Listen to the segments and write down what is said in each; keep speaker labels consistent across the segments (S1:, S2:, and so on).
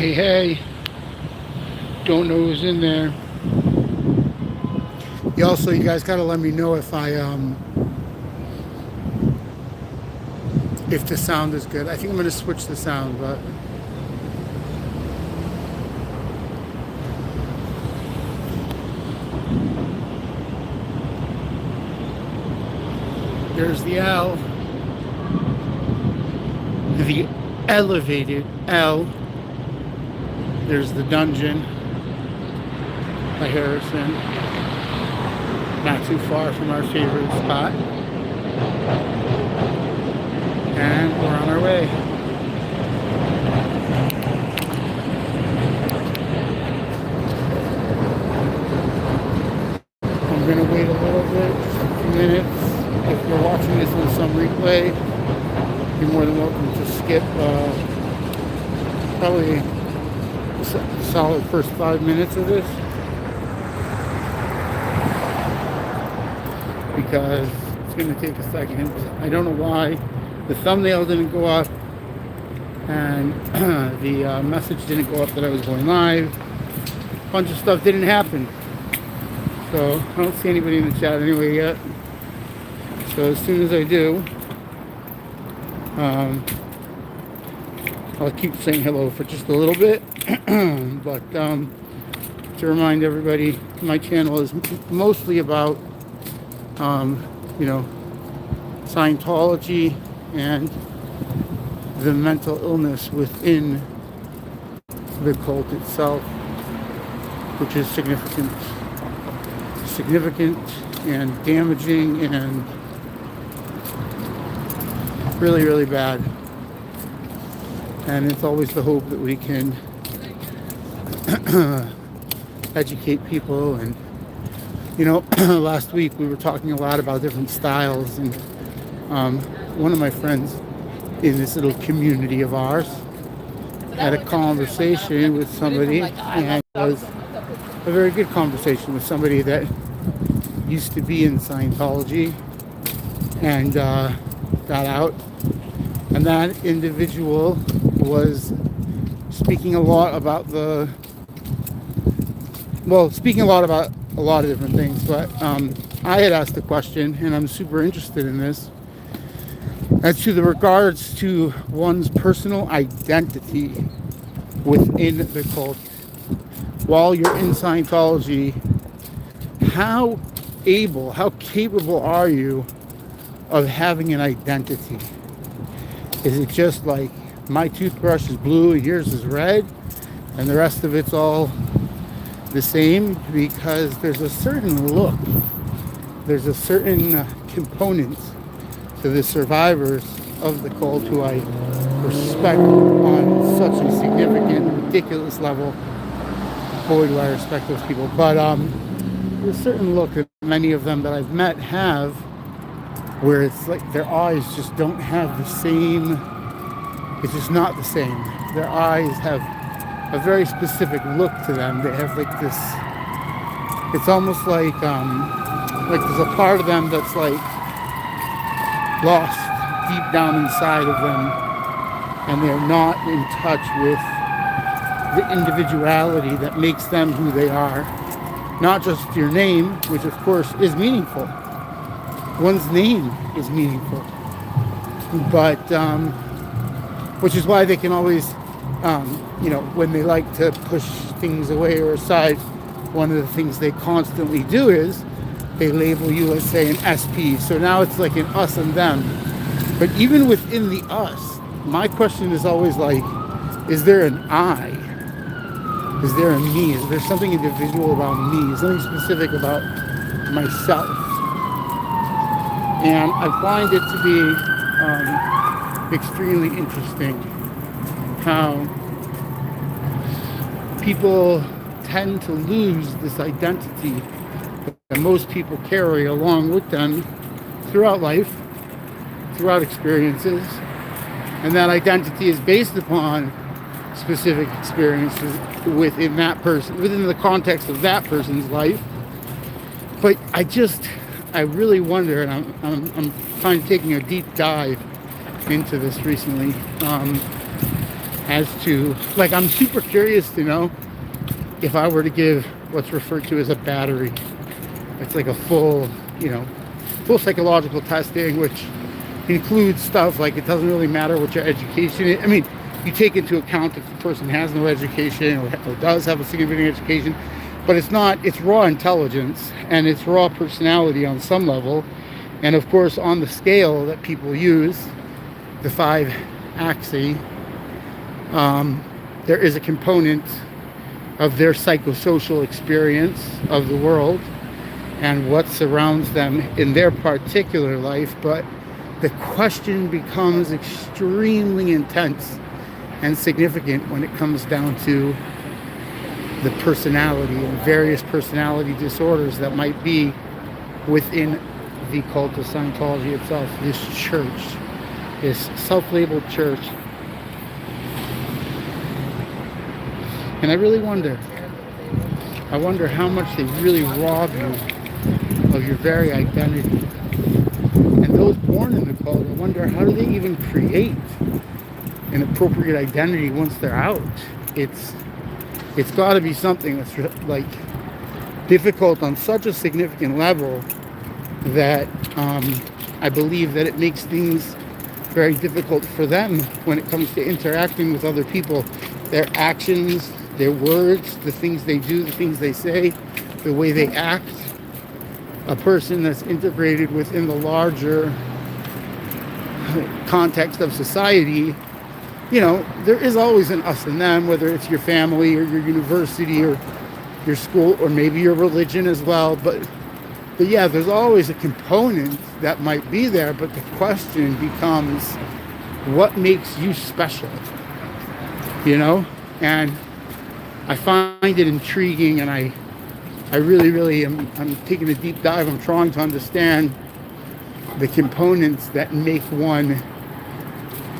S1: Hey, hey, don't know who's in there. You guys gotta let me know if the sound is good. I think I'm gonna switch the sound, but there's the L, the elevated L. There's the dungeon by Harrison, not too far from our favorite spot. And we're on our way. I'm gonna wait a little bit, just a few minutes. If you're watching this on some replay, you're more than welcome to skip probably a solid first 5 minutes of this, because it's going to take a second. I don't know why the thumbnail didn't go up and the message didn't go up that I was going live. A bunch of stuff didn't happen, so I don't see anybody in the chat anyway yet. So as soon as I do, I'll keep saying hello for just a little bit. But to remind everybody, my channel is mostly about Scientology and the mental illness within the cult itself, which is significant and damaging and really, really bad. And it's always the hope that we can educate people. And last week we were talking a lot about different styles, and one of my friends in this little community of ours had a conversation with somebody, and it was a very good conversation with somebody that used to be in Scientology and got out. And that individual was speaking a lot about a lot of different things, but I had asked a question, and I'm super interested in this, as to the regards to one's personal identity within the cult. While you're in Scientology, how capable are you of having an identity? Is it just like, my toothbrush is blue, yours is red, and the rest of it's all the same? Because there's a certain look, there's a certain component to the survivors of the cult who I respect on such a significant, ridiculous level. Boy, do I respect those people. But there's a certain look that many of them that I've met have, where it's like their eyes just don't have the same, it's just not the same. Their eyes have a very specific look to them. They have like this, it's almost like there's a part of them that's like lost deep down inside of them, and they're not in touch with the individuality that makes them who they are. Not just your name, which of course is meaningful. One's name is meaningful, but which is why they can always, when they like to push things away or aside, one of the things they constantly do is they label you as, say, an SP. So now it's like an us and them. But even within the us, my question is always like, is there an I? Is there a me? Is there something individual about me? Something specific about myself? And I find it to be extremely interesting how people tend to lose this identity that most people carry along with them throughout life, throughout experiences. And that identity is based upon specific experiences within that person, within the context of that person's life. But I really wonder, and I'm kind of taking a deep dive into this recently, as to, like, I'm super curious to know if I were to give what's referred to as a battery. It's like a full, full psychological testing, which includes stuff like it doesn't really matter what your education is. I mean, you take into account if the person has no education or does have a significant education, but it's raw intelligence and it's raw personality on some level. And of course, on the scale that people use, the 5 axes, there is a component of their psychosocial experience of the world and what surrounds them in their particular life. But the question becomes extremely intense and significant when it comes down to the personality and various personality disorders that might be within the cult of Scientology itself, this church, this self-labeled church. And I really wonder how much they really rob you of your very identity. And those born in the cult, I wonder, how do they even create an appropriate identity once they're out? It's got to be something that's like difficult on such a significant level that I believe that it makes things very difficult for them when it comes to interacting with other people. Their actions, their words, the things they do, the things they say, the way they act. A person that's integrated within the larger context of society, there is always an us and them, whether it's your family or your university or your school or maybe your religion as well. But yeah, there's always a component that might be there. But the question becomes, what makes you special? And I find it intriguing, and I really I'm taking a deep dive. I'm trying to understand the components that make one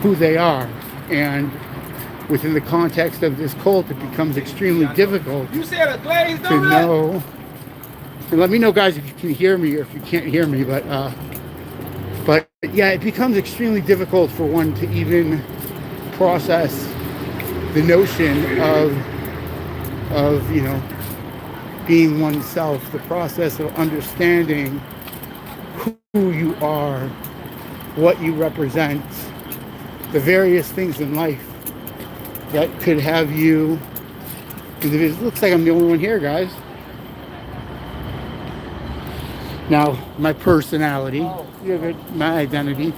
S1: who they are. And within the context of this cult, it becomes extremely difficult to know. And let me know, guys, if you can hear me or if you can't hear me. But yeah, it becomes extremely difficult for one to even process the notion of being oneself, the process of understanding who you are, what you represent, the various things in life that could have you. It looks like I'm the only one here, guys. Now, my personality, my identity,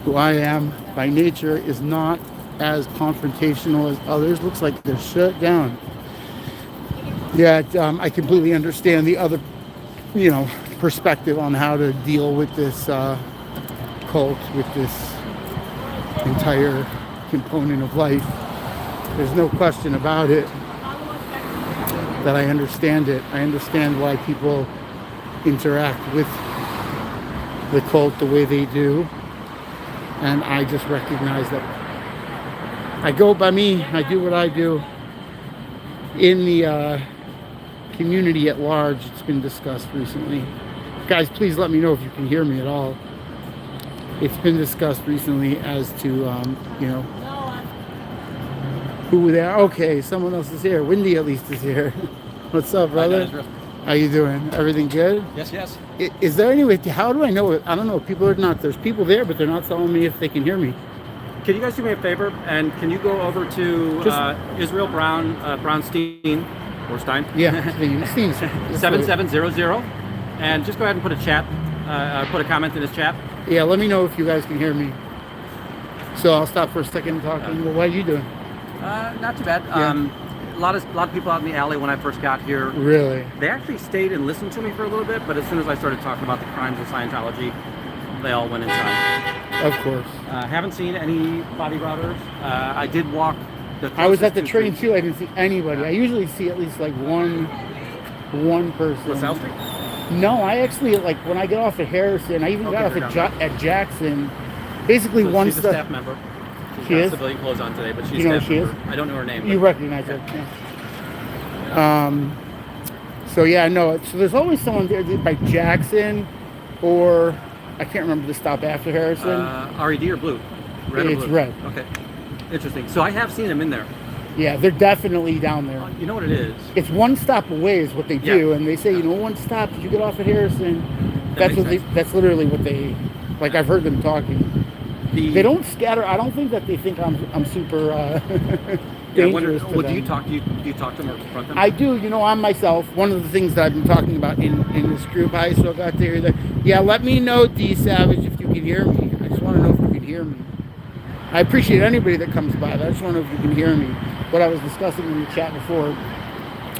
S1: who I am by nature, is not as confrontational as others. Looks like they're shut down. Yeah, I completely understand the other, perspective on how to deal with this cult, with this entire component of life. There's no question about it that I understand it. I understand why people interact with the cult the way they do. And I just recognize that I go by me, I do what I do. In the community at large, it's been discussed recently. Guys, please let me know if you can hear me at all. It's been discussed recently as to, who they are. Okay, someone else is here. Wendy at least is here. What's up, brother? How you doing? Everything good?
S2: Yes.
S1: Is there any way, how do I know it? I don't know. People are not, there's people there, but they're not telling me if they can hear me.
S2: Can you guys do me a favor? And can you go over to Yisroel Brownstein, or Stein?
S1: Yeah,
S2: 7700, and just go ahead and put a comment in his chat.
S1: Yeah, let me know if you guys can hear me. So I'll stop for a second and talk to you. Well, what are you doing?
S2: Not too bad.
S1: Yeah.
S2: A lot of people out in the alley when I first got here.
S1: Really?
S2: They actually stayed and listened to me for a little bit, but as soon as I started talking about the crimes of Scientology, they all went inside.
S1: Of course.
S2: Haven't seen any body routers. I did walk.
S1: I was at the train too. I didn't see anybody. I usually see at least like one person.
S2: LaSalle Street?
S1: No, I actually, like, when I get off at Harrison, I even got off at Jackson. Basically,
S2: so she's a staff member.
S1: She is?
S2: Civilian clothes on today, but she's
S1: you know
S2: staff
S1: who she
S2: member.
S1: is?
S2: I don't know her name.
S1: You recognize her. Yeah. So yeah, no. So there's always someone there by Jackson, or I can't remember the stop after Harrison.
S2: RED or blue?
S1: It's red.
S2: Okay. Interesting. So I have seen them in there.
S1: Yeah, they're definitely down there.
S2: You know what it is?
S1: It's one stop away is what they do,
S2: Yeah.
S1: and they say, you know, one stop. Did you get off at Harrison?
S2: That makes sense.
S1: That's literally what they like. I've heard them talking. They don't scatter. I don't think that they think I'm super dangerous.
S2: Well, do you talk to them or confront them?
S1: I do. You know, I'm myself. One of the things that I've been talking about in this group, I still got there. Yeah, let me know, D Savage, if you can hear me. I just want to know if you can hear me. I appreciate anybody that comes by. I just want to know if you can hear me. What I was discussing in the chat before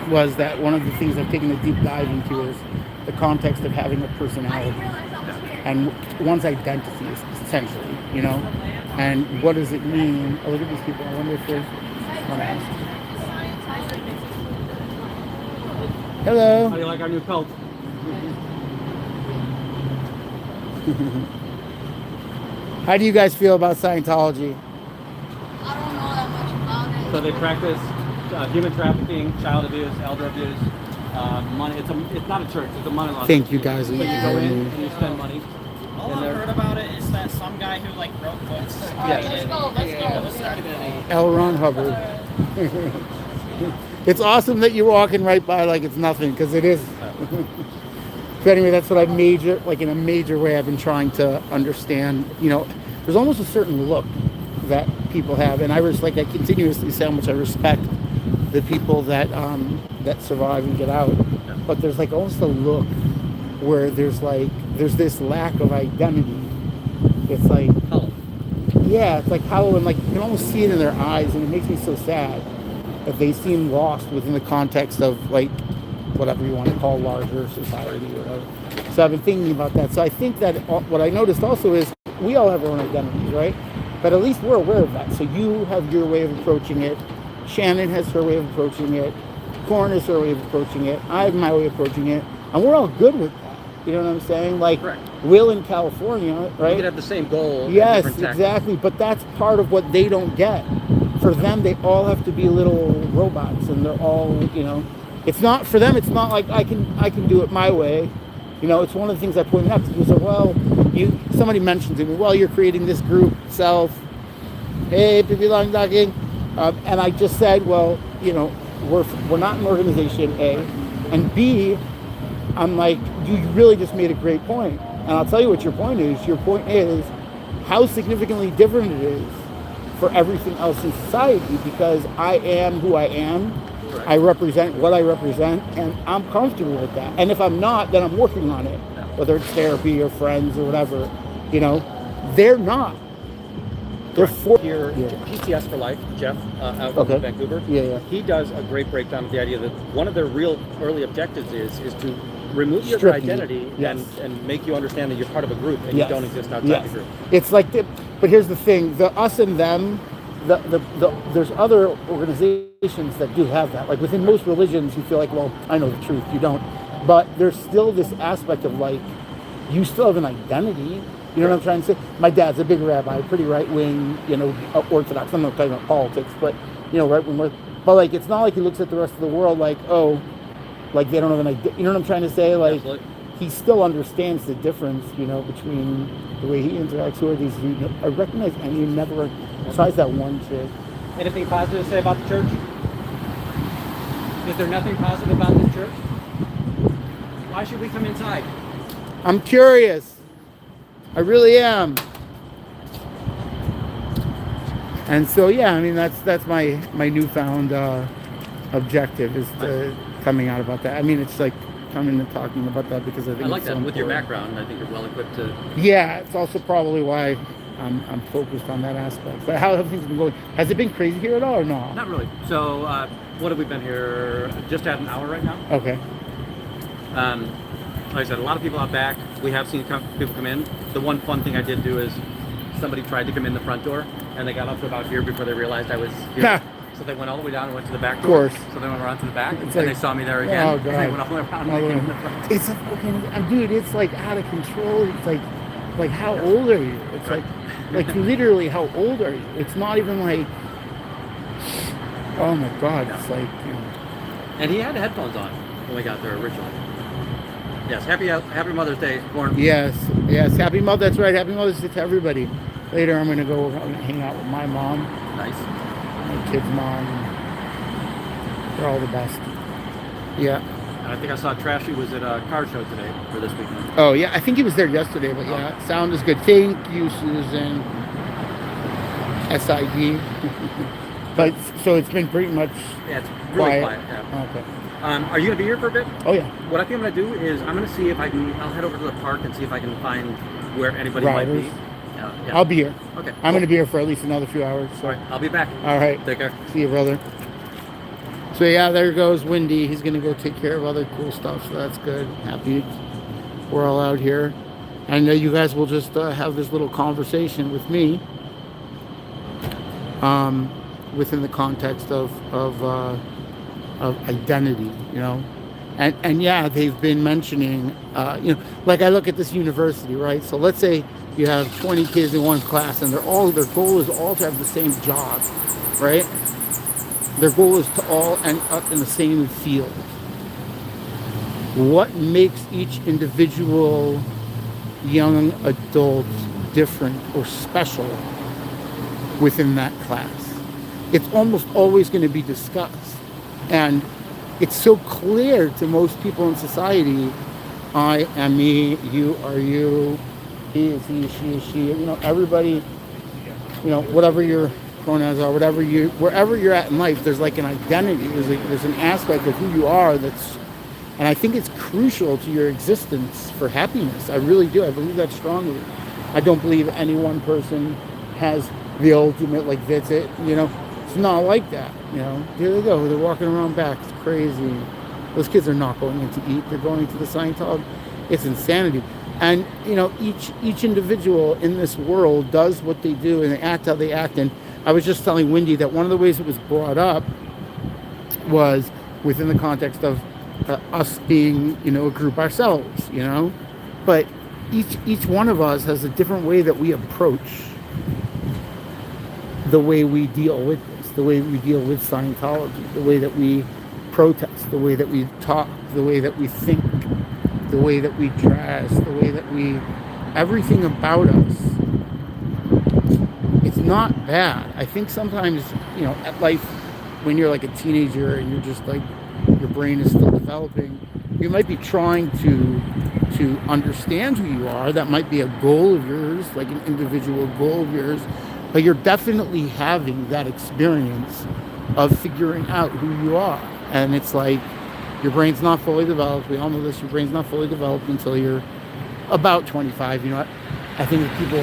S1: was that one of the things I've taken a deep dive into is the context of having a personality and one's identity, essentially, you know? And what does it mean? Oh, look at these people. I wonder if there's one to ask. Hello.
S2: How do you like our new pelt?
S1: How do you guys feel about Scientology?
S3: I don't know that much about it.
S2: So they practice human trafficking, child abuse, elder abuse, money. It's not a church. It's a money laundering.
S1: Thank you guys.
S2: So you go in and you spend money.
S4: All I've heard about it is that some guy who like wrote books.
S3: Let's go.
S4: Let's
S1: L. Ron Hubbard. It's awesome that you're walking right by like it's nothing, because it is. So anyway, that's what in a major way, I've been trying to understand. You know, there's almost a certain look that people have, and I continuously say how much I respect the people that survive and get out. But there's like almost a look where there's this lack of identity. It's like, yeah, it's like hollow, and like you can almost see it in their eyes, and it makes me so sad that they seem lost within the context of like whatever you want to call larger society or whatever. So I've been thinking about that. So I think that what I noticed also is we all have our own identities, right? But at least we're aware of that. So you have your way of approaching it. Shannon has her way of approaching it. Corn has her way of approaching it. I have my way of approaching it. And we're all good with that. You know what I'm saying? Like
S2: Correct.
S1: Will in California, right?
S2: You could have the same goal.
S1: Yes,
S2: different tactics.
S1: exactly. But that's part of what they don't get. For them, they all have to be little robots, and they're all, you know. It's not for them. It's not like I can do it my way. You know, it's one of the things I pointed out. People say, well, somebody mentioned to me, well, you're creating this group, self. Hey, Pippi Long Docking. And I just said, well, you know, we're not an organization, A. And B, I'm like, you really just made a great point. And I'll tell you what your point is. Your point is how significantly different it is for everything else in society, because I am who I am.
S2: Correct.
S1: I represent what I represent, and I'm comfortable with that. And if I'm not, then I'm working on it, whether it's therapy or friends or whatever. You know, they're not. They're for
S2: Here, PCS for Life, Jeff, out in Vancouver.
S1: Yeah.
S2: He does a great breakdown of the idea that one of their real early objectives is to remove your
S1: Strip you.
S2: identity
S1: Yes.
S2: and make you understand that you're part of a group and
S1: Yes.
S2: you don't exist outside
S1: Yes.
S2: the group.
S1: It's like, but here's the thing: the us and them. There's other organizations that do have that. Like within most religions, you feel like, well, I know the truth. You don't, but there's still this aspect of like, you still have an identity. You know what I'm trying to say? My dad's a big rabbi, pretty right wing, you know, Orthodox. I'm not talking about politics, but you know, right wing. But like, it's not like he looks at the rest of the world like, oh, like they don't have an identity. You know what I'm trying to say? Like,
S2: Absolutely.
S1: he still understands the difference, you know, between the way he interacts with these. I recognize, and he never, besides that one chick.
S2: Anything positive to say about the church? Is there nothing positive about this church? Why should we come inside?
S1: I'm curious. I really am. And so, yeah, I mean, that's my newfound objective is to coming out about that. I mean, it's like coming and talking about that because I think
S2: I like
S1: it's
S2: that.
S1: so
S2: With your
S1: important.
S2: background, I think you're well equipped to.
S1: Yeah, it's also probably why I'm focused on that aspect. But how have things been going? Has it been crazy here at all or no?
S2: Not really. So, what have we been here? Just at an hour right now.
S1: Okay.
S2: Like I said, a lot of people out back. We have seen people come in. The one fun thing I did do is somebody tried to come in the front door, and they got up to about here before they realized I was here. So they went all the way down and went to the back door.
S1: Of course.
S2: So they went around to the back, and
S1: like,
S2: they saw me there again.
S1: Oh,
S2: And they
S1: God.
S2: went all the way around and they came in the front.
S1: It's a fucking, dude, it's like out of control. It's like how old are you? It's like literally how old are you? It's not even like, oh my God, it's like, you know.
S2: And he had headphones on when we got there originally. Yes, happy Mother's Day, Warren.
S1: Yes, happy Mother, that's right, happy Mother's Day to everybody. later I'm gonna go hang out with my mom,
S2: Nice.
S1: my kid's mom. They're all the best. Yeah.
S2: I think I saw Trashy was at a car show today for this weekend.
S1: Oh yeah, I think he was there yesterday, but yeah, sound is good. Thank you, Susan. SID. But so it's been pretty much
S2: Yeah, it's really
S1: quiet.
S2: quiet. Yeah.
S1: Okay.
S2: Are you gonna be here for a bit?
S1: Oh yeah.
S2: What I think I'm gonna do is I'm gonna see if I can. I'll head over to the park and see if I can find where anybody might be.
S1: Riders.
S2: Yeah.
S1: I'll be here.
S2: Okay.
S1: I'm
S2: cool.
S1: gonna be here for at least another few hours. So.
S2: All right. I'll be back.
S1: All right.
S2: Take care.
S1: See you, brother. So yeah, there goes Wendy. He's gonna go take care of other cool stuff. So that's good. Happy we're all out here. I know you guys will just have this little conversation with me. Within the context of identity, you know, and yeah, they've been mentioning, you know, like I look at this university, right? So let's say you have 20 kids in one class, and their goal is all to have the same job, right? Their goal is to all end up in the same field. What makes each individual young adult different or special within that class? It's almost always going to be discussed. And it's so clear to most people in society, I am me, you are you, he is he, she is she, you know, everybody, you know, whatever your pronouns are, wherever you're at in life, there's like an identity, there's an aspect of who you are that's, and I think it's crucial to your existence for happiness. I really do. I believe that strongly. I don't believe any one person has the ultimate, like, that's it, you know. It's not like that, you know. There they go. They're walking around back. It's crazy. Those kids are not going in to eat. They're going to the Scientology. It's insanity. And, you know, each individual in this world does what they do and they act how they act. And I was just telling Wendy that one of the ways it was brought up was within the context of us being, you know, a group ourselves, you know. But each one of us has a different way that we approach the way we deal with this, the way we deal with Scientology, the way that we protest, the way that we talk, the way that we think, the way that we dress, the way that we, everything about us. It's not bad. I think sometimes, you know, at life, when you're like a teenager and you're just like, your brain is still developing, you might be trying to understand who you are. That might be a goal of yours, like an individual goal of yours. But you're definitely having that experience of figuring out who you are. And it's like, your brain's not fully developed. We all know this. Your brain's not fully developed until you're about 25. You know what? I think that people,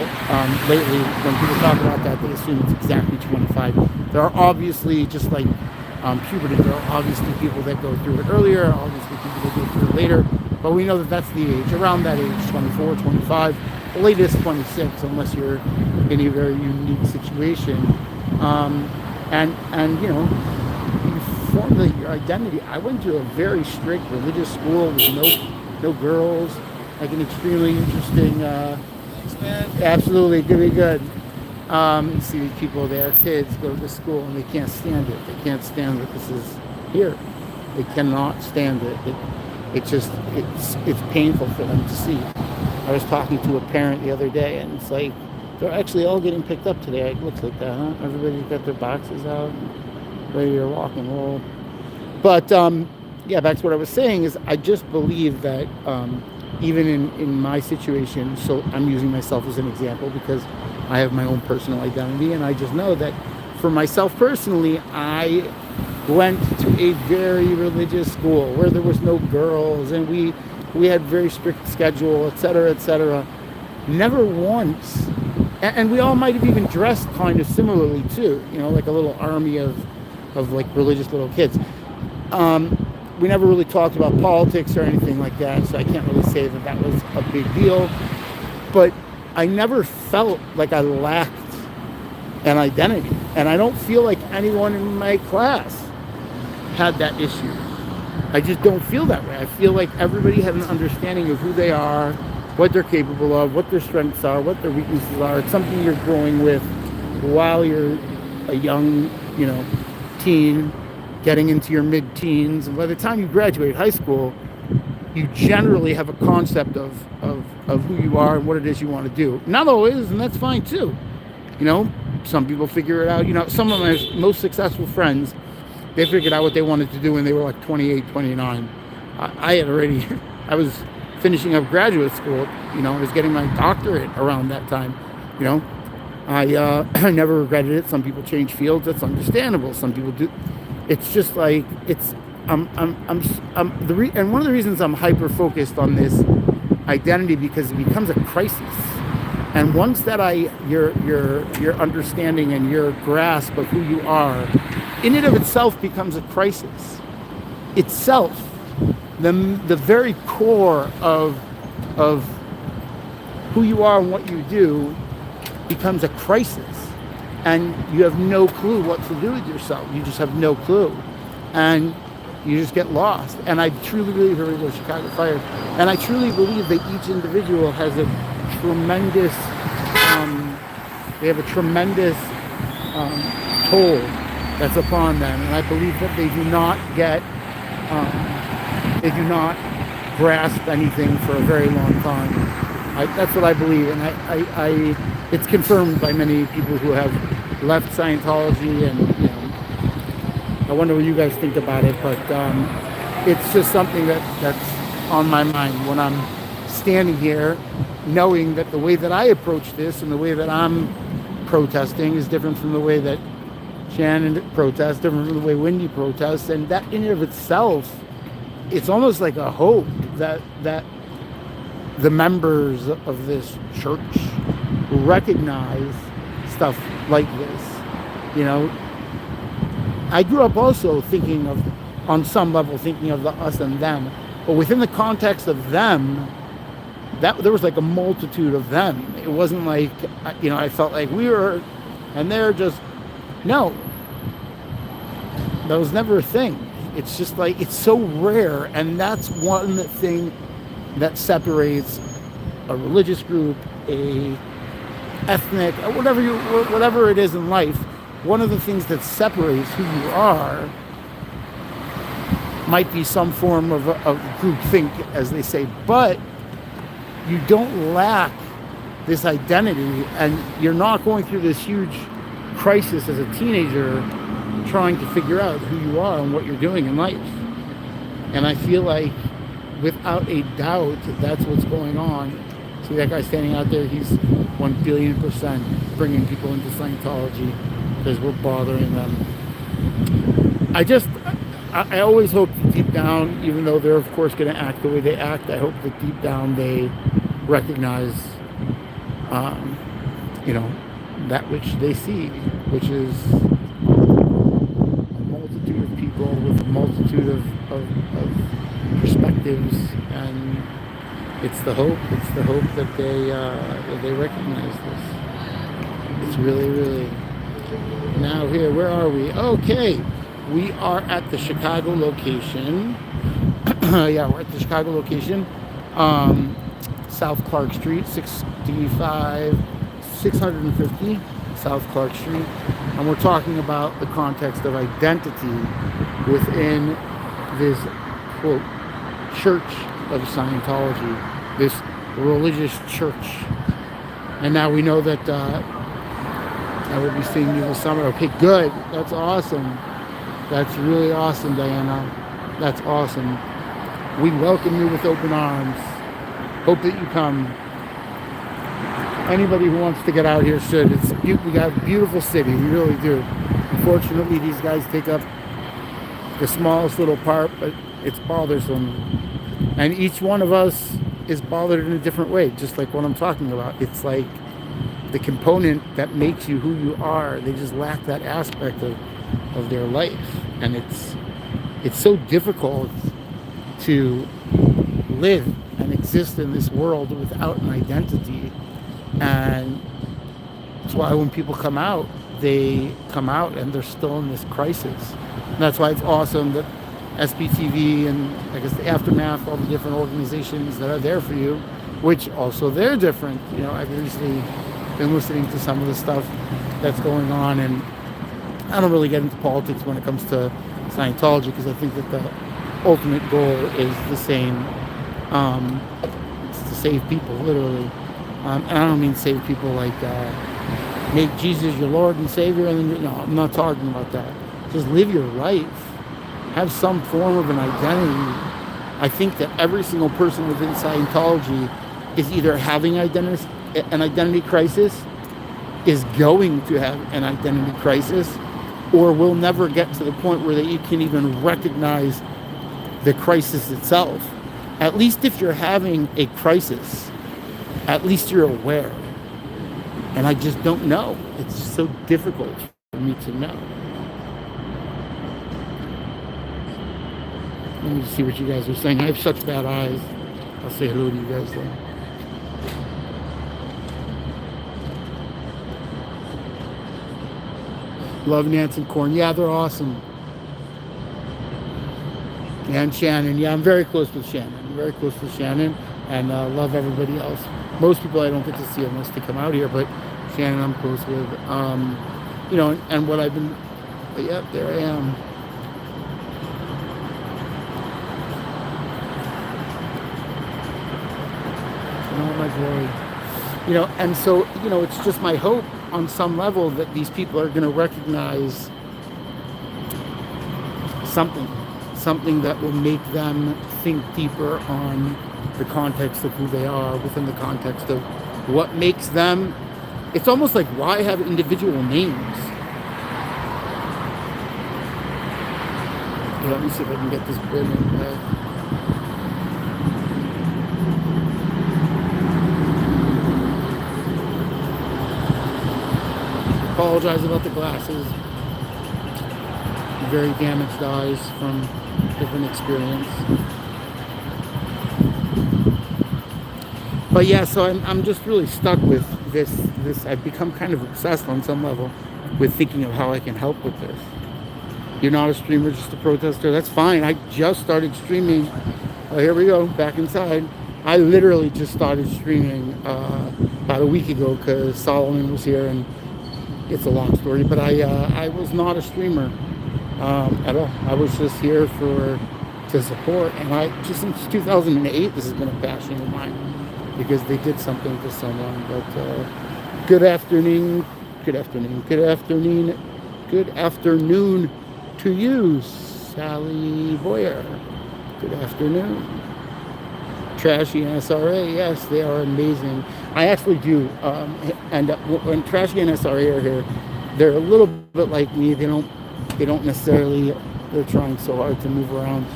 S1: lately, when people talk about that, they assume it's exactly 25. There are obviously, just like puberty, there are obviously people that go through it earlier, obviously people that go through it later. But we know that that's the age, around that age, 24, 25. The latest 26, unless you're in a very unique situation. And you know, you formulate your identity. I went to a very strict religious school with no girls, like an extremely interesting, absolutely really good. You see people there, kids go to school and they can't stand it. They can't stand that this is here. They cannot stand it. It's painful for them to see. I was talking to a parent the other day, and it's like, they're actually all getting picked up today. It looks like that, huh? Everybody's got their boxes out, ready to rock and roll. But, yeah, back to what I was saying is I just believe that even in my situation, so I'm using myself as an example because I have my own personal identity, and I just know that for myself personally, I went to a very religious school where there was no girls, and we had very strict schedule, etc., etc. Never once, and we all might have even dressed kind of similarly too, you know, like a little army of like religious little kids. We never really talked about politics or anything like that, so I can't really say that was a big deal. But I never felt like I lacked an identity, and I don't feel like anyone in my class had that issue. I just don't feel that way. I feel like everybody had an understanding of who they are, what they're capable of, what their strengths are, what their weaknesses are. It's something you're growing with while you're a young, you know, teen, getting into your mid-teens. And by the time you graduate high school, you generally have a concept of who you are and what it is you want to do. Not always, and that's fine too. You know, some people figure it out. You know, some of my most successful friends, they figured out what they wanted to do when they were like 28, 29. I had already, I was finishing up graduate school. You know, I was getting my doctorate around that time. You know, I never regretted it. Some people change fields. That's understandable. Some people do. It's just like it's. And one of the reasons I'm hyper focused on this identity, because it becomes a crisis. And once that your understanding and your grasp of who you are, in and of itself, becomes a crisis. Itself, the very core of who you are and what you do becomes a crisis, and you have no clue what to do with yourself. You just have no clue, and you just get lost. And I truly believe, here we go, Chicago Fire, and I truly believe that each individual has a tremendous, they have a tremendous toll that's upon them. And I believe that they do not grasp anything for a very long time. That's what I believe, and I it's confirmed by many people who have left Scientology, and you know, I wonder what you guys think about it, but it's just something that's on my mind when I'm standing here, knowing that the way that I approach this and the way that I'm protesting is different from the way that Shannon protests, different from the way Wendy protests, and that in and of itself, it's almost like a hope that the members of this church recognize stuff like this. You know, I grew up also thinking of, on some level, thinking of the us and them, but within the context of them, that there was like a multitude of them. It wasn't like, you know, I felt like we were, and they're just, no, that was never a thing. It's just like, it's so rare, and that's one thing that separates a religious group, a ethnic, whatever it is in life. One of the things that separates who you are might be some form of groupthink, as they say, but you don't lack this identity, and you're not going through this huge crisis as a teenager trying to figure out who you are and what you're doing in life. And I feel like, without a doubt, that's what's going on. See that guy standing out there? He's 1,000,000,000% bringing people into Scientology because we're bothering them. I always hope that deep down, even though they're of course going to act the way they act, I hope that deep down they recognize, you know, that which they see, which is a multitude of people with a multitude of perspectives, and it's the hope that they recognize this. It's really. Now here, where are we? Okay, we are at the Chicago location. Yeah, we're at the Chicago location. South Clark Street, 650 South Clark Street. And we're talking about the context of identity within this, quote, Church of Scientology, this religious church. And now we know that I will be seeing you this summer. Okay, good. That's awesome. That's really awesome, Diana. That's awesome. We welcome you with open arms. Hope that you come. Anybody who wants to get out here should. We got a beautiful city. We really do. Unfortunately, these guys take up the smallest little part, but it's bothersome. And each one of us is bothered in a different way, just like what I'm talking about. It's like the component that makes you who you are, they just lack that aspect of their life. And it's so difficult to live and exist in this world without an identity. And that's why when people come out, they come out and they're still in this crisis. And that's why it's awesome that SBTV and I guess the Aftermath, all the different organizations that are there for you, which also they're different. You know, I've recently been listening to some of the stuff that's going on, and I don't really get into politics when it comes to Scientology, because I think that the ultimate goal is the same. It's to save people, literally. And I don't mean save people like make Jesus your Lord and Savior, and then, no, I'm not talking about that. Just live your life. Have some form of an identity. I think that every single person within Scientology is either having an identity crisis, is going to have an identity crisis, or will never get to the point where you can even recognize the crisis itself. At least if you're having a crisis, at least you're aware. And I just don't know. It's so difficult for me to know. Let me see what you guys are saying. I have such bad eyes. I'll say hello to you guys though. Love Nancy Corn. Yeah, they're awesome. And Shannon. Yeah, I'm very close with Shannon. And love everybody else. Most people I don't get to see unless they come out here, but Shannon I'm close with. And what I've been, yep, there I am. In all my glory. And so, it's just my hope on some level that these people are going to recognize something that will make them think deeper on the context of who they are within the context of what makes them. It's almost like, why have individual names? Let me see if I can get this grid in. Apologize about the glasses. Very damaged eyes from different experience. But yeah, so I'm just really stuck with this. I've become kind of obsessed on some level with thinking of how I can help with this. You're not a streamer, just a protester. That's fine. I just started streaming. Oh, here we go, back inside. I literally just started streaming about a week ago because Solomon was here, and it's a long story. But I was not a streamer at all. I was just here to support, and just since 2008, this has been a passion of mine because they did something for someone. But good afternoon to you, Sally Boyer. Good afternoon. Trashy and SRA, yes, they are amazing. I actually do end up, when Trashy and SRA are here, they're a little bit like me. They don't necessarily, they're trying so hard to move around.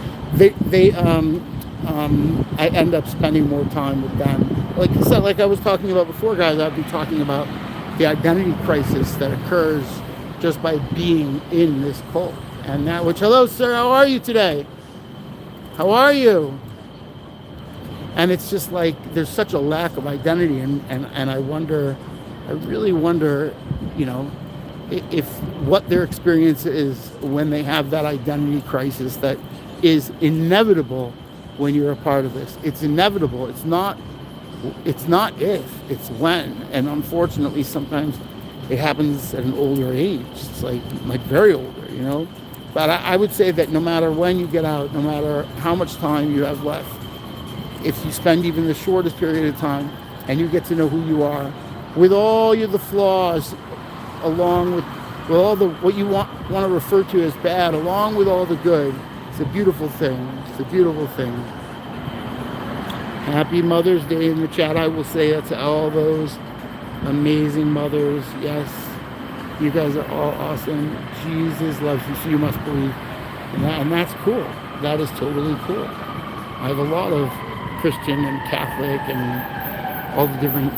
S1: I end up spending more time with them. Like I said, like I was talking about before, guys, I'd be talking about the identity crisis that occurs just by being in this cult. And that, hello, sir, how are you today? How are you? And it's just like, there's such a lack of identity, and I really wonder, if what their experience is when they have that identity crisis that is inevitable when you're a part of this. It's inevitable. It's not if, it's when. And unfortunately, sometimes it happens at an older age. It's like very older, But I would say that no matter when you get out, no matter how much time you have left, if you spend even the shortest period of time and you get to know who you are, with all the flaws, along with all the what you want to refer to as bad, along with all the good, it's a beautiful thing. It's a beautiful thing. Happy Mother's Day in the chat. I will say that to all those amazing mothers. Yes, you guys are all awesome. Jesus loves you, so you must believe. And that's cool. That is totally cool. I have a lot of Christian and Catholic and all the different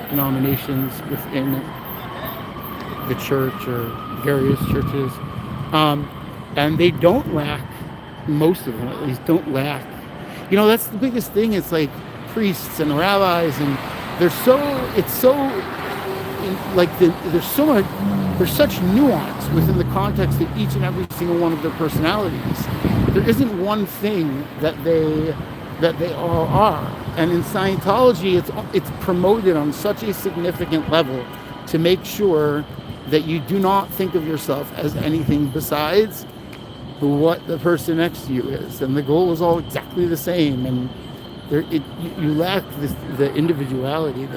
S1: denominations within the church or various churches. And they don't lack, most of them at least, don't lack. That's the biggest thing. It's like priests and rabbis, and there's such nuance within the context of each and every single one of their personalities. There isn't one thing that they all are. And in Scientology, it's promoted on such a significant level to make sure that you do not think of yourself as anything besides what the person next to you is. And the goal is all exactly the same. And You lack the individuality,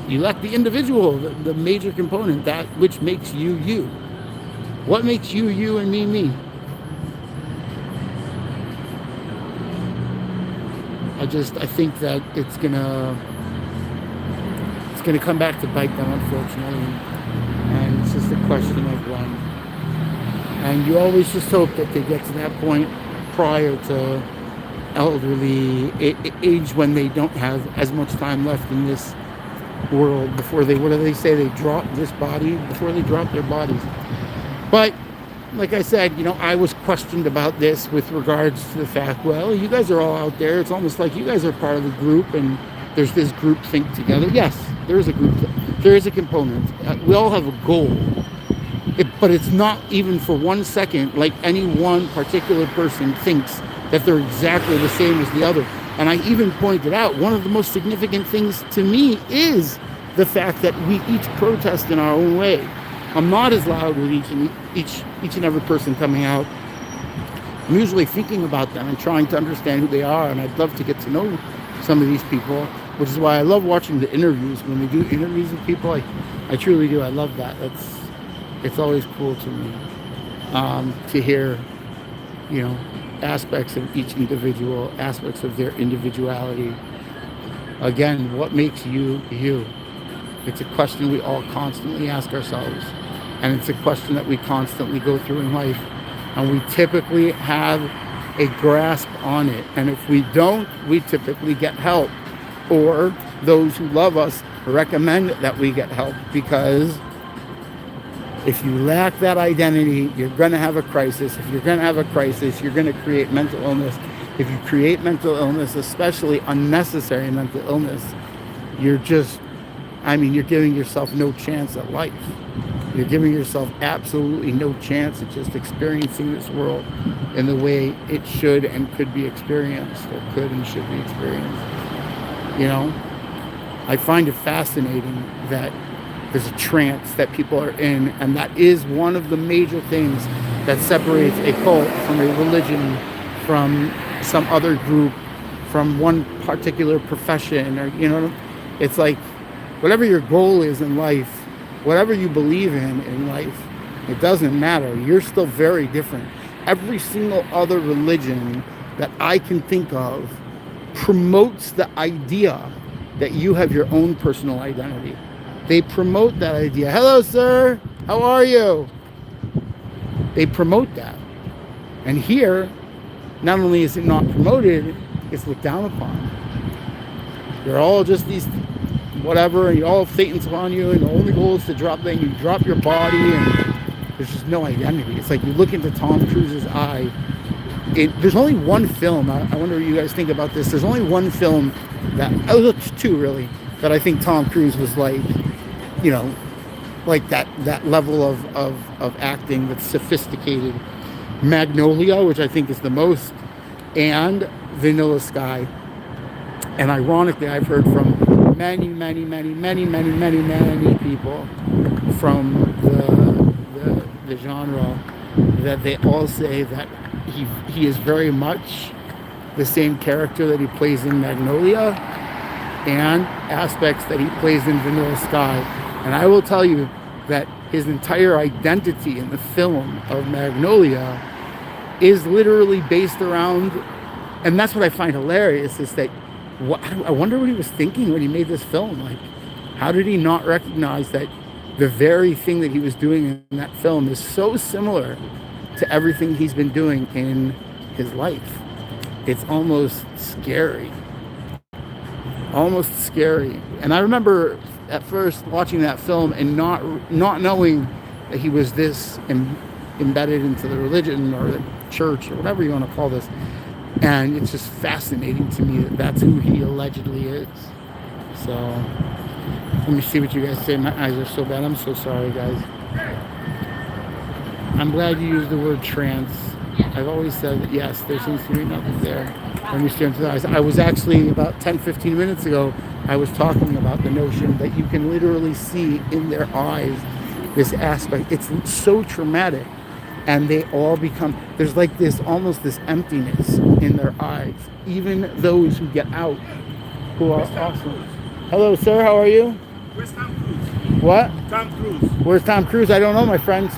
S1: you lack the individual, the major component, that which makes you you. What makes you you and me me? I think that it's gonna come back to bite them, unfortunately, and it's just a question of when. And you always just hope that they get to that point prior to elderly age, when they don't have as much time left in this world before they, what do they say, they drop this body, before they drop their bodies. But like I said, I was questioned about this with regards to the fact, well, you guys are all out there. It's almost like you guys are part of the group and there's this group think together. Yes, there is a group. There is a component. We all have a goal. But it's not even for 1 second like any one particular person thinks that they're exactly the same as the other. And I even pointed out, one of the most significant things to me is the fact that we each protest in our own way. I'm not as loud with each and every person coming out. I'm usually thinking about them and trying to understand who they are, and I'd love to get to know some of these people, which is why I love watching the interviews. When they do interviews with people, I truly do. I love that. It's always cool to me to hear, aspects of each individual, aspects of their individuality. Again, what makes you you? It's a question we all constantly ask ourselves, and it's a question that we constantly go through in life, and we typically have a grasp on it. And if we don't, we typically get help, or those who love us recommend that we get help, because if you lack that identity, you're going to have a crisis. If you're going to have a crisis, you're going to create mental illness. If you create mental illness, especially unnecessary mental illness, you're giving yourself no chance at life. You're giving yourself absolutely no chance at just experiencing this world in the way it should and could be experienced, or could and should be experienced. I find it fascinating that there's a trance that people are in, and that is one of the major things that separates a cult from a religion, from some other group, from one particular profession, or it's like whatever your goal is in life, whatever you believe in life, it doesn't matter. You're still very different. Every single other religion that I can think of promotes the idea that you have your own personal identity. They promote that idea. Hello, sir. How are you? They promote that. And here, not only is it not promoted, it's looked down upon. You're all just these whatever, and you all have Satan's on you, and the only goal is to drop them. You drop your body, and there's just no identity. It's like you look into Tom Cruise's eye. There's only one film. I wonder what you guys think about this. There's only one film that, there's two really, that I think Tom Cruise was like, like that level of acting that's sophisticated. Magnolia, which I think is the most, and Vanilla Sky. And ironically, I've heard from many people from the genre that they all say that he is very much the same character that he plays in Magnolia and aspects that he plays in Vanilla Sky. And I will tell you that his entire identity in the film of Magnolia is literally based around, and that's what I find hilarious, is that I wonder what he was thinking when he made this film. Like, how did he not recognize that the very thing that he was doing in that film is so similar to everything he's been doing in his life? It's almost scary. Almost scary. And I remember at first watching that film and not knowing that he was this embedded into the religion or the church or whatever you want to call this. And it's just fascinating to me that that's who he allegedly is. So let me see what you guys say. My eyes are so bad. I'm so sorry, guys. I'm glad you used the word trance. I've always said that, yes, there seems to be nothing there when you stare into the eyes. I was actually, about 10-15 minutes ago, I was talking about the notion that you can literally see in their eyes this aspect. It's so traumatic. and they all become, there's like this, almost this emptiness in their eyes. Even those who get out, who are awesome. Hello, sir, how are you?
S5: Where's Tom Cruise?
S1: What?
S5: Tom Cruise.
S1: Where's Tom Cruise? I don't know, my friends.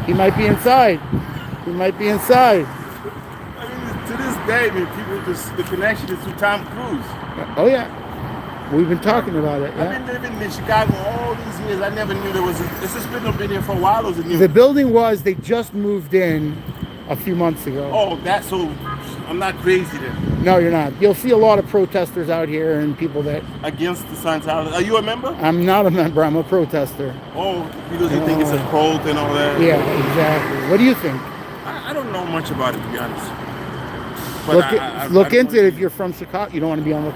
S1: He might be inside. He might be inside.
S5: I mean, to this day, I mean, people just, the connection is to Tom Cruise.
S1: Oh, yeah. We've been talking about it. Yeah.
S5: I've been living in Chicago all these years. I never knew there was it's just been here for a while. It was a new.
S1: The building was, they just moved in a few months ago.
S5: Oh, that's so. I'm not crazy then.
S1: No, you're not. You'll see a lot of protesters out here and people that...
S5: Against the Scientology. Are you a member?
S1: I'm not a member. I'm a protester.
S5: Oh, because you think it's a cult and all that?
S1: Yeah, exactly. What do you think?
S5: I don't know much about it, to be honest. But
S1: Look into it if you're from Chicago. You don't want to be on the...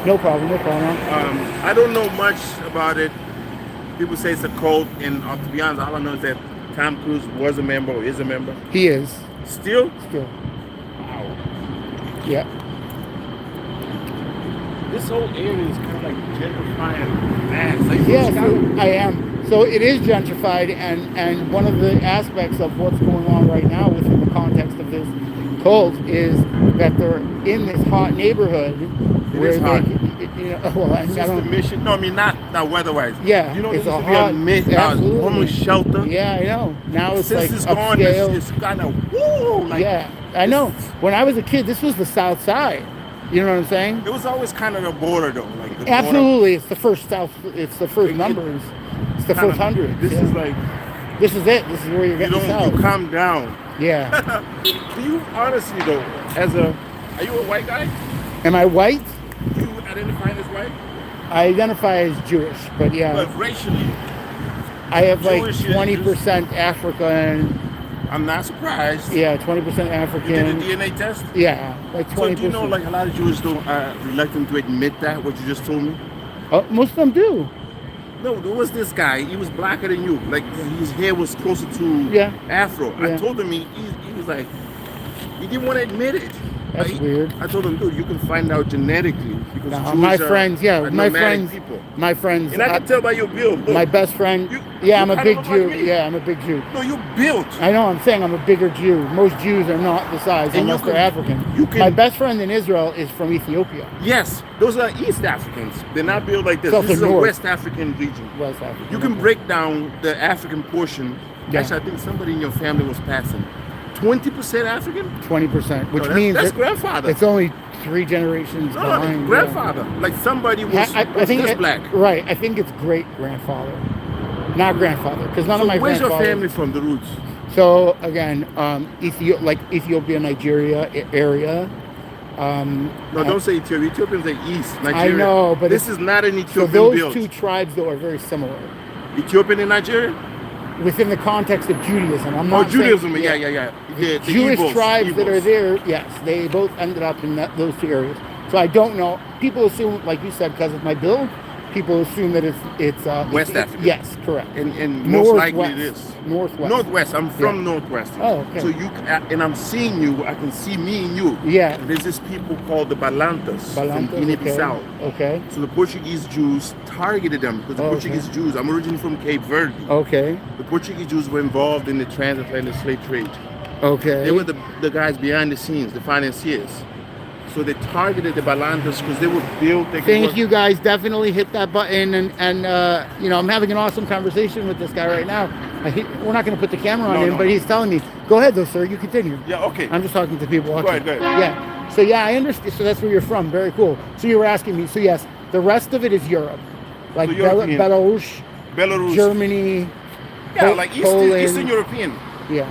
S1: No problem.
S5: I don't know much about it. People say it's a cult, and to be honest, all I know is that Tom Cruise was a member or is a member.
S1: He is.
S5: Still?
S1: Still.
S5: Wow.
S1: Yeah.
S5: This whole area is kind of like gentrifying mass. Like
S1: Yes, I am. So it is gentrified, and one of the aspects of what's going on right now within the context of this cult is that they're in this hot neighborhood where
S5: is hot.
S1: Well, I
S5: It's just the
S1: don't...
S5: mission. No, I mean not weather-wise.
S1: Yeah,
S5: you know,
S1: it's
S5: this
S1: a
S5: used to be a
S1: hot... absolutely.
S5: homeless shelter.
S1: Yeah, I know. Now it's
S5: Since
S1: like
S5: it's gone,
S1: upscale.
S5: it's kind of woo. Like,
S1: Yeah, I know. When I was a kid, this was the South Side. You know what I'm saying?
S5: It was always kind of the border, though. Like the border.
S1: Absolutely, it's the first South. It's the first numbers. It's the
S5: Kinda-
S1: first hundred.
S5: This is like
S1: This is it. This is where you're
S5: you
S1: getting South.
S5: you calm down.
S1: Yeah.
S5: Do you honestly though, are you a white guy?
S1: Am I white?
S5: Do you identify as white?
S1: I identify as Jewish, but yeah,
S5: But racially,
S1: I have like
S5: Jewish, yeah,
S1: 20% African.
S5: I'm not surprised.
S1: Yeah, 20%
S5: You did a
S1: African.
S5: DNA test?
S1: Yeah, like 20%.
S5: So do you know, like a lot of Jews don't reluctant to admit that what you just told me?
S1: Most of them do.
S5: No, there was this guy. He was blacker than you. Like his hair was closer to
S1: Yeah.
S5: afro.
S1: Yeah.
S5: I told him he was like he didn't want to admit it.
S1: That's
S5: Like,
S1: weird.
S5: I told him, dude, you can find out genetically because
S1: No,
S5: Jews
S1: my
S5: are-
S1: friends, yeah,
S5: are
S1: my
S5: nomadic
S1: friends,
S5: people.
S1: my friends.
S5: And I can tell by your build. Look,
S1: My best friend.
S5: You-
S1: Yeah,
S5: you
S1: I'm a
S5: kinda
S1: big
S5: look
S1: Jew.
S5: like me.
S1: Yeah, I'm a big Jew.
S5: No, you built.
S1: I know, I'm saying I'm a bigger Jew. Most Jews are not the size
S5: And you
S1: unless they're
S5: can-
S1: African.
S5: you can-
S1: My best friend in Israel is from Ethiopia,
S5: Yes, those are East Africans. They're not built like this.
S1: South
S5: This is
S1: and
S5: a
S1: North.
S5: West African region.
S1: West Africa.
S5: You can break down the African portion.
S1: Yeah.
S5: Actually, I think somebody in your family was passing. 20% African?
S1: 20%, which
S5: No,
S1: means
S5: that's
S1: that
S5: grandfather.
S1: it's only 3 generations
S5: No,
S1: behind.
S5: grandfather. Like somebody was,
S1: I
S5: was
S1: think
S5: this black.
S1: Right, I think it's great grandfather, not grandfather, because none
S5: So
S1: of my
S5: where's your
S1: grandfathers-
S5: family from, the roots?
S1: So again, Ethiopia, Nigeria area.
S5: No, don't say Ethiopia. Ethiopians are East, Nigeria.
S1: I know, but
S5: this is not an
S1: So
S5: Ethiopian
S1: those
S5: build.
S1: two tribes, though, are very similar
S5: Ethiopian and Nigeria?
S1: within the context of Judaism. I'm
S5: Oh,
S1: not
S5: Judaism.
S1: saying,
S5: Yeah. The
S1: Jewish
S5: Igbos,
S1: tribes that are
S5: Igbos.
S1: there, yes, they both ended up in those two areas. So I don't know. People assume, like you said, because of my build, people assume that it's
S5: West Africa.
S1: Yes, correct.
S5: And most likely it
S1: Northwest.
S5: is.
S1: Northwest.
S5: Northwest. I'm from
S1: Yeah.
S5: Northwest.
S1: Oh, okay.
S5: So and I'm seeing you. I can see me and you.
S1: Yeah.
S5: There's this people called the Balantas from
S1: Balantas,
S5: Guinea-Bissau.
S1: Okay.
S5: So the Portuguese Jews targeted them because the
S1: Oh,
S5: Portuguese Jews. I'm originally from Cape Verde.
S1: Okay.
S5: The Portuguese Jews were involved in the transatlantic slave trade.
S1: Okay.
S5: They were the guys behind the scenes, the financiers. So they targeted the Balantas because they were built. They could
S1: Thank
S5: work-
S1: you guys. Definitely hit that button, and I'm having an awesome conversation with this guy right now. We're not going to put the camera on
S5: No,
S1: him,
S5: no.
S1: but he's telling me, "Go ahead, though, sir. You continue."
S5: Yeah. Okay.
S1: I'm just talking to people.
S5: Go ahead, go ahead.
S1: Yeah. So yeah, I understand. So that's where you're from. Very cool. So you were asking me. So yes, the rest of it is Europe, like
S5: So European.
S1: Belarus,
S5: Belarus.
S1: Germany.
S5: Yeah, like
S1: Poland.
S5: Eastern European.
S1: Yeah.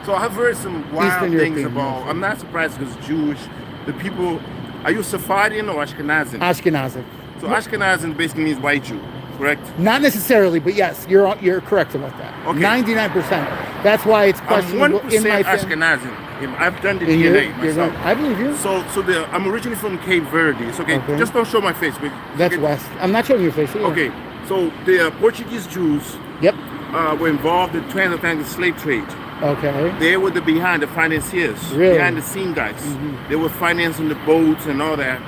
S5: So I've heard some wild
S1: Eastern
S5: things
S1: European,
S5: about.
S1: yes.
S5: I'm not surprised because Jewish, the people. Are you Sephardian or Ashkenazi?
S1: Ashkenazi.
S5: So Ashkenazi basically means white Jew, correct?
S1: Not necessarily, but yes, you're correct about that.
S5: Okay.
S1: 99%. That's why it's
S5: I'm
S1: questionable
S5: 1%
S1: in my
S5: Ashkenazi. I've done the
S1: in
S5: DNA
S1: your
S5: myself.
S1: I believe you.
S5: So I'm originally from Cape Verde. It's okay.
S1: Okay.
S5: Just don't show my face. But
S1: That's
S5: okay.
S1: West. I'm not showing your face. Yeah.
S5: Okay. So the Portuguese Jews
S1: Yep.
S5: were involved in transatlantic slave trade.
S1: Okay.
S5: They were behind the financiers,
S1: Really?
S5: behind the scene guys.
S1: Mhm.
S5: They were financing the boats and all that.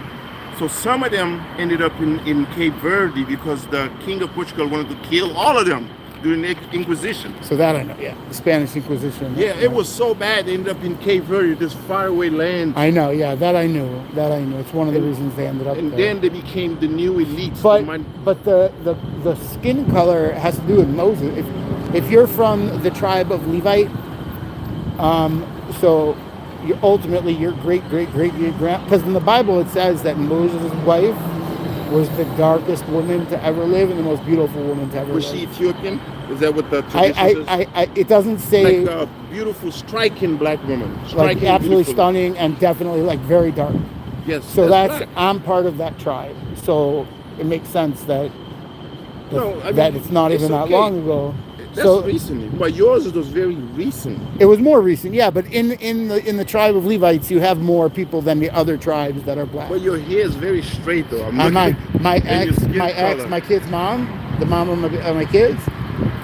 S5: So some of them ended up in Cape Verde because the king of Portugal wanted to kill all of them. during the Inquisition.
S1: So that I know, yeah. The Spanish Inquisition.
S5: Yeah, it was so bad. They ended up in Cape Verde, this faraway land.
S1: I know, yeah. That I knew. It's one of the reasons they ended up
S5: And
S1: there.
S5: then they became the new elites.
S1: But the skin color has to do with Moses. If you're from the tribe of Levite, so you ultimately your great grand, because in the Bible it says that Moses' wife was the darkest woman to ever live and the most beautiful woman to ever
S5: Was
S1: live.
S5: she Ethiopian? Is that what the tradition is?
S1: It doesn't say
S5: Like a beautiful, striking black woman.
S1: like
S5: Striking,
S1: absolutely
S5: beautiful.
S1: stunning and definitely like very dark.
S5: Yes.
S1: So that's
S5: black.
S1: I'm part of that tribe. So it makes sense that
S5: No, I
S1: that
S5: mean,
S1: it's not
S5: it's
S1: even that
S5: okay.
S1: long ago.
S5: That's
S1: So
S5: recently. But yours was very recent.
S1: it was more recent, yeah. But in the tribe of Levites, you have more people than the other tribes that are black.
S5: But your hair is very straight, though. I'm
S1: My
S5: looking
S1: my
S5: at your
S1: ex
S5: skin
S1: my ex
S5: color.
S1: my kid's mom, the mom of my kids,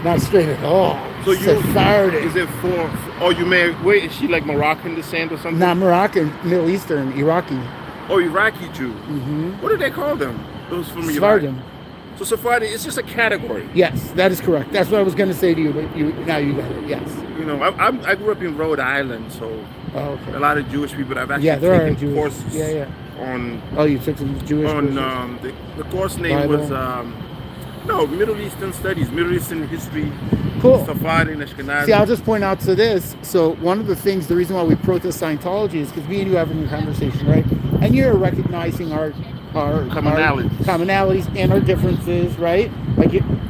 S1: not straight at all.
S5: So you
S1: Sephardic.
S5: is it for? Oh, you married? Wait, is she like Moroccan descent or something?
S1: Not Moroccan, Middle Eastern, Iraqi.
S5: Oh, Iraqi Jew. Mm-hmm. What do they call them? Those from Iraq.
S1: Sephardim.
S5: So Sephardi, it's just a category.
S1: Yes, that is correct. That's what I was going to say to you, but now you got it. Yes.
S5: You know, I grew up in Rhode Island, so
S1: Oh, okay.
S5: a lot of Jewish people. I've actually
S1: Yeah, there are
S5: taken
S1: Jewish.
S5: courses
S1: Yeah.
S5: on
S1: Oh, you took some Jewish courses?
S5: the course name
S1: Bible.
S5: was Middle Eastern Studies, Middle Eastern History,
S1: Cool.
S5: Sephardi and Ashkenazi.
S1: See, I'll just point out to this. So one of the things, the reason why we protest Scientology is because me and you have a conversation, right? And you're recognizing our commonalities and our differences, right?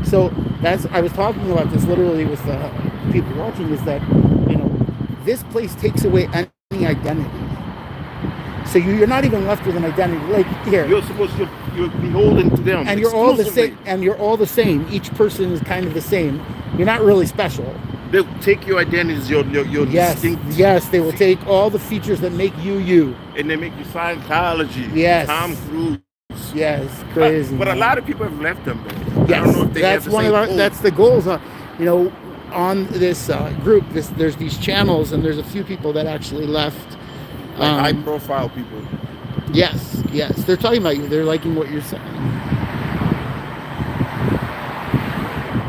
S1: So that's I was talking about this literally with people watching. Is that this place takes away any identity. So you're not even left with an identity. Like here,
S5: You're supposed to you're beholden to them,
S1: and you're all the
S5: exclusively.
S1: same. And you're all the same. Each person is kind of the same. You're not really special.
S5: They'll take your identities, your distinct,
S1: Yes, they will take all the features that make you you.
S5: and they make you Scientology.
S1: Yes.
S5: Tom Cruise.
S1: Yes, crazy.
S5: But a
S1: man.
S5: lot of people have left them. Though.
S1: Yes,
S5: I don't know if they
S1: that's
S5: have the
S1: one
S5: same
S1: of our.
S5: pull.
S1: That's the goals. On this group, there's these channels, and there's a few people that actually left.
S5: Like high-profile people.
S1: Yes, they're talking about you. They're liking what you're saying.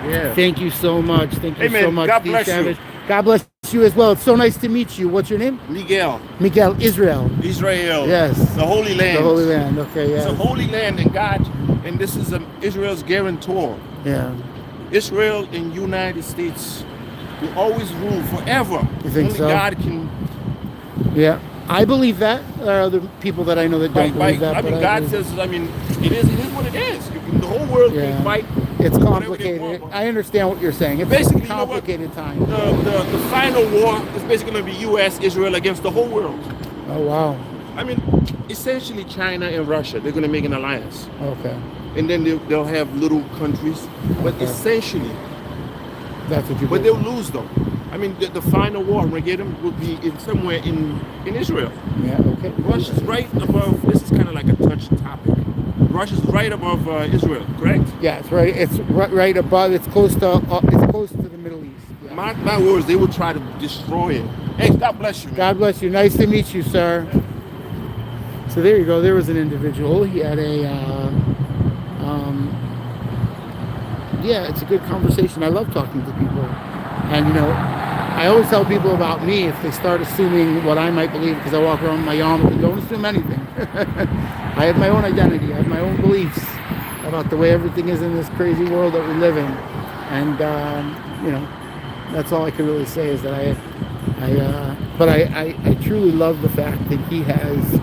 S5: Yeah.
S1: Thank you so much. Thank you
S5: Hey, man,
S1: so much,
S5: God
S1: Steve
S5: bless you.
S1: Savage. God bless you as well. It's so nice to meet you. What's your name?
S5: Miguel,
S1: Miguel Israel.
S5: Israel.
S1: Yes.
S5: The Holy Land.
S1: The Holy Land. Okay,
S5: It's
S1: yeah.
S5: a holy land, and God, and this is Israel's guarantor.
S1: Yeah.
S5: Israel and United States will always rule forever.
S1: You think
S5: Only
S1: so?
S5: God can.
S1: Yeah. I believe that. There are other people that I know that don't believe that.
S5: I mean,
S1: but
S5: God
S1: believe
S5: says. I mean, it is what it is. The whole world
S1: Yeah.
S5: can fight.
S1: it's
S5: whatever they
S1: complicated.
S5: want.
S1: I understand what you're saying. It's
S5: Basically,
S1: a
S5: you know what?
S1: complicated time.
S5: The final war is basically going to be U.S. Israel against the whole world.
S1: Oh wow.
S5: I mean, essentially China and Russia. They're going to make an alliance,
S1: Okay.
S5: and then they'll have little countries. But
S1: Okay.
S5: essentially,
S1: That's what you.
S5: but
S1: believe.
S5: they'll lose though. I mean, the final war, Armageddon, will be somewhere in Israel.
S1: Yeah. Okay.
S5: Russia's right above. This is kind of like a touched topic. Russia's right above Israel, correct?
S1: Yeah, it's right. It's right above. It's close to. It's close to the Middle East. Yeah.
S5: My words, they will try to destroy it. Hey, God bless you, man.
S1: God bless you. Nice to meet you, sir. So there you go. There was an individual. He had yeah, it's a good conversation. I love talking to people. And, I always tell people about me if they start assuming what I might believe because I walk around with my yarmulke. Don't assume anything. I have my own identity. I have my own beliefs about the way everything is in this crazy world that we live in. And, that's all I can really say is that I truly love the fact that he has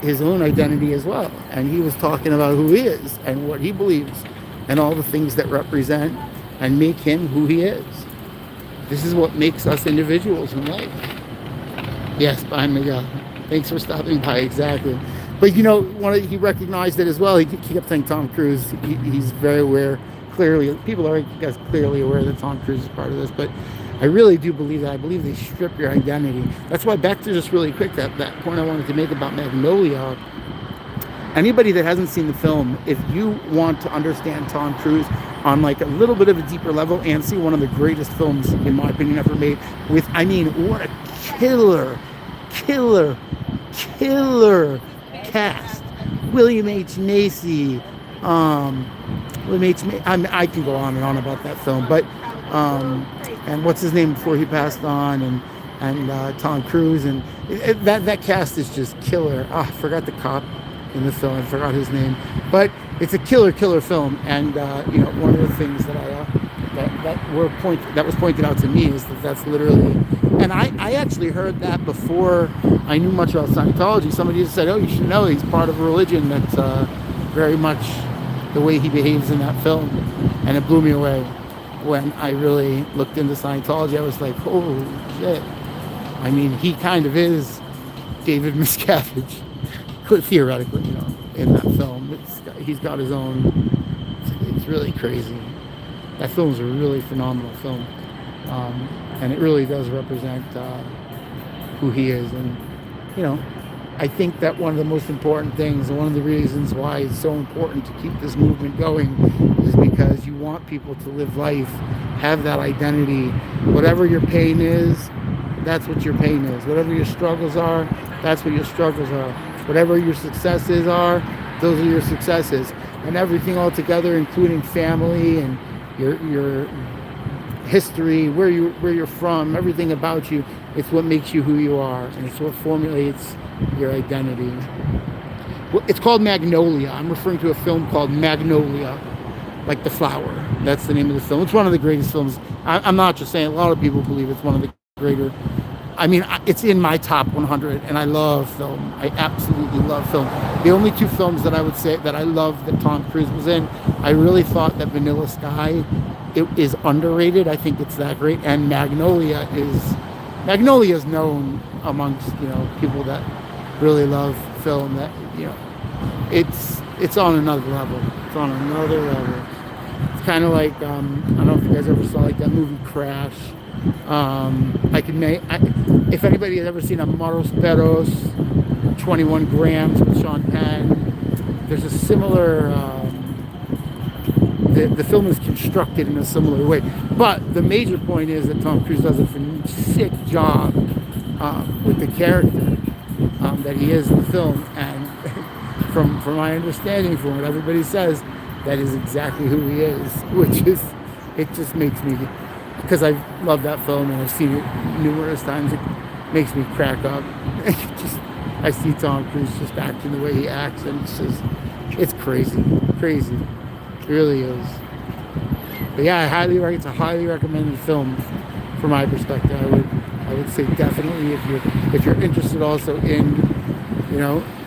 S1: his own identity as well. And he was talking about who he is and what he believes and all the things that represent and make him who he is. This is what makes us individuals in life. Yes, bye, Miguel. Thanks for stopping by, exactly. But he recognized it as well. He kept saying Tom Cruise. He's very aware, clearly. People are, I guess, clearly aware that Tom Cruise is part of this. But I really do believe that. I believe they strip your identity. That's why back to just really quick, that point I wanted to make about Magnolia. Anybody that hasn't seen the film, if you want to understand Tom Cruise on like a little bit of a deeper level and see one of the greatest films, in my opinion, ever made with, what a killer cast. William H. Macy, What makes me, I can go on and on about that film, but and what's his name before he passed on, and Tom Cruise, and that cast is just killer. I forgot the cop in the film. I forgot his name, but it's a killer film. And one of the things that that was pointed out to me is that's literally, and I actually heard that before I knew much about Scientology. Somebody just said, "Oh, you should know he's part of a religion that's very much the way he behaves in that film," and it blew me away. When I really looked into Scientology, I was like, "Holy shit!" I mean, he kind of is David Miscavige, theoretically, in that film. He's got his own. It's really crazy. That film is a really phenomenal film, and it really does represent who he is. And I think that one of the most important things, and one of the reasons why it's so important to keep this movement going, is because you want people to live life, have that identity. Whatever your pain is, that's what your pain is. Whatever your struggles are, that's what your struggles are. Whatever your successes are, those are your successes. And everything all together, including family and your history, where you're from, everything about you, it's what makes you who you are, and it's what formulates your identity. Well, it's called Magnolia. I'm referring to a film called Magnolia, like the flower. That's the name of the film. It's one of the greatest films. I'm not just saying. A lot of people believe it's one of the greater. I mean, it's in my top 100, and I love film. I absolutely love film. The only two films that I would say that I love that Tom Cruise was in, I really thought that Vanilla Sky, it is underrated. I think it's that great. And Magnolia is known amongst people that really love film. That it's on another level. It's on another level. It's kind of like I don't know if you guys ever saw like that movie Crash. If anybody has ever seen a Maros Perros 21 grams with Sean Penn, there's a similar. The film is constructed in a similar way, but the major point is that Tom Cruise does a sick job with the character that he is in the film, and from my understanding, from what everybody says, that is exactly who he is, which is, it just makes me, because I love that film and I've seen it numerous times, it makes me crack up. I see Tom Cruise just acting the way he acts, and it's crazy. It really is. But yeah, it's a highly recommended film from my perspective. I would say definitely if you're interested also in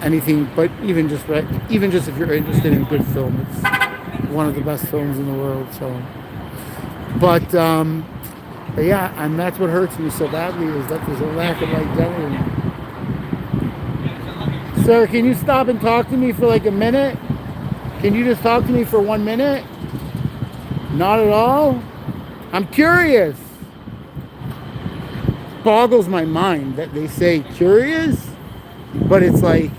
S1: anything, but even just if you're interested in good film, it's one of the best films in the world. So, but yeah, and that's what hurts me so badly, is that there's a lack of identity. Sir, can you stop and talk to me for like a minute? Can you just talk to me for 1 minute? Not at all? I'm curious. Boggles my mind that they say curious, but it's like,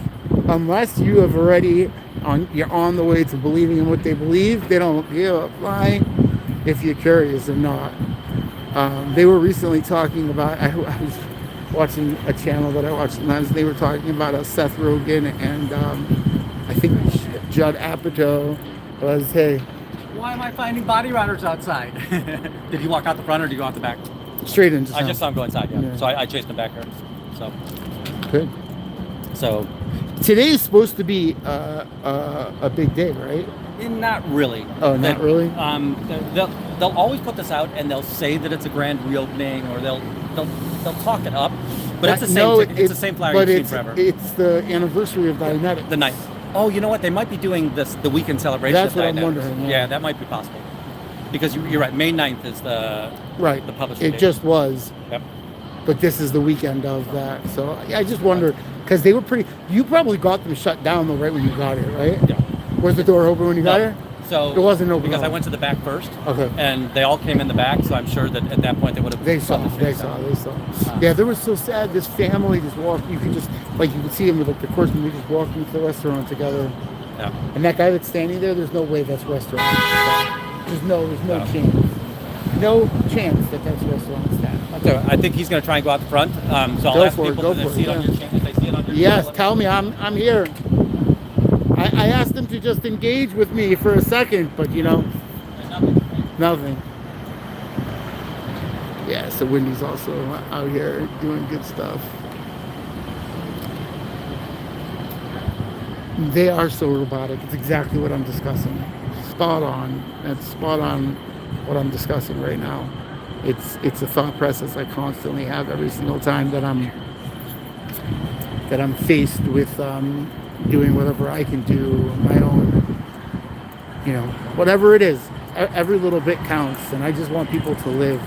S1: unless you have already you're on the way to believing in what they believe, they don't give a flying if you're curious or not. They were recently talking about, I was watching a channel that I watched sometimes, they were talking about Seth Rogen and I think Judd Apatow was, hey.
S2: Why am I finding body runners outside? Did he walk out the front or did he go out the back?
S1: Straight into
S2: I just saw him go inside, yeah. So I chased him back here. So.
S1: Good.
S2: So.
S1: Today's supposed to be a big day, right?
S2: Not really.
S1: Oh, not really?
S2: They'll always put this out and they'll say that it's a grand reopening, or they'll talk it up. But it's the same. It's the same flyer you've seen forever.
S1: It's the anniversary of Dianetics.
S2: The 9th. Oh, you know what? They might be doing the weekend celebration.
S1: That's
S2: of
S1: what
S2: Dianetics.
S1: I'm wondering.
S2: Yeah, that might be possible. Because you're right. May 9th is the publishing
S1: It
S2: date.
S1: just was.
S2: Yep.
S1: But this is the weekend of that. So I just wonder, because they were you probably got them shut down though right when you got here, right?
S2: Yeah.
S1: Was the door open when you got here?
S2: So
S1: it wasn't open
S2: because I went to the back first.
S1: Okay.
S2: And they all came in the back, so I'm sure that at that point they would have.
S1: They saw. Yeah, they were so sad. This family just walked. You could see them with like the person. We just walked into the restaurant together.
S2: Yeah.
S1: And that guy that's standing there, there's no way that's restaurant staff. There's no chance. No chance that that's restaurant staff.
S2: So I think he's going to try and go out the front. So I'll ask people if they see it on your channel. If they see it on your
S1: Yes,
S2: channel,
S1: tell me I'm here. I asked him to just engage with me for a second, but you know, nothing. Yeah, so Wendy's also out here doing good stuff. They are so robotic. It's exactly what I'm discussing. Spot on. That's spot on what I'm discussing right now. It's a thought process I constantly have every single time that I'm faced with doing whatever I can do, my own, you know, whatever it is. Every little bit counts, and I just want people to live.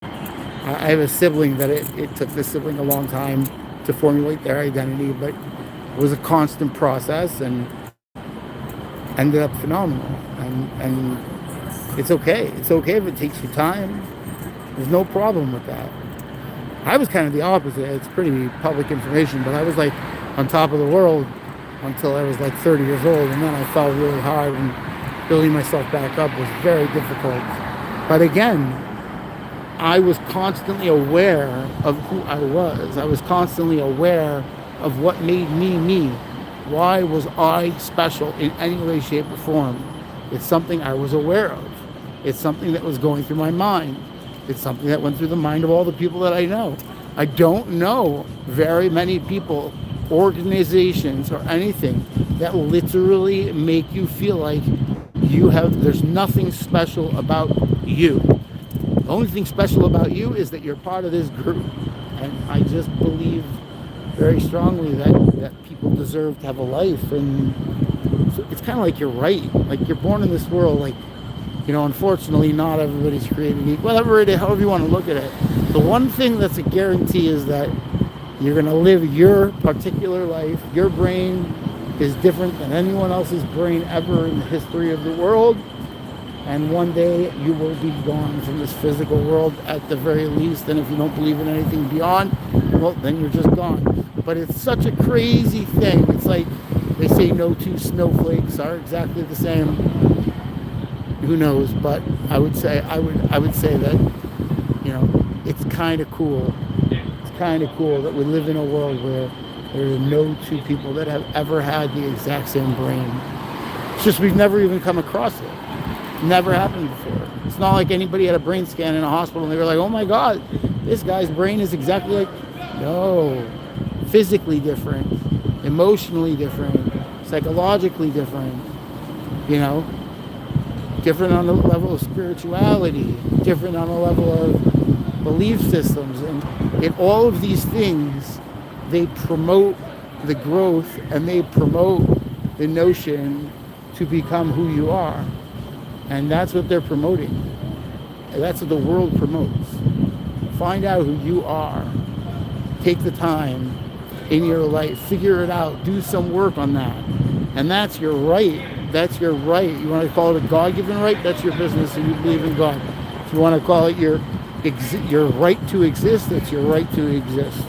S1: I have a sibling that it took this sibling a long time to formulate their identity, but it was a constant process and ended up phenomenal. And it's okay. It's okay if it takes you time. There's no problem with that. I was kind of the opposite. It's pretty public information, but I was like on top of the world until I was like 30 years old, and then I fell really hard, and building myself back up was very difficult. But again, I was constantly aware of who I was. I was constantly aware of what made me me. Why was I special in any way, shape, or form? It's something I was aware of. It's something that was going through my mind. It's something that went through the mind of all the people that I know. I don't know very many people, organizations, or anything that literally make you feel like there's nothing special about you. The only thing special about you is that you're part of this group. And I just believe very strongly that people deserve to have a life. And so it's kind of like you're right. Like you're born in this world, like, you know, unfortunately, not everybody's created equal. Whatever it is, however you want to look at it. The one thing that's a guarantee is that you're going to live your particular life. Your brain is different than anyone else's brain ever in the history of the world. And one day you will be gone from this physical world at the very least. And if you don't believe in anything beyond, well, then you're just gone. But it's such a crazy thing. It's like they say no two snowflakes are exactly the same. Who knows? But I would say that, you know, it's kind of cool. It's kind of cool that we live in a world where there are no two people that have ever had the exact same brain. It's just we've never even come across it. Never happened before. It's not like anybody had a brain scan in a hospital and they were like, oh my God, this guy's brain is exactly like, no, physically different, emotionally different, psychologically different, you know, different on the level of spirituality, different on the level of belief systems. And in all of these things, they promote the growth and they promote the notion to become who you are. And that's what they're promoting. And that's what the world promotes. Find out who you are. Take the time in your life. Figure it out. Do some work on that. And that's your right. That's your right. You want to call it a God-given right? That's your business and you believe in God. If you want to call it your right to exist, it's your right to exist.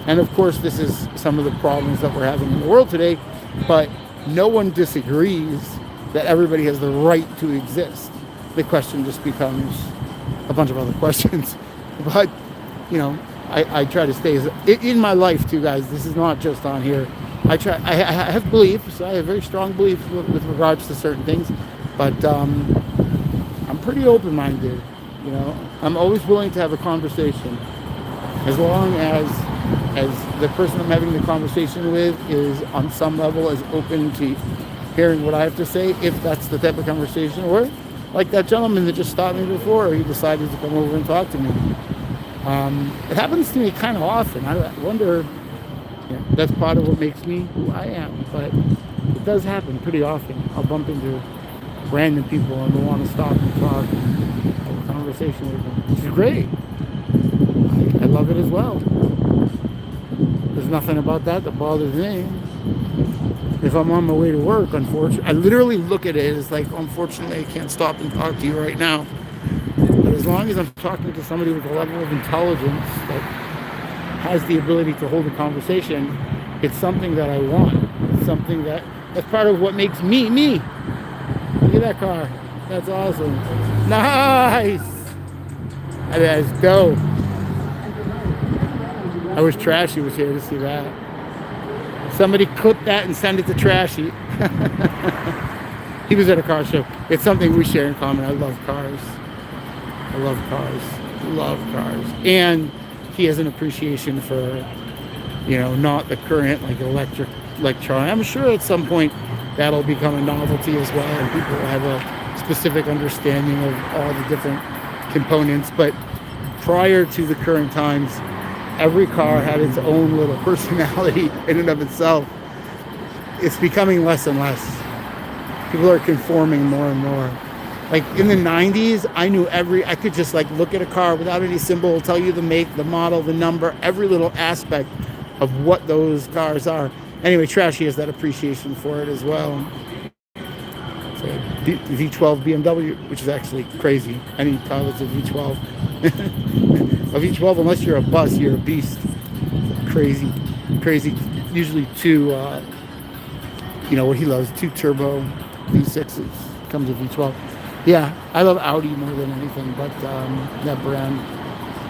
S1: And of course, this is some of the problems that we're having in the world today. But no one disagrees that everybody has the right to exist. The question just becomes a bunch of other questions. But, you know, I try to stay in my life too, guys. This is not just on here. I have beliefs. I have very strong beliefs with regards to certain things. But I'm pretty open-minded, you know. I'm always willing to have a conversation. As long as the person I'm having the conversation with is on some level as open to hearing what I have to say, if that's the type of conversation, or like that gentleman that just stopped me before, he decided to come over and talk to me. It happens to me kind of often. I wonder, you know, that's part of what makes me who I am, but it does happen pretty often. I'll bump into random people and they want to stop and talk and have a conversation with them, which is great. I love it as well. There's nothing about that bothers me. If I'm on my way to work, unfortunately, I literally look at it as like, unfortunately, I can't stop and talk to you right now. But as long as I'm talking to somebody with a level of intelligence that has the ability to hold a conversation, it's something that I want. It's something that's part of what makes me, me. Look at that car. That's awesome. Nice! I mean, that's dope. I wish Trashy was here to see that. Somebody clip that and send it to Trashy. He was at a car show. It's something we share in common. I love cars. I love cars. Love cars. And he has an appreciation for, not the current like electronic. I'm sure at some point that'll become a novelty as well, and people will have a specific understanding of all the different components. But prior to the current times, every car had its own little personality in and of itself. It's becoming less and less. People are conforming more and more. Like in the 90s, I could just like look at a car without any symbol, tell you the make, the model, the number, every little aspect of what those cars are. Anyway, Trashy has that appreciation for it as well. So V12 BMW, which is actually crazy. Any car that's a V12. A V12, unless you're a bus, you're a beast. Crazy. Usually two, what he loves, 2 turbo V6s. Comes with V12. Yeah, I love Audi more than anything, but that brand,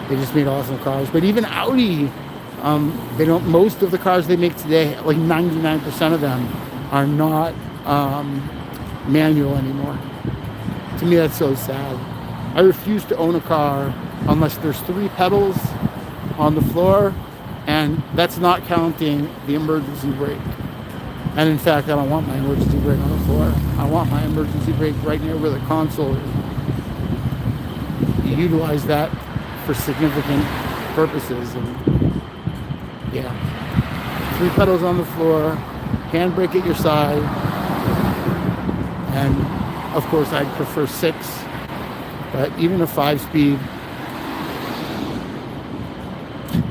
S1: they just made awesome cars. But even Audi, most of the cars they make today, like 99% of them, are not manual anymore. To me, that's so sad. I refuse to own a car unless there's 3 pedals on the floor, and that's not counting the emergency brake. And in fact, I don't want my emergency brake on the floor. I want my emergency brake right near where the console is. You utilize that for significant purposes. And yeah, 3 pedals on the floor, handbrake at your side, and of course I'd prefer 6, but even a 5-speed.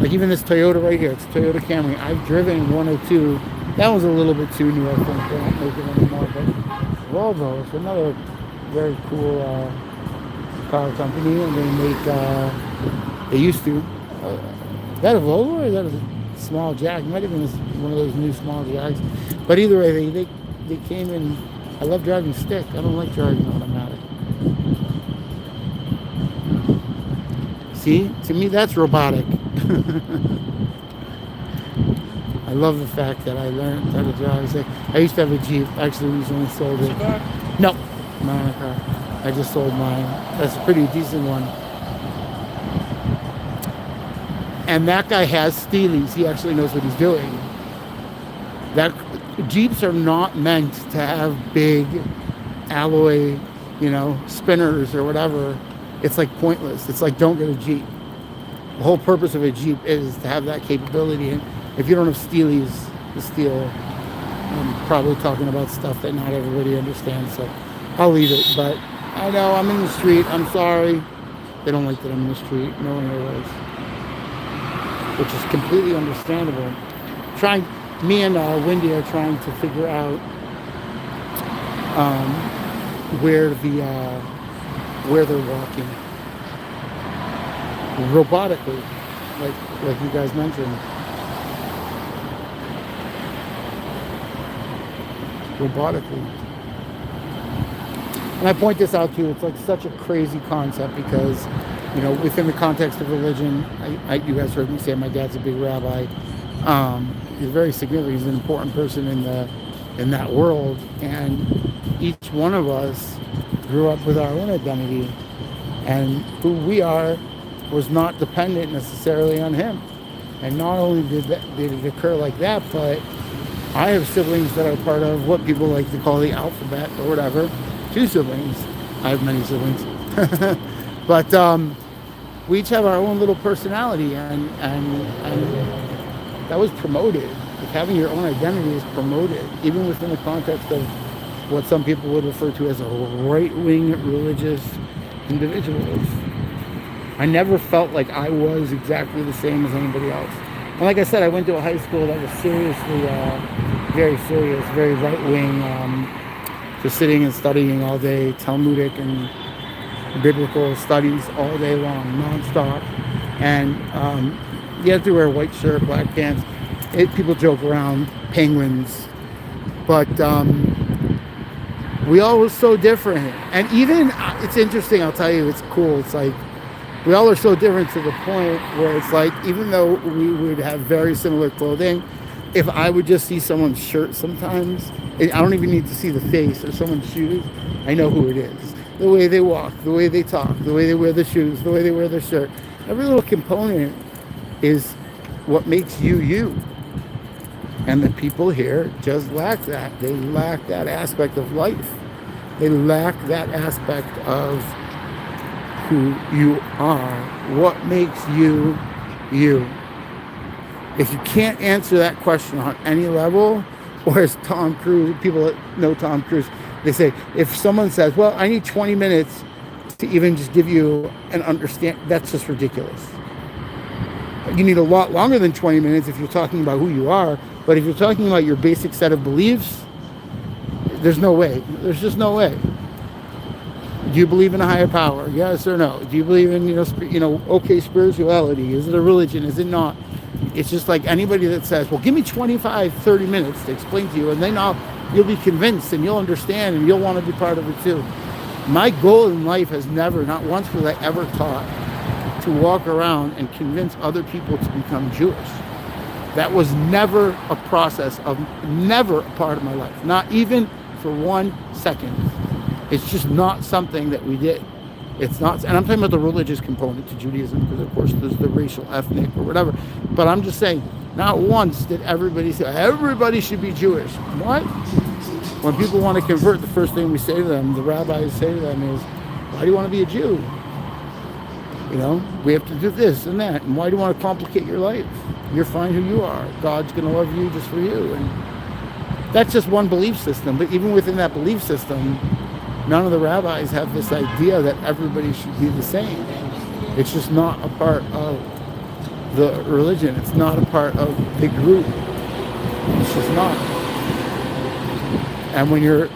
S1: Like even this Toyota right here, it's a Toyota Camry. I've driven 102. That was a little bit too new, I think. They don't make it anymore. But Volvo, it's another very cool car company, and they make. They used to. Is that a Volvo or is that a small Jag? It might have been one of those new small Jags. But either way, they came in. I love driving stick. I don't like driving automatic. See, to me, that's robotic. I love the fact that I learned how to drive. I used to have a Jeep. Actually, recently sold it. No, not a car. I just sold mine. That's a pretty decent one. And that guy has steelies. He actually knows what he's doing. Jeeps are not meant to have big alloy, spinners or whatever. It's like pointless. It's like, don't get a Jeep. The whole purpose of a Jeep is to have that capability. And if you don't have steelies, the steel, I'm probably talking about stuff that not everybody understands. So I'll leave it. But I know I'm in the street. I'm sorry. They don't like that I'm in the street. No one ever is. Which is completely understandable. Me and Wendy are trying to figure out where they're walking robotically, like you guys mentioned. Robotically. And I point this out to you, it's like such a crazy concept because, within the context of religion, you guys heard me say my dad's a big rabbi. He's very significant. He's an important person in that world, and each one of us grew up with our own identity, and who we are was not dependent necessarily on him. And not only did it occur like that, but I have siblings that are part of what people like to call the alphabet or whatever. 2 siblings. I have many siblings. But we each have our own little personality, and that was promoted. Like having your own identity is promoted, even within the context of what some people would refer to as a right-wing religious individuals. I never felt like I was exactly the same as anybody else. And like I said, I went to a high school that was seriously, very serious, very right-wing, just sitting and studying all day, Talmudic and biblical studies all day long, nonstop. And you had to wear a white shirt, black pants. People joke around, penguins. But we all were so different. And even, it's interesting, I'll tell you, it's cool. It's like, we all are so different to the point where it's like, even though we would have very similar clothing, if I would just see someone's shirt sometimes, I don't even need to see the face or someone's shoes. I know who it is. The way they walk, the way they talk, the way they wear the shoes, the way they wear their shirt. Every little component is what makes you you. And the people here just lack that. They lack that aspect of life. They lack that aspect of who you are. What makes you you? If you can't answer that question on any level, or as Tom Cruise, people that know Tom Cruise, they say, if someone says, well, I need 20 minutes to even just give you an understand, that's just ridiculous. You need a lot longer than 20 minutes if you're talking about who you are, but if you're talking about your basic set of beliefs, there's no way. There's just no way. Do you believe in a higher power? Yes or no? Do you believe in, okay, spirituality? Is it a religion? Is it not? It's just like anybody that says, well, give me 25, 30 minutes to explain to you, and then you'll be convinced and you'll understand and you'll want to be part of it too. My goal in life has never, not once was I ever taught to walk around and convince other people to become Jewish. That was never a process of, never a part of my life, not even for 1 second. It's just not something that we did. It's not, and I'm talking about the religious component to Judaism, because of course there's the racial, ethnic, or whatever. But I'm just saying, not once did everybody say, everybody should be Jewish. What? When people want to convert, the first thing we say to them, the rabbis say to them is, why do you want to be a Jew? We have to do this and that. And why do you want to complicate your life? You're fine who you are. God's going to love you just for you. And that's just one belief system. But even within that belief system, none of the rabbis have this idea that everybody should be the same. It's just not a part of the religion. It's not a part of the group. It's just not. And when you're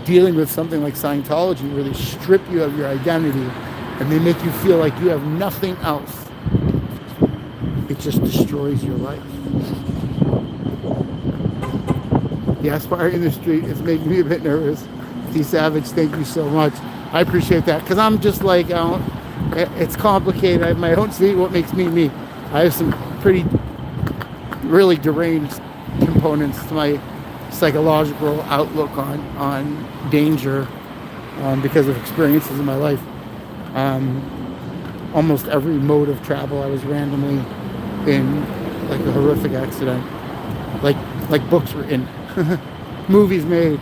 S1: dealing with something like Scientology, where they strip you of your identity and they make you feel like you have nothing else, it just destroys your life. The aspiring in the street is making me a bit nervous. T Savage, thank you so much. I appreciate that, because I'm just like, it's complicated. I have my own street, what makes me me. I have some pretty, really deranged components to my psychological outlook on danger because of experiences in my life. Almost every mode of travel, I was randomly in like a horrific accident, like books written, movies made.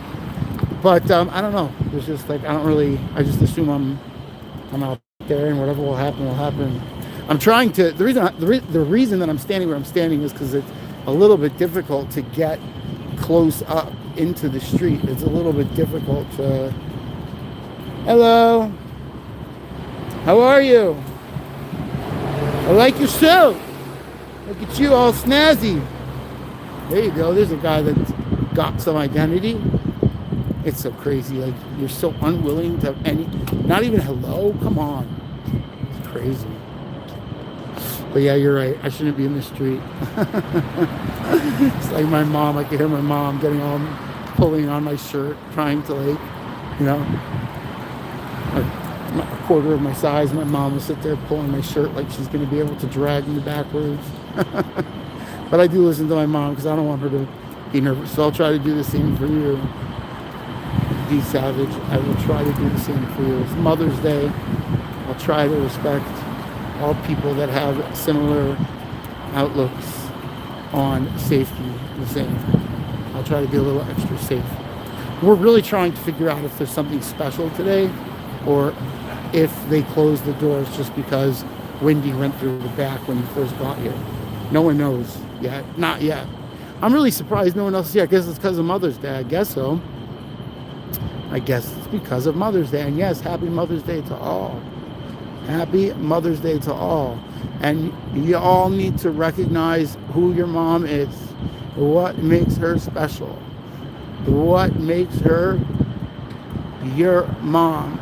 S1: But I don't know. It's just like I just assume I'm out there, and whatever will happen will happen. I'm trying to. The reason that I'm standing where I'm standing is because it's a little bit difficult to get close up into the street. It's a little bit difficult to. Hello. How are you? I like your suit. Look at you, all snazzy. There you go. There's a guy that's got some identity. It's so crazy. Like, you're so unwilling to have not even hello. Come on. It's crazy. But yeah, you're right. I shouldn't be in the street. It's like my mom. I can hear my mom getting all pulling on my shirt, trying to a quarter of my size. My mom will sit there pulling my shirt like she's going to be able to drag me backwards. But I do listen to my mom because I don't want her to be nervous. So I'll try to do the same for you. D Savage, I will try to do the same for you. It's Mother's Day. I'll try to respect all people that have similar outlooks on safety the same. I'll try to be a little extra safe. We're really trying to figure out if there's something special today, or if they closed the doors just because Wendy went through the back when you first got here. No one knows yet. Not yet. I'm really surprised no one else is here. I guess it's because of Mother's Day. I guess so. I guess it's because of Mother's Day. And yes, happy Mother's Day to all. Happy Mother's Day to all. And you all need to recognize who your mom is. What makes her special. What makes her your mom.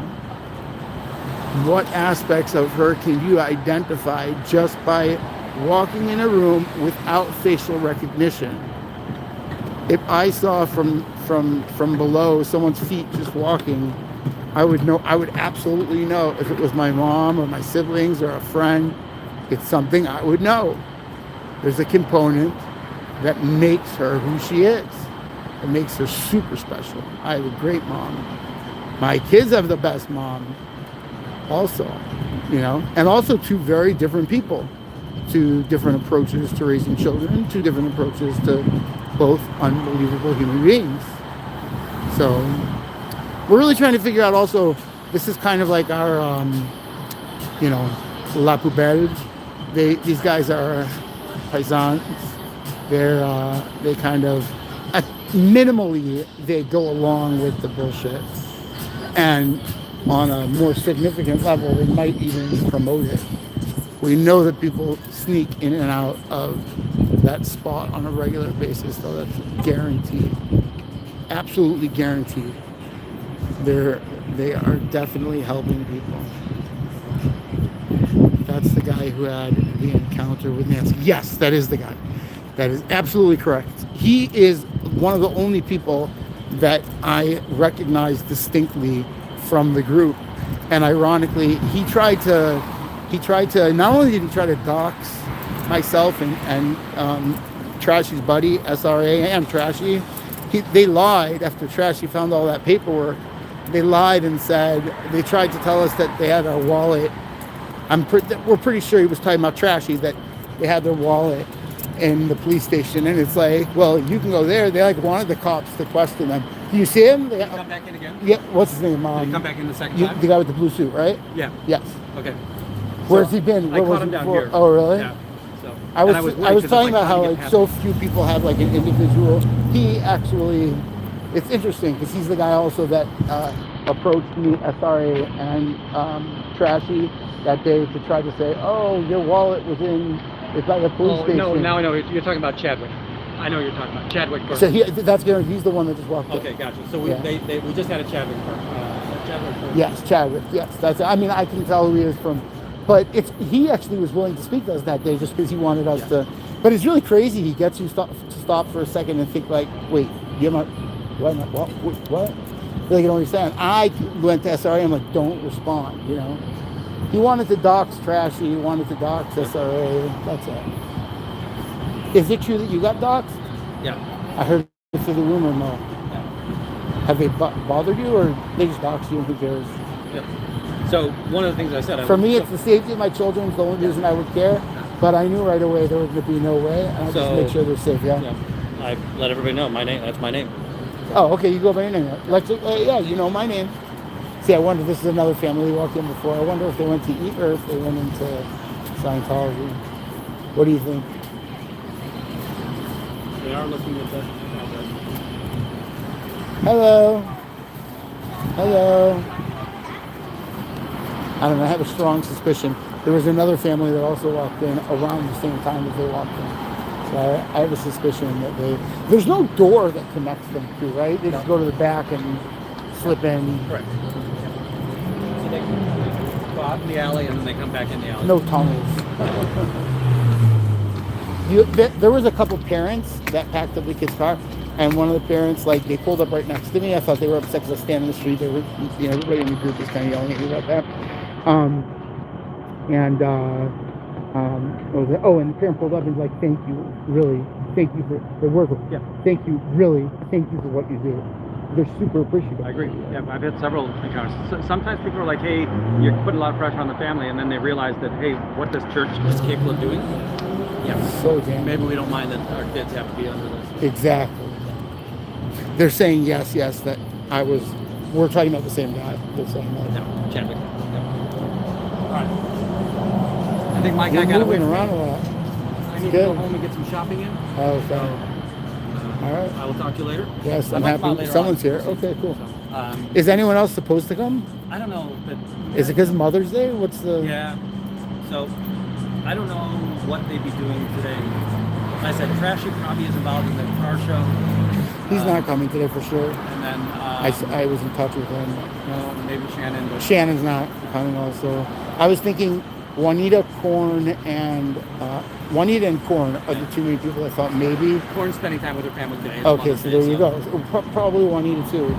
S1: What aspects of her can you identify just by walking in a room without facial recognition? If I saw from below someone's feet just walking, I would know. I would absolutely know if it was my mom or my siblings or a friend. It's something I would know. There's a component that makes her who she is. It makes her super special. I have a great mom. My kids have the best mom also, and also two very different people, two different approaches to raising children, two different approaches to both unbelievable human beings. So we're really trying to figure out also, this is kind of like our, La Poubelle. These guys are paisans. They kind of, minimally, they go along with the bullshit. And on a more significant level, they might even promote it. We know that people sneak in and out of that spot on a regular basis, so that's guaranteed. Absolutely guaranteed. They are definitely helping people. That's the guy who had the encounter with Nancy. Yes, that is the guy. That is absolutely correct. He is one of the only people that I recognize distinctly from the group. And ironically, he tried to not only did he try to dox myself and Trashy's buddy, SRA, and Trashy, they lied after Trashy found all that paperwork. They lied and said, they tried to tell us that they had our wallet. We're pretty sure he was talking about Trashy, that they had their wallet in the police station. And it's like, well, you can go there. They wanted the cops to question them. Do you see him?
S2: Did he come back in again?
S1: Yeah. What's his name?
S2: Did he come back in the second time?
S1: The guy with the blue suit, right?
S2: Yeah.
S1: Yes.
S2: Okay.
S1: Where's he been?
S2: I
S1: Where was
S2: caught him
S1: he
S2: down
S1: before?
S2: here.
S1: Oh, really?
S2: Yeah. So
S1: I was
S2: worried 'cause
S1: talking
S2: it's
S1: about how
S2: trying to get
S1: so
S2: past
S1: few people have an individual. He actually, it's interesting because he's the guy also that approached me, SRA and Trashy, that day to try to say, oh, your wallet was it's by the police station.
S2: No, now I know. You're talking about Chadwick. I know you're talking about Chadwick first.
S1: So he's the one that just walked in.
S2: Okay, gotcha. So we just had a Chadwick first. Chadwick first.
S1: Yes, Chadwick. Yes, I can tell who he is from, but he actually was willing to speak to us that day just because he wanted us to. But it's really crazy. He gets you to stop for a second and think like, wait, you're not what? They can understand. I went to SRA. I'm like, don't respond. He wanted to dox Trashy. He wanted to dox SRA. That's it. Is it true that you got doxxed?
S2: Yeah.
S1: I heard it through the rumor. No.
S2: Yeah.
S1: Have they bothered you, or they just doxed you and who cares?
S2: Yeah. So one of the things I said.
S1: For me, it's the safety of my children. It's the only reason I would care. But I knew right away there was going to be no way, and I just make sure they're safe. Yeah.
S2: I let everybody know my name. That's my name.
S1: Oh, okay. You go by your name. You know my name. See, I wonder. This is another family who walked in before. I wonder if they went to eat or if they went into Scientology. What do you think?
S2: They are looking at that.
S1: Hello. I don't know. I have a strong suspicion. There was another family that also walked in around the same time as they walked in. So I have a suspicion that there's no door that connects them to, right? They just go to the back and slip in.
S2: Correct. So they go out in the alley and then they come back in the alley.
S1: No tunnels. There was a couple parents that packed up the kid's car, and one of the parents, they pulled up right next to me. I thought they were upset because I was standing in the street. They were, everybody in the group was kind of yelling at me about that. And the parent pulled up and was like, thank you, really, thank you for the work.
S2: Yeah.
S1: Thank you, really, thank you for what you do. They're super appreciative.
S2: I agree. Yeah, I've had several encounters. Sometimes people are like, hey, you're putting a lot of pressure on the family, and then they realize that, hey, what this church is capable of doing. Yeah.
S1: So damn.
S2: Maybe we don't mind that our kids have to be under this.
S1: Exactly. They're saying yes, that we're talking about the same guy. They're saying that.
S2: No, Chadwick. All right. I think my guy
S1: You're
S2: got away
S1: moving
S2: from
S1: around
S2: me.
S1: a lot.
S2: I need to go home and get some shopping in.
S1: Oh, okay.
S2: So,
S1: all right.
S2: I will talk to you later.
S1: Yes, I'm
S2: might
S1: happy. Someone's here. Okay, cool.
S2: So,
S1: is anyone else supposed to come?
S2: I don't know. But
S1: is it because Mother's Day? What's the...
S2: Yeah. So, I don't know what they'd be doing today. I said Trashy probably is involved in the car show.
S1: He's not coming today for sure.
S2: And then...
S1: I was in touch with him.
S2: No, maybe Shannon. But
S1: Shannon's not coming also. I was thinking Juanita and Korn are the two main people I thought maybe.
S2: Korn's spending time with her family today.
S1: Okay, so there you go. Probably Juanita too,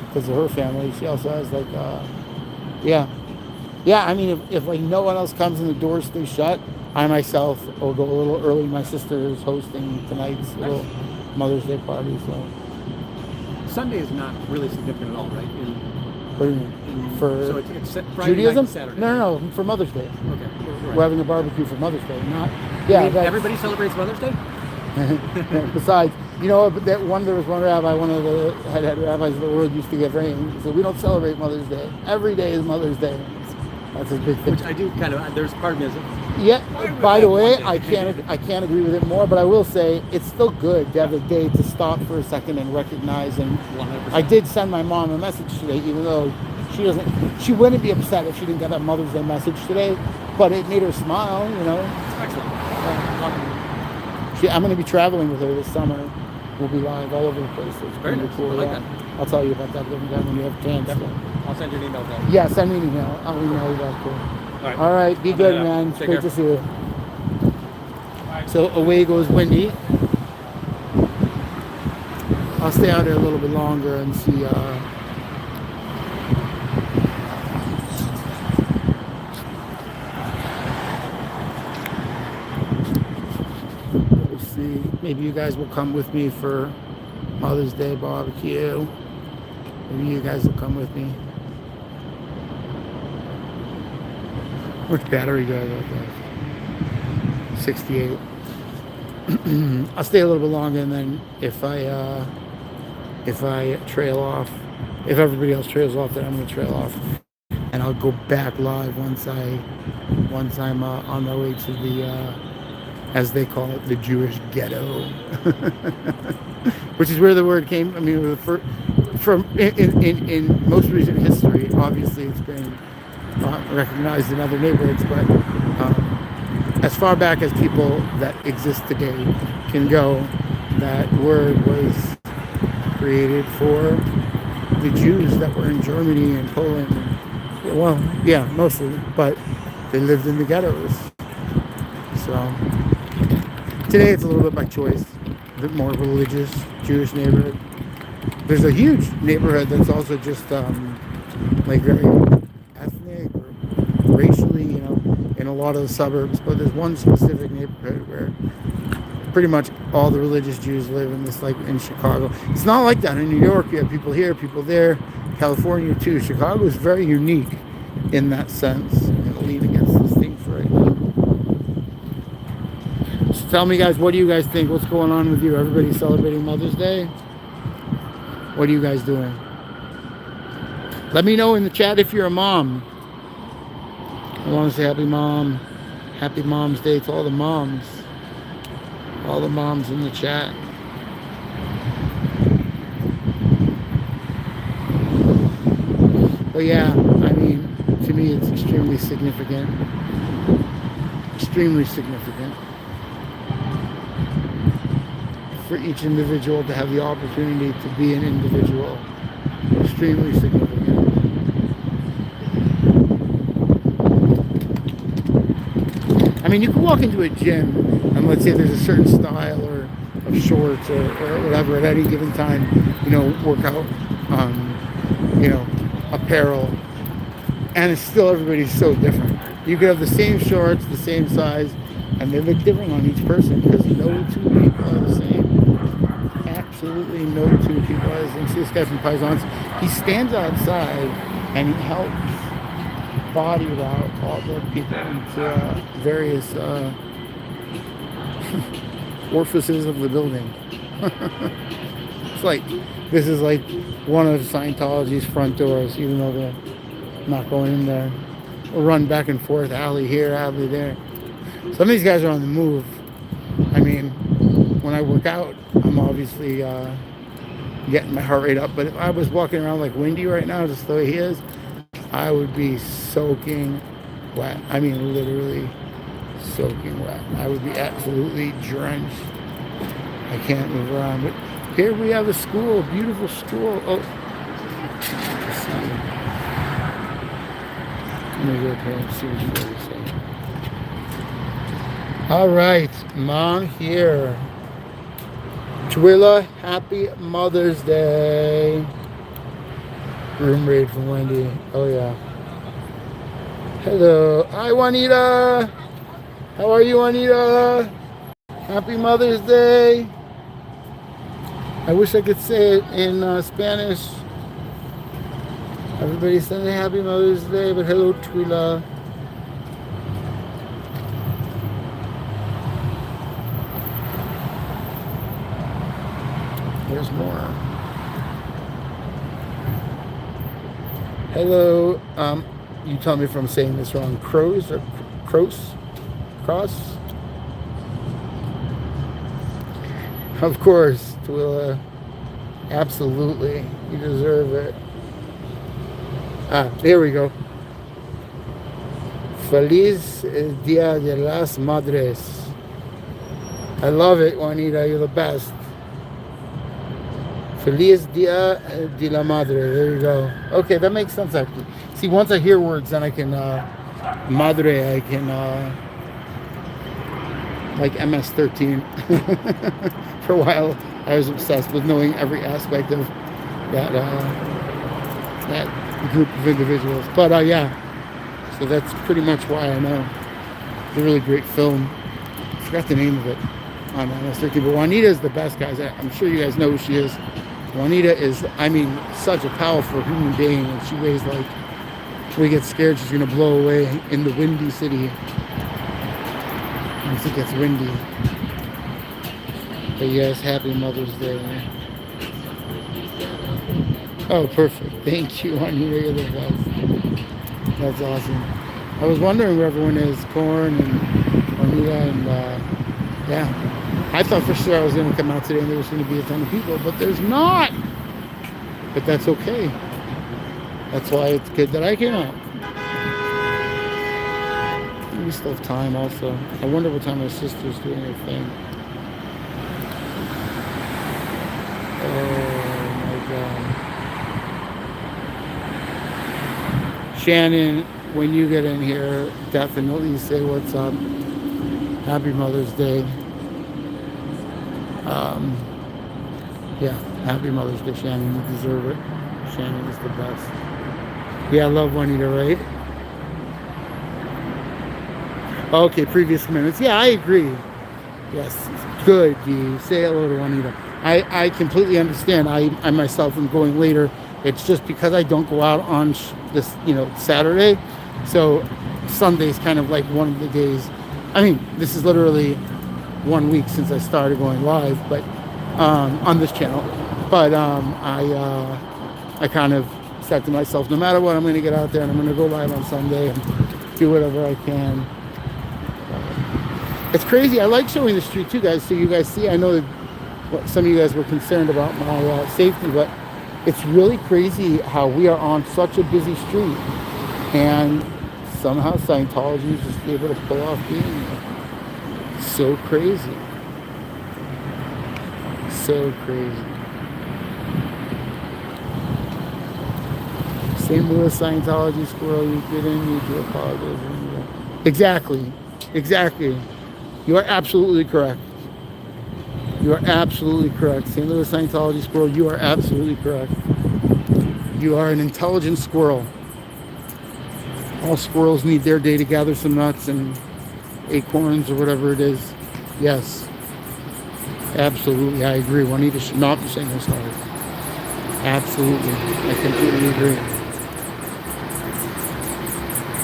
S1: because of her family. She also has yeah. I mean, if no one else comes and the doors stay shut, I myself will go a little early. My sister is hosting tonight's little Mother's Day party. So,
S2: Sunday is not really significant at all, right?
S1: what do you mean?
S2: So
S1: For
S2: it's Friday
S1: Judaism?
S2: night, Saturday.
S1: No, for Mother's Day.
S2: Okay.
S1: We're having a barbecue for Mother's Day. Not,
S2: You
S1: yeah.
S2: mean
S1: That's,
S2: everybody celebrates Mother's Day?
S1: besides, there was one rabbi, one of the head rabbis of the world used to get very angry. He said, we don't celebrate Mother's Day. Every day is Mother's Day. That's his big thing.
S2: Which I do kind of. There's part of me that's
S1: Yeah. By the way, I can't agree with it more, but I will say it's still good to have a day to stop for a second and recognize. And
S2: 100%.
S1: I did send my mom a message today, even though she wouldn't be upset if she didn't get a Mother's Day message today, but it made her smile.
S2: Excellent.
S1: I'm going to be traveling with her this summer. We'll be live all over the place. So it's
S2: Very
S1: going to be
S2: nice.
S1: cool.
S2: I like
S1: yeah.
S2: that.
S1: I'll tell you about that when you have a chance.
S2: I'll send you an email then.
S1: Yeah, send me an email. I'll email you that too.
S2: All
S1: Right, be good, man. It's
S2: Take
S1: great
S2: care.
S1: to see you. So away goes Wendy. I'll stay out there a little bit longer and see. We'll see. Maybe you guys will come with me for Mother's Day barbecue. Maybe you guys will come with me. Which battery do I got? 68. I'll stay a little bit longer, and then if I trail off, if everybody else trails off, then I'm going to trail off, and I'll go back live once I'm on my way to the as they call it, the Jewish ghetto, which is where the word came. I mean, from in most recent history, obviously it's been recognized in other neighborhoods, but as far back as people that exist today can go, that word was created for the Jews that were in Germany and Poland. Well, yeah, mostly, but they lived in the ghettos. So today it's a little bit by choice, a bit more religious, Jewish neighborhood. There's a huge neighborhood that's also just like very ethnic or racially, in a lot of the suburbs, but there's one specific neighborhood where pretty much all the religious Jews live in this, like in Chicago. It's not like that in New York. You have people here, people there, California too. Chicago is very unique in that sense. I'm gonna lean against this thing for right now. So tell me, guys, what do you guys think? What's going on with you? Everybody celebrating Mother's Day? What are you guys doing? Let me know in the chat if you're a mom. I want to say happy Mom's Day to all the moms in the chat. But yeah, I mean, to me it's extremely significant for each individual to have the opportunity to be an individual. Extremely significant. I mean, you can walk into a gym and let's say there's a certain style or of shorts or whatever at any given time, workout, apparel, and it's still everybody's so different. You could have the same shorts, the same size, and they look different on each person because no two people are the same. Absolutely no two people are the same. See this guy from Paisans? He stands outside and he helps body route all the people into various orifices of the building. It's like, this is like one of Scientology's front doors, even though they're not going in there. We'll run back and forth, alley here, alley there. Some of these guys are on the move. I mean, when I work out, I'm obviously getting my heart rate up, but if I was walking around like Wendy right now, just the way he is, I would be soaking wet. I mean, literally soaking wet. I would be absolutely drenched. I can't move around. But here we have a school, a beautiful school. Oh, let's see. Let me go up here and see what you guys say. All right, Mom here. Twilla, happy Mother's Day. Room raid from Wendy. Oh yeah. Hello. Hi, Juanita. How are you, Anita? Happy Mother's Day. I wish I could say it in Spanish. Everybody saying Happy Mother's Day, but hello, Twila. There's more. Hello. You tell me if I'm saying this wrong. Crows or Cross? Of course, Twila. Absolutely. You deserve it. There we go. Feliz Dia de las Madres. I love it, Juanita. You're the best. Feliz Dia de la Madre. There you go. Okay, that makes sense actually. See, once I hear words, then I can, Madre, I can, like MS-13. For a while, I was obsessed with knowing every aspect of that, that group of individuals. But yeah, so that's pretty much why I know. It's a really great film. I forgot the name of it on MS-13, but Juanita is the best, guys. I'm sure you guys know who she is. Juanita is, I mean, such a powerful human being, and she weighs like, we get scared she's gonna blow away in the windy city. Once it gets windy. But yes, happy Mother's Day. Oh, perfect. Thank you, Juanita. You're the best. That's awesome. I was wondering where everyone is. Corn and Juanita and yeah. I thought for sure I was going to come out today and there was going to be a ton of people, but there's not. But that's okay. That's why it's good that I came out. We still have time also. I wonder what time my sister's doing her thing. Oh my God. Shannon, when you get in here, definitely say what's up. Happy Mother's Day. Yeah, happy Mother's Day, Shannon. You deserve it. Shannon is the best. Yeah, I love Juanita, right? Okay, previous minutes. Yeah, I agree. Yes, good. You say hello to Juanita. I completely understand. I myself am going later. It's just because I don't go out on this, Saturday. So Sunday's kind of like one of the days. I mean, this is literally 1 week since I started going live, but on this channel. But I kind of said to myself, no matter what, I'm going to get out there and I'm going to go live on Sunday and do whatever I can. It's crazy. I like showing the street too, guys, so you guys see. I know that some of you guys were concerned about my safety, but it's really crazy how we are on such a busy street and somehow Scientology is just able to pull off being there. So crazy. So crazy. St. Louis Scientology squirrel, you get in, you do apologize. Exactly. You are absolutely correct. You are absolutely correct. St. Louis Scientology squirrel, you are absolutely correct. You are an intelligent squirrel. All squirrels need their day to gather some nuts and acorns or whatever it is. Yes. Absolutely, I agree. Juanita should not be saying her story. Absolutely. I completely agree.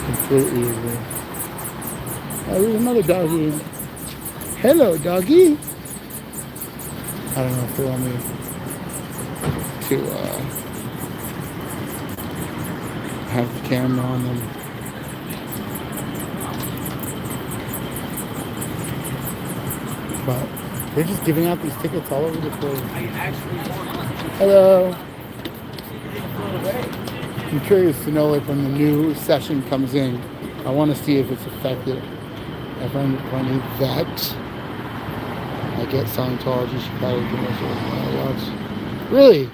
S1: Completely agree. Oh, there's another doggy. Hello, doggy. I don't know if they want me to have the camera on them. But they're just giving out these tickets all over the place. Hello. I'm curious to know, like, when the new session comes in, I want to see if it's effective. If I need that, I get Scientology, Chicago commercials. Really?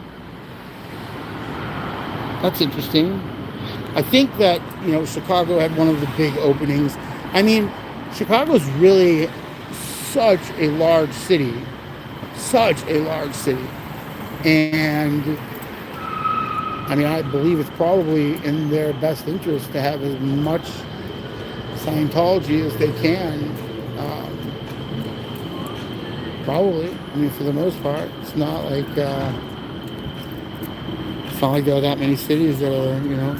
S1: That's interesting. I think that, Chicago had one of the big openings. I mean, Chicago's really such a large city. And I mean, I believe it's probably in their best interest to have as much Scientology as they can Probably. I mean, for the most part, it's not like there are that many cities that are, you know.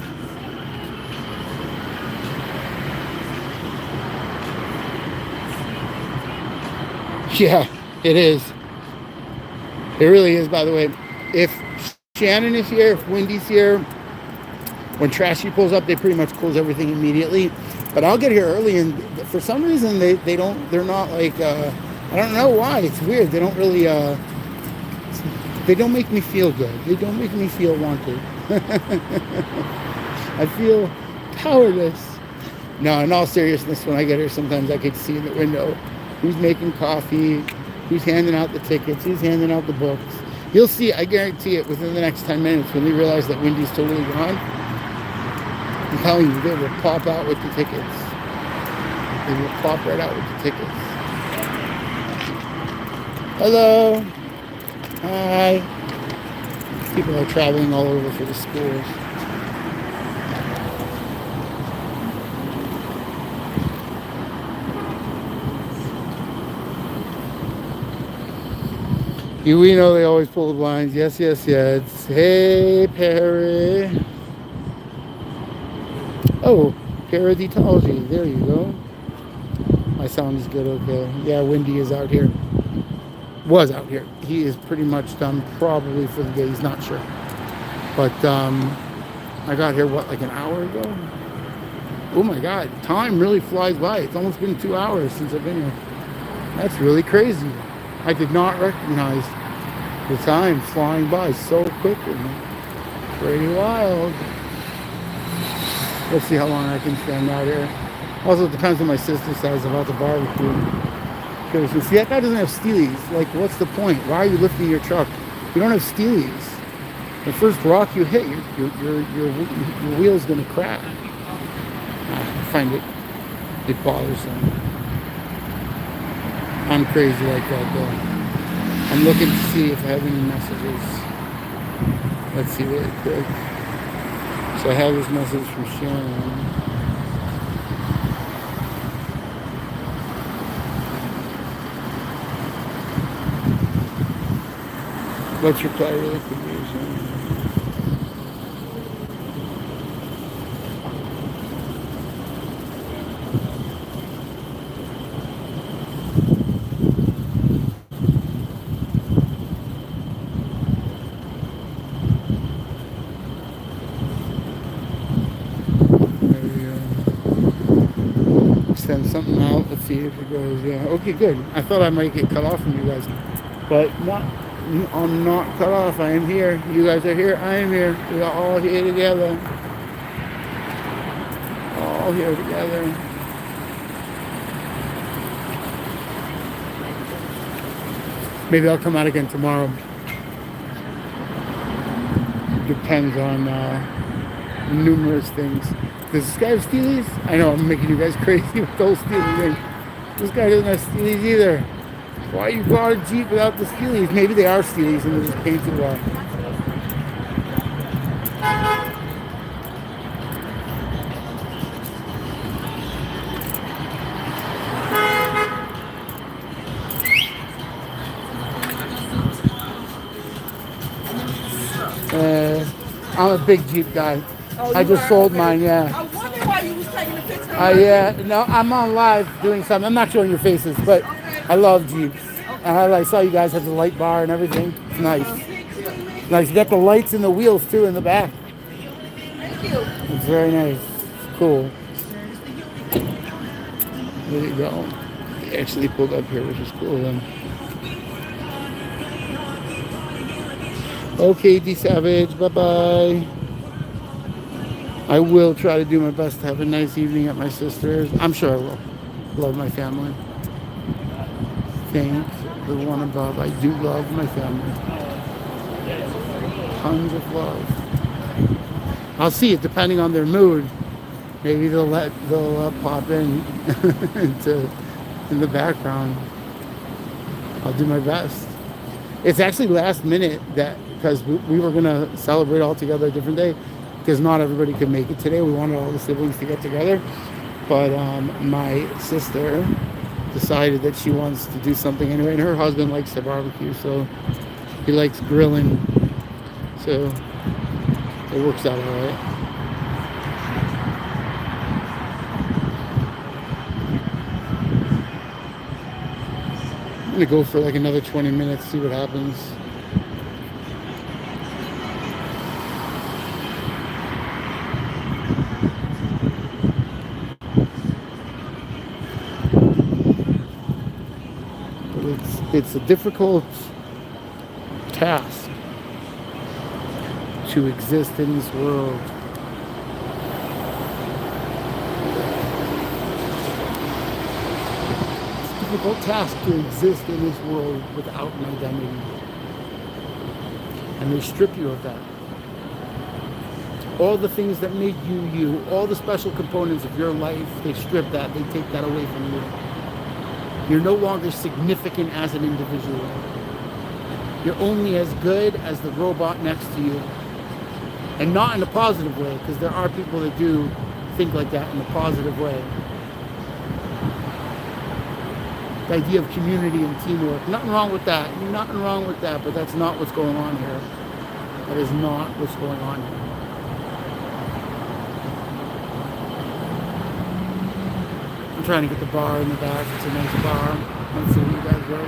S1: Yeah, it is. It really is. By the way, if Shannon is here, if Wendy's here, when Trashy pulls up, they pretty much close everything immediately. But I'll get here early, and for some reason they're not like I don't know why. It's weird. They don't really they don't make me feel good. They don't make me feel wanted. I feel powerless. No, in all seriousness, when I get here, sometimes I can see in the window who's making coffee, who's handing out the tickets, who's handing out the books. You'll see, I guarantee it, within the next 10 minutes when they realize that Wendy's totally gone. I'm telling you, they will pop out with the tickets. They will pop right out with the tickets. Hello. Hi. People are traveling all over for the schools. We know they always pull the blinds. Yes, yes, yes. Hey, Perry. Oh, paradentology. There you go. My sound is good. Okay. Yeah, Wendy is out here. Was out here. He is pretty much done probably for the day. He's not sure. But I got here, what, like an hour ago? Oh my God. Time really flies by. It's almost been 2 hours since I've been here. That's really crazy. I did not recognize the time flying by so quickly. Pretty wild. Let's see how long I can stand out here. Also, it depends what my sister says about the barbecue. Because see, that guy doesn't have steelies. Like, what's the point? Why are you lifting your truck? You don't have steelies. The first rock you hit, your wheel's gonna crack. I find it bothersome. I'm crazy like that though. I'm looking to see if I have any messages. Let's see really quick. So I have this message from Shannon. Let's reply really quickly. Send something out. Let's see if it goes. Yeah. Okay, good. I thought I might get cut off from you guys, but not. I'm not cut off. I am here. You guys are here. I am here. We are all here together. All here together. Maybe I'll come out again tomorrow. Depends on numerous things. Does this guy have steelies? I know I'm making you guys crazy with those steelies thing. This guy doesn't have steelies either. Why you bought a Jeep without the steelies? Maybe they are steelies and they're just painted well. I'm a big Jeep guy.
S6: Oh,
S1: I just sold mine, yeah.
S6: I wonder why you was taking a picture.
S1: Yeah, no, I'm on live doing something. I'm not showing your faces, but I love Jeeps. And I saw you guys have the light bar and everything. It's nice. Nice. You got the lights and the wheels too in the back.
S6: Thank you.
S1: It's very nice. It's cool. There you go. They actually pulled up here, which is cool then. Okay, D Savage. Bye-bye. I will try to do my best to have a nice evening at my sister's. I'm sure I will. Love my family. Thank the one above. I do love my family. Tons of love. I'll see it depending on their mood. Maybe they'll pop in in the background. I'll do my best. It's actually last minute that because we were gonna celebrate all together a different day because not everybody could make it today. We wanted all the siblings to get together, but my sister decided that she wants to do something anyway. And her husband likes to barbecue, so he likes grilling. So it works out all right. I'm gonna go for like another 20 minutes, see what happens. But it's a difficult task to exist in this world. Difficult task to exist in this world without an identity. And they strip you of that. All the things that made you you, all the special components of your life, they strip that, they take that away from you. You're no longer significant as an individual. You're only as good as the robot next to you. And not in a positive way, because there are people that do think like that in a positive way. The idea of community and teamwork. Nothing wrong with that. Nothing wrong with that, but that's not what's going on here. That is not what's going on here. I'm trying to get the bar in the back. It's a nice bar. Let's see what you guys are.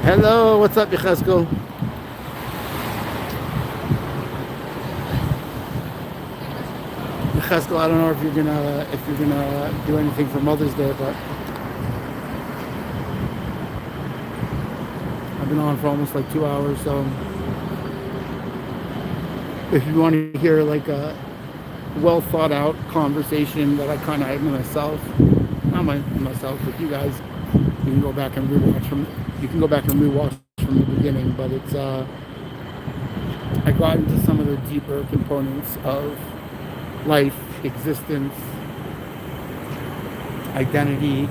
S1: Hello, what's up, Yisroel? Yisroel, I don't know if you're gonna do anything for Mother's Day, but I've been on for almost like 2 hours, so if you want to hear like a well thought out conversation that I kind of had with myself, not myself, with you guys, you can go back and rewatch from the beginning. But it's I got into some of the deeper components of life, existence, identity,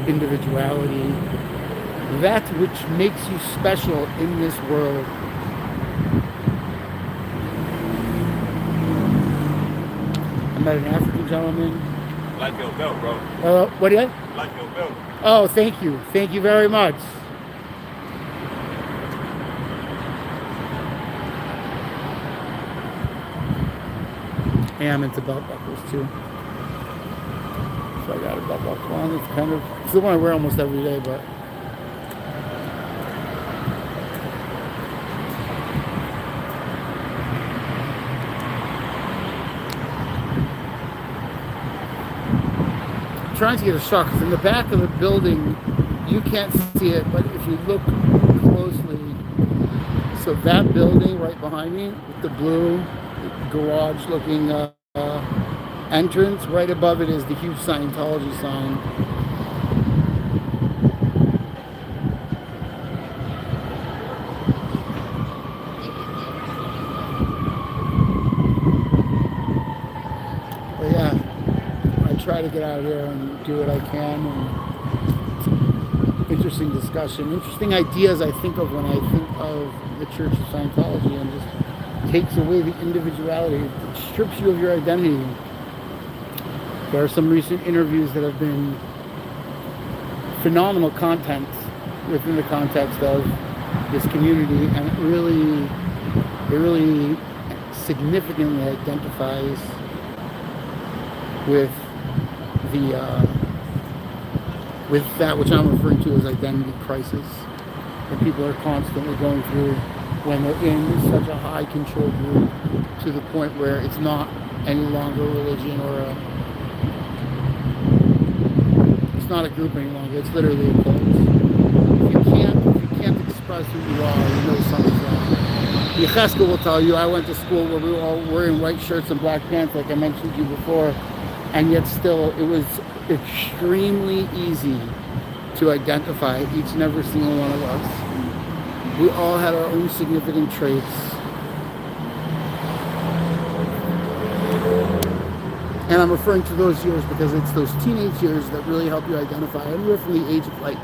S1: individuality, that which makes you special in this world. I met an African gentleman.
S5: Like your belt, bro.
S1: What do you?
S5: Like your belt.
S1: Oh, thank you. Thank you very much. I am into belt buckles too. So I got a belt buckle on. It's the one I wear almost every day, but I'm trying to get a shot because in the back of the building you can't see it, but if you look closely, so that building right behind me with the blue garage looking entrance, right above it is the huge Scientology sign. But yeah, I try to get out of there and do what I can. And interesting discussion, interesting ideas I think of when I think of the Church of Scientology, and just takes away the individuality. It strips you of your identity. There are some recent interviews that have been phenomenal content within the context of this community, and it really significantly identifies with with that which I'm referring to as identity crisis that people are constantly going through when they're in such a high control group, to the point where it's not any longer a religion or it's not a group any longer. It's literally a cult. If you can't express who you are, you know something's wrong. Yisroel will tell you, I went to school where we were all wearing white shirts and black pants, like I mentioned to you before, and yet still it was extremely easy to identify each and every single one of us. We all had our own significant traits. And I'm referring to those years because it's those teenage years that really help you identify, anywhere from the age of like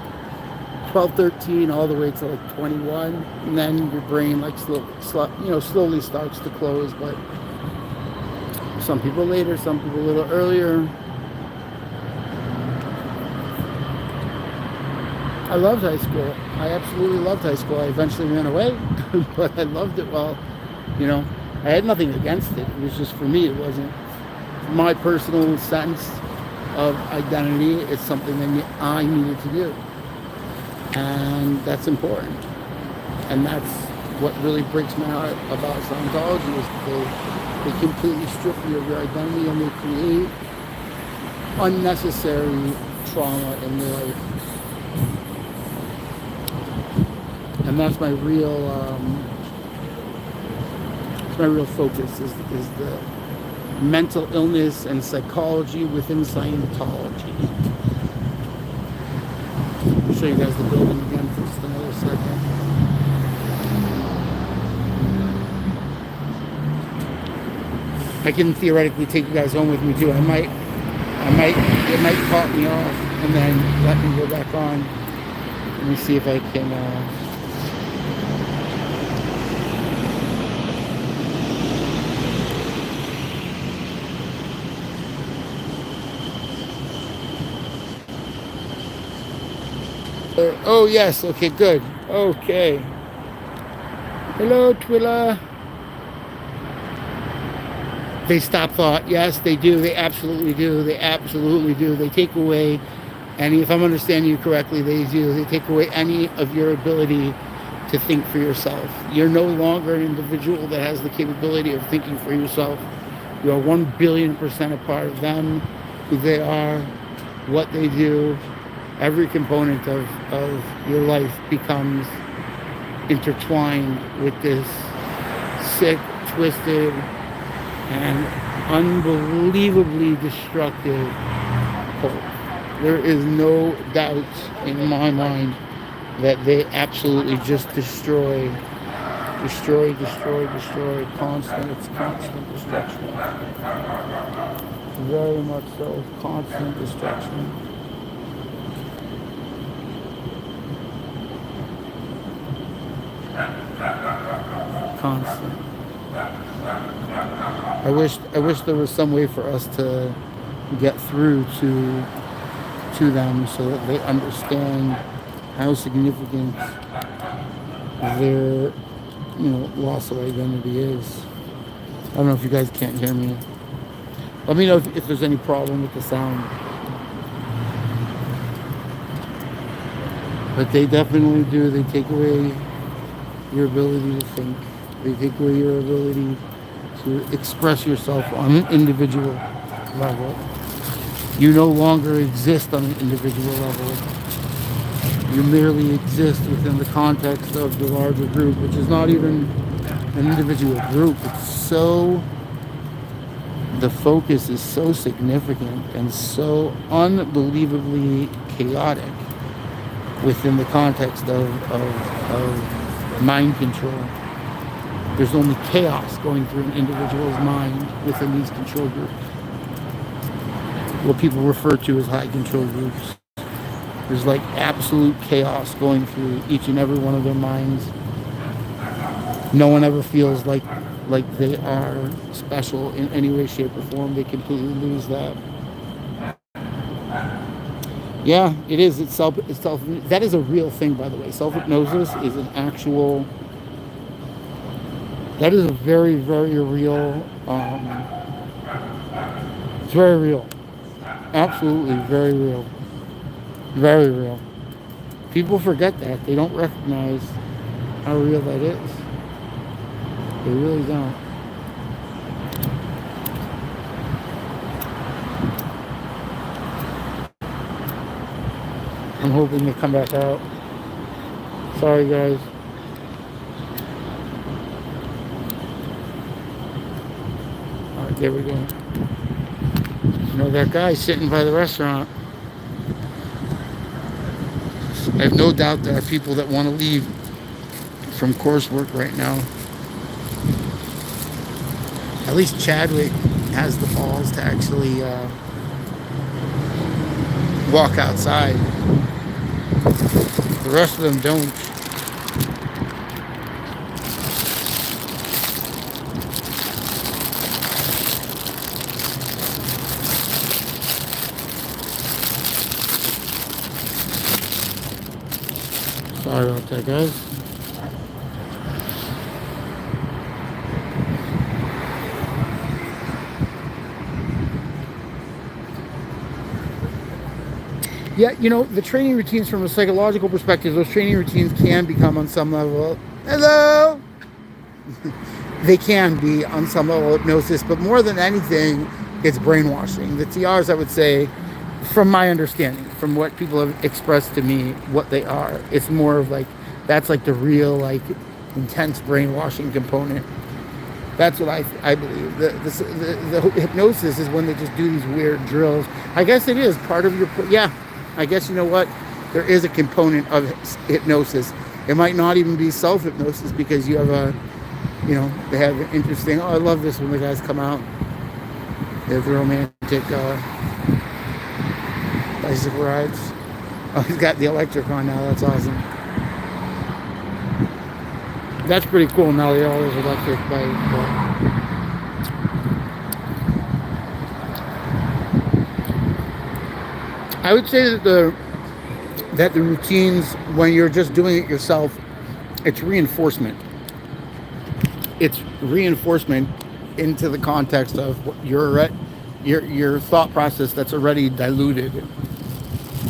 S1: 12, 13 all the way to like 21, and then your brain like slowly starts to close. But Some people later, some people a little earlier. I loved high school. I absolutely loved high school. I eventually ran away, but I loved it well. You know, I had nothing against it. It was just for me, it wasn't my personal sense of identity. It's something that I needed to do. And that's important. And that's what really breaks my heart about Scientology is they completely strip you of your identity and they create unnecessary trauma in your life. And that's my real focus is the mental illness and psychology within Scientology. I'll show you guys the building again for just another second. I can theoretically take you guys home with me too. It might cut me off and then let me go back on. Let me see if I can. Oh yes, okay, good. Okay. Hello, Twilla. They stop thought. Yes, they do. They absolutely do. They absolutely do. They take away any, if I'm understanding you correctly, they do. They take away any of your ability to think for yourself. You're no longer an individual that has the capability of thinking for yourself. You are 1,000,000,000% a part of them, who they are, what they do. Every component of your life becomes intertwined with this sick, twisted, and unbelievably destructive cult. There is no doubt in my mind that they absolutely just destroy, constant, it's constant destruction. Very much so, constant destruction. Constant. I wish there was some way for us to get through to them so that they understand how significant their loss of identity is. I don't know if you guys can't hear me. Let me know if there's any problem with the sound. But they definitely do. They take away your ability to think. They take away your ability to express yourself on an individual level. You no longer exist on an individual level. You merely exist within the context of the larger group, which is not even an individual group. The focus is so significant and so unbelievably chaotic within the context of mind control. There's only chaos going through an individual's mind within these control groups. What people refer to as high control groups. There's like absolute chaos going through each and every one of their minds. No one ever feels like they are special in any way, shape, or form. They completely lose that. Yeah, it is. It's self. That is a real thing, by the way. Self-hypnosis is an actual. That is a very, very real. It's very real. Absolutely, very real. Very real. People forget that. They don't recognize how real that is. They really don't. I'm hoping they come back out. Sorry, guys. All right, there we go. You know that guy sitting by the restaurant. I have no doubt there are people that want to leave from coursework right now. At least Chadwick has the balls to actually walk outside. The rest of them don't. sec, guys. Yeah, you know, the training routines from a psychological perspective, those training routines can become on some level, hello, they can be on some level hypnosis, but more than anything, it's brainwashing. The TRs, I would say, from my understanding, from what people have expressed to me, what they are, it's more of like, that's like the real, like, intense brainwashing component. That's what I believe. The hypnosis is when they just do these weird drills. I guess it is part of your, yeah, I guess, you know what, there is a component of hypnosis. It might not even be self-hypnosis because you have a, you know, they have an interesting, oh, I love this when the guys come out. They have romantic bicycle rides. Oh, he's got the electric on now. That's awesome. That's pretty cool now. They all have electric bikes. I would say that the routines, when you're just doing it yourself, it's reinforcement. It's reinforcement into the context of your thought process that's already diluted.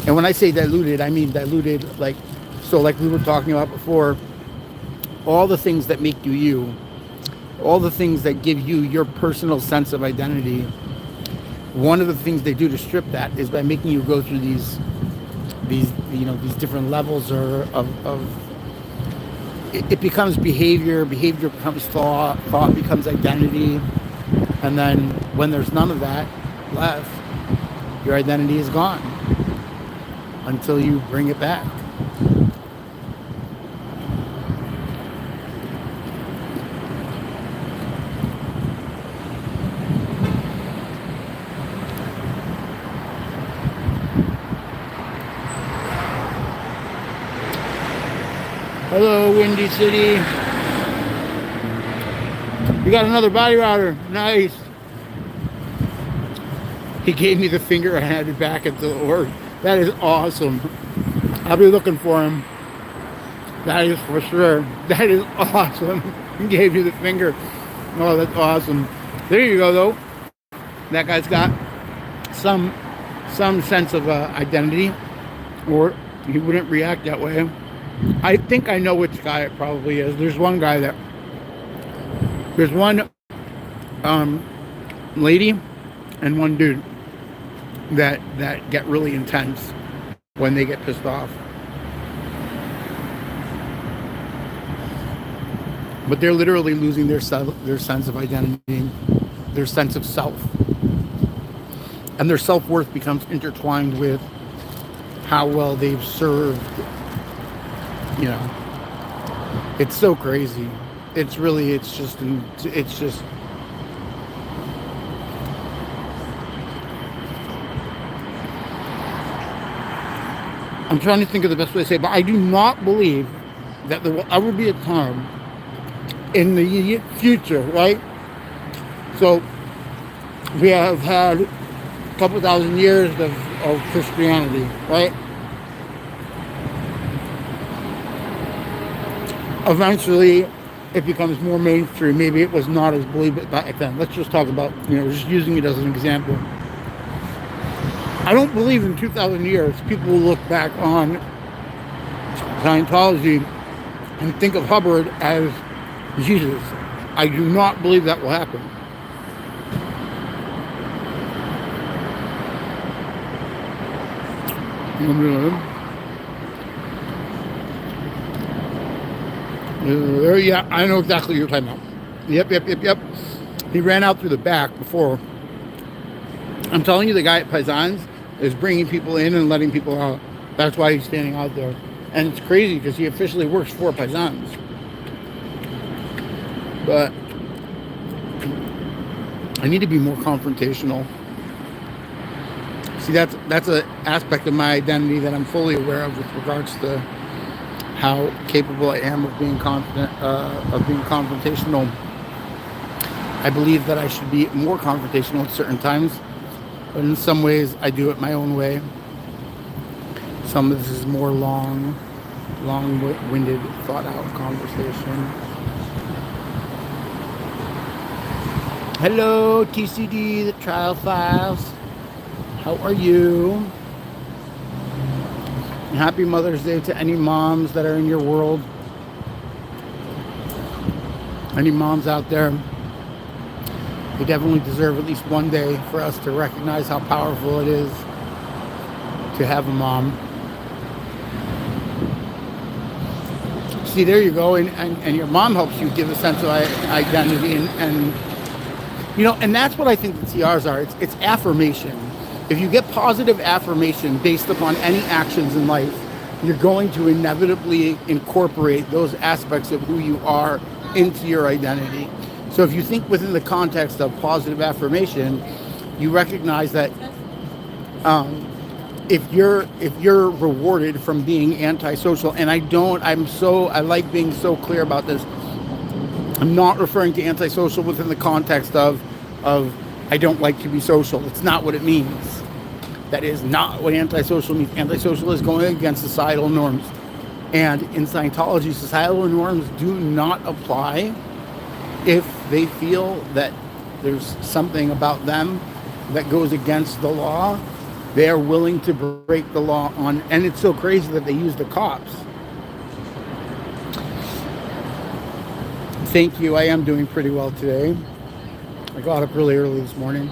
S1: And when I say diluted, I mean diluted like we were talking about before, all the things that make you you, all the things that give you your personal sense of identity. One of the things they do to strip that is by making you go through these different levels of it becomes behavior becomes thought becomes identity, and then when there's none of that left, your identity is gone until you bring it back. Hello, Windy City. We got another body rider. Nice. He gave me the finger. I had it back at the org. That is awesome. I'll be looking for him. That is for sure. That is awesome. He gave you the finger. Oh, that's awesome. There you go, though. That guy's got some sense of identity, or he wouldn't react that way. I think I know which guy it probably is. There's one lady and one dude that get really intense when they get pissed off. But they're literally losing their sense of identity, their sense of self. And their self-worth becomes intertwined with how well they've served. You know, it's so crazy. It's just I'm trying to think of the best way to say it, but I do not believe that there will ever be a time in the future, right? So we have had a couple thousand years of Christianity, right? Eventually, it becomes more mainstream. Maybe it was not as believed back then. Let's just talk about, just using it as an example. I don't believe in 2,000 years people will look back on Scientology and think of Hubbard as Jesus. I do not believe that will happen. Yeah, I know exactly what you're talking about. Yep. He ran out through the back before. I'm telling you, the guy at Paisans is bringing people in and letting people out. That's why he's standing out there. And it's crazy because he officially works for Paisans. But I need to be more confrontational. See, that's an aspect of my identity that I'm fully aware of with regards to how capable I am of being confident, of being confrontational. I believe that I should be more confrontational at certain times, but in some ways I do it my own way. Some of this is more long long-winded, thought-out conversation. Hello, TCD, the Trial Files. How are you? And happy Mother's Day to any moms that are in your world. Any moms out there. They definitely deserve at least one day for us to recognize how powerful it is to have a mom. See, there you go, and your mom helps you give a sense of identity, and you know, and that's what I think the TRs are. It's affirmation. If you get positive affirmation based upon any actions in life, you're going to inevitably incorporate those aspects of who you are into your identity. So if you think within the context of positive affirmation, you recognize that if you're rewarded from being antisocial, and I like being so clear about this. I'm not referring to antisocial within the context of I don't like to be social. It's not what it means. That is not what antisocial means. Antisocial is going against societal norms. And in Scientology, societal norms do not apply if they feel that there's something about them that goes against the law. They are willing to break the law on, and it's so crazy that they use the cops. Thank you. I am doing pretty well today. I got up really early this morning.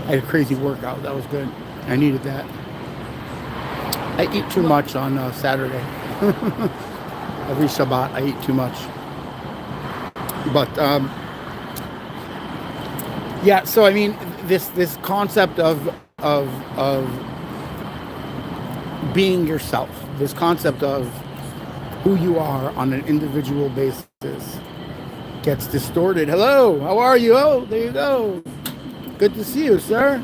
S1: I had a crazy workout. That was good. I needed that. I eat too much on Saturday. Every Shabbat, I eat too much. But yeah. So I mean, this concept of being yourself. This concept of who you are on an individual basis gets distorted. Hello, how are you? Oh, there you go. Good to see you, sir.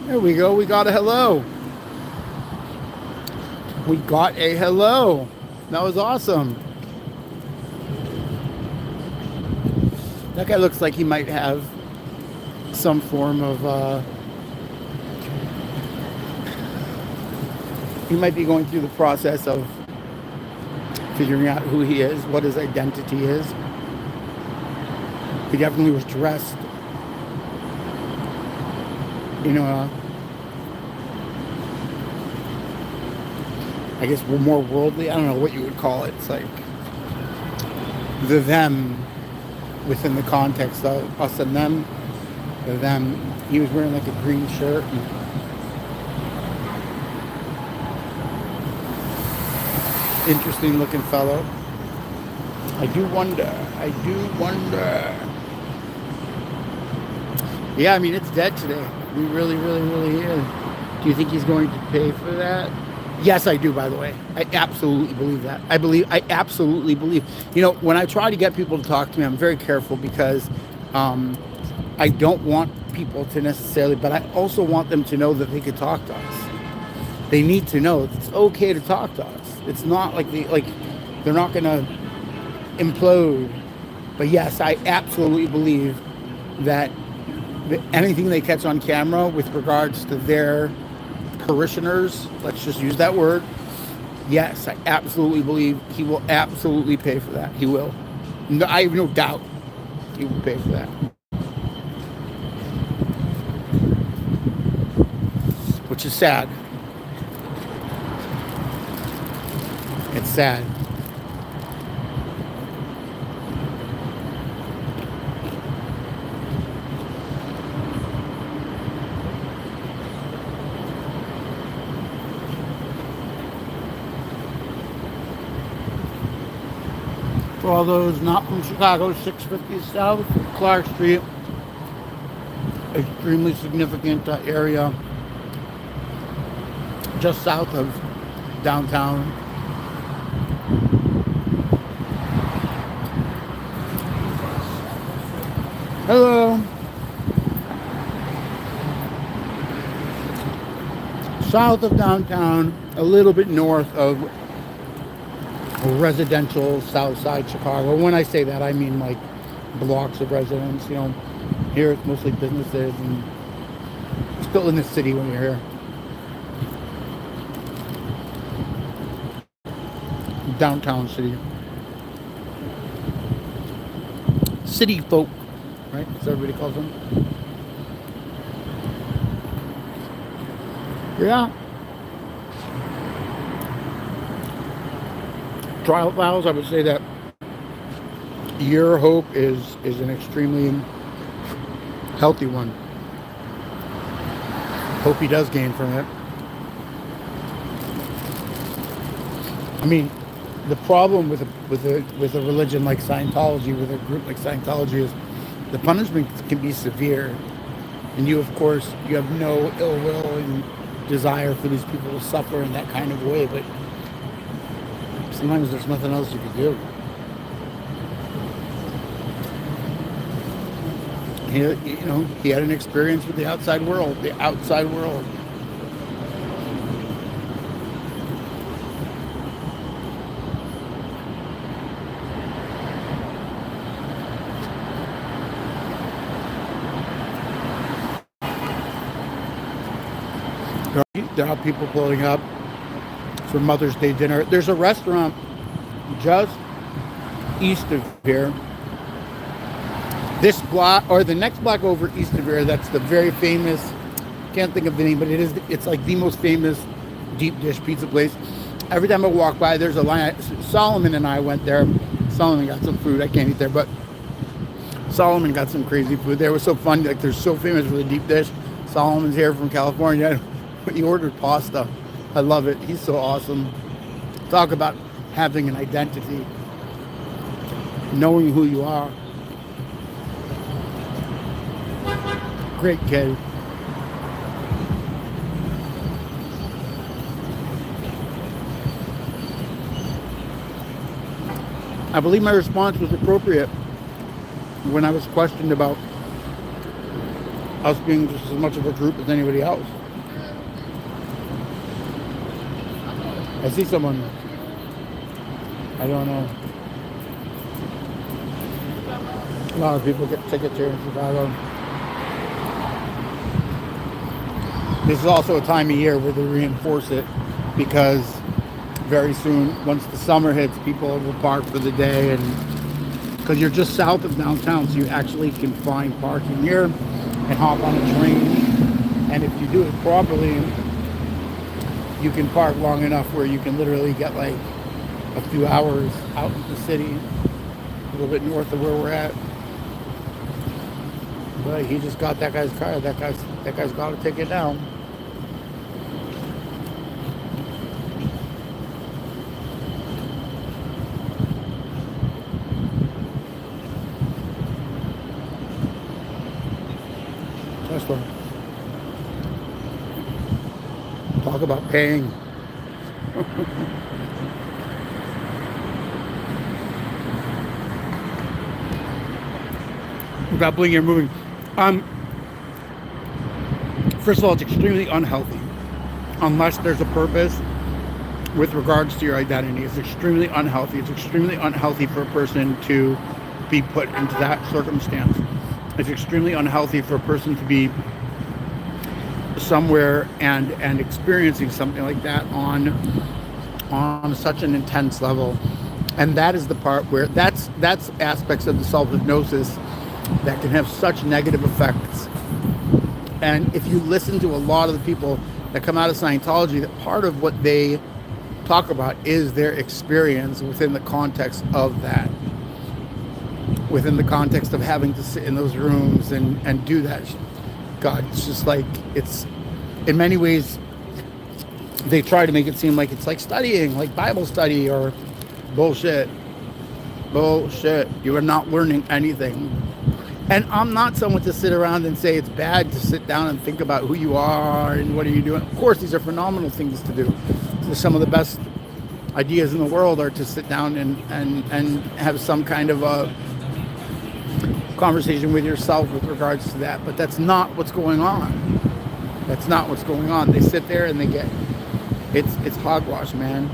S1: There we go. We got a hello. We got a hello. That was awesome. That guy looks like he might have some form of he might be going through the process of figuring out who he is, what his identity is. He definitely was dressed, you know, I guess we're more worldly. I don't know what you would call it. It's like the them within the context of us and them. The them. He was wearing like a green shirt. Interesting looking fellow. I do wonder. Yeah, I mean, it's dead today. We really is. Do you think he's going to pay for that? Yes, I do, by the way. I absolutely believe that. I absolutely believe. You know, when I try to get people to talk to me, I'm very careful because I don't want people to necessarily, but I also want them to know that they could talk to us. They need to know it's okay to talk to us. It's not like they're not going to implode. But yes, I absolutely believe that anything they catch on camera with regards to their parishioners, let's just use that word. Yes, I absolutely believe he will absolutely pay for that. He will. No, I have no doubt he will pay for that. Which is sad. It's sad. For all those not from Chicago, 650 South Clark Street, extremely significant area just south of downtown. Hello. South of downtown, a little bit north of residential South Side Chicago. When I say that, I mean like blocks of residents. You know, here it's mostly businesses, and still in the city when you're here. downtown city. City folk, right? As everybody calls them. Yeah. Trial files, I would say that your hope is an extremely healthy one. Hope he does gain from it. I mean, the problem with a religion like Scientology, with a group like Scientology, is the punishment can be severe, and you, of course, you have no ill will and desire for these people to suffer in that kind of way, but sometimes there's nothing else you can do. He had an experience with the outside world. The outside world. There are people pulling up for Mother's Day dinner. There's a restaurant just east of here. This block, or the next block over east of here, that's the very famous, can't think of the name, but it's like the most famous deep dish pizza place. Every time I walk by, there's a line. Solomon and I went there. Solomon got some food. I can't eat there, but Solomon got some crazy food there. It was so fun. Like, they're so famous for the deep dish. Solomon's here from California. He ordered pasta. I love it. He's so awesome. Talk about having an identity, knowing who you are. Great kid. I believe my response was appropriate when I was questioned about us being just as much of a group as anybody else. I see someone. I don't know. A lot of people get tickets here in Chicago. This is also a time of year where they reinforce it, because very soon, once the summer hits, people will park for the day, and because you're just south of downtown, so you actually can find parking here and hop on a train. And if you do it properly, you can park long enough where you can literally get like a few hours out in the city, a little bit north of where we're at. But he just got that guy's car. That guy's got to take it down. Tesla. Talk about paying. Without blinking or moving. First of all, it's extremely unhealthy unless there's a purpose with regards to your identity. It's extremely unhealthy. It's extremely unhealthy for a person to be put into that circumstance. It's extremely unhealthy for a person to be somewhere and experiencing something like that on such an intense level. And that is the part where that's aspects of the self-hypnosis that can have such negative effects. And if you listen to a lot of the people that come out of Scientology, that part of what they talk about is their experience within the context of that, within the context of having to sit in those rooms and do that. God, it's just like, it's, in many ways, they try to make it seem like it's like studying, like Bible study, or bullshit. Bullshit. You are not learning anything. And I'm not someone to sit around and say it's bad to sit down and think about who you are and what are you doing. Of course, these are phenomenal things to do. Some of the best ideas in the world are to sit down and have some kind of a conversation with yourself with regards to that. But that's not what's going on. That's not what's going on. They sit there and they get, it's hogwash, man.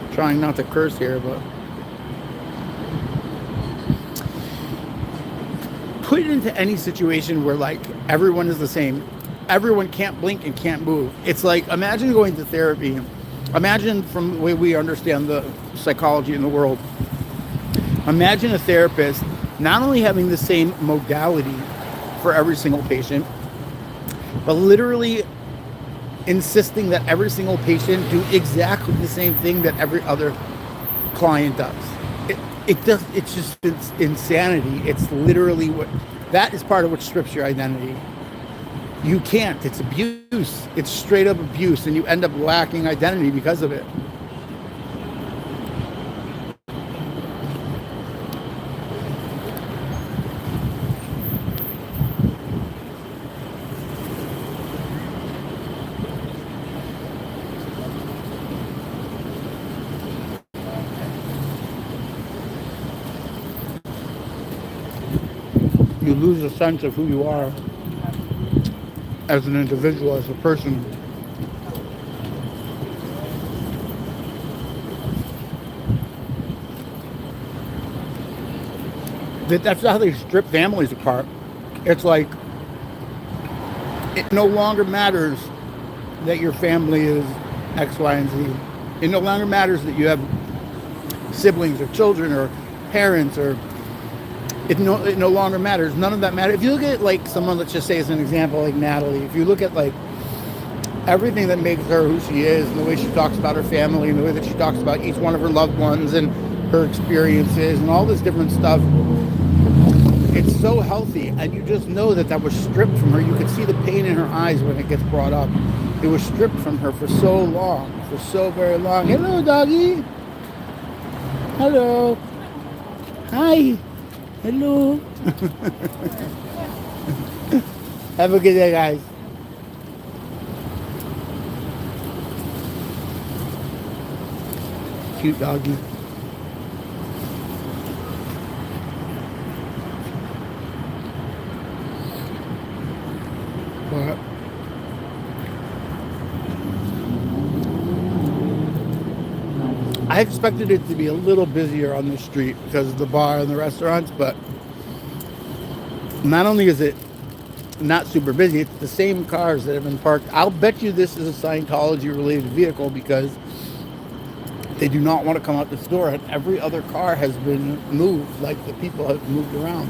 S1: I'm trying not to curse here, but put it into any situation where like everyone is the same. Everyone can't blink and can't move. It's like, imagine going to therapy imagine from the way we understand the psychology in the world, imagine a therapist not only having the same modality for every single patient, but literally insisting that every single patient do exactly the same thing that every other client does. It's insanity. It's literally that is part of what strips your identity. You can't. It's abuse. It's straight up abuse, and you end up lacking identity because of it. You lose a sense of who you are as an individual, as a person. That's how they strip families apart. It's like it no longer matters that your family is X, Y, and Z. It no longer matters that you have siblings or children or parents or it no longer matters. None of that matters. If you look at like someone, let's just say as an example, like Natalie, if you look at like everything that makes her who she is and the way she talks about her family and the way that she talks about each one of her loved ones and her experiences and all this different stuff, it's so healthy, and you just know that that was stripped from her. You could see the pain in her eyes when it gets brought up. It was stripped from her for so long, for so very long. Hello, doggy. Hello. Hi. Hello. Have a good day, guys. Cute doggy. But I expected it to be a little busier on the street because of the bar and the restaurants, but not only is it not super busy, it's the same cars that have been parked. I'll bet you this is a Scientology related vehicle because they do not want to come out the store, and every other car has been moved, like the people have moved around.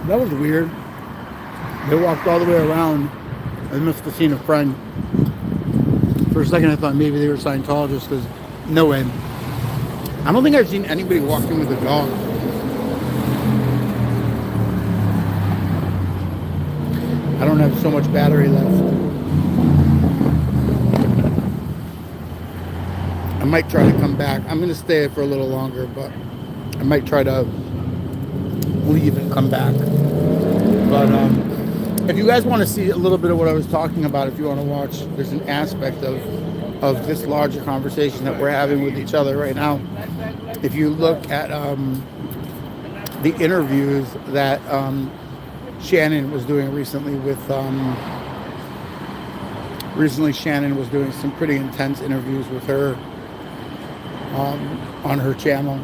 S1: That was weird. They walked all the way around. I must have seen a friend. For a second I thought maybe they were Scientologists because no way. I don't think I've seen anybody walking with a dog. I don't have so much battery left. I might try to come back. I'm going to stay for a little longer, but I might try to leave and come back. But if you guys want to see a little bit of what I was talking about, if you want to watch, there's an aspect of this larger conversation that we're having with each other right now. If you look at the interviews that Shannon was doing recently Shannon was doing some pretty intense interviews with her on her channel.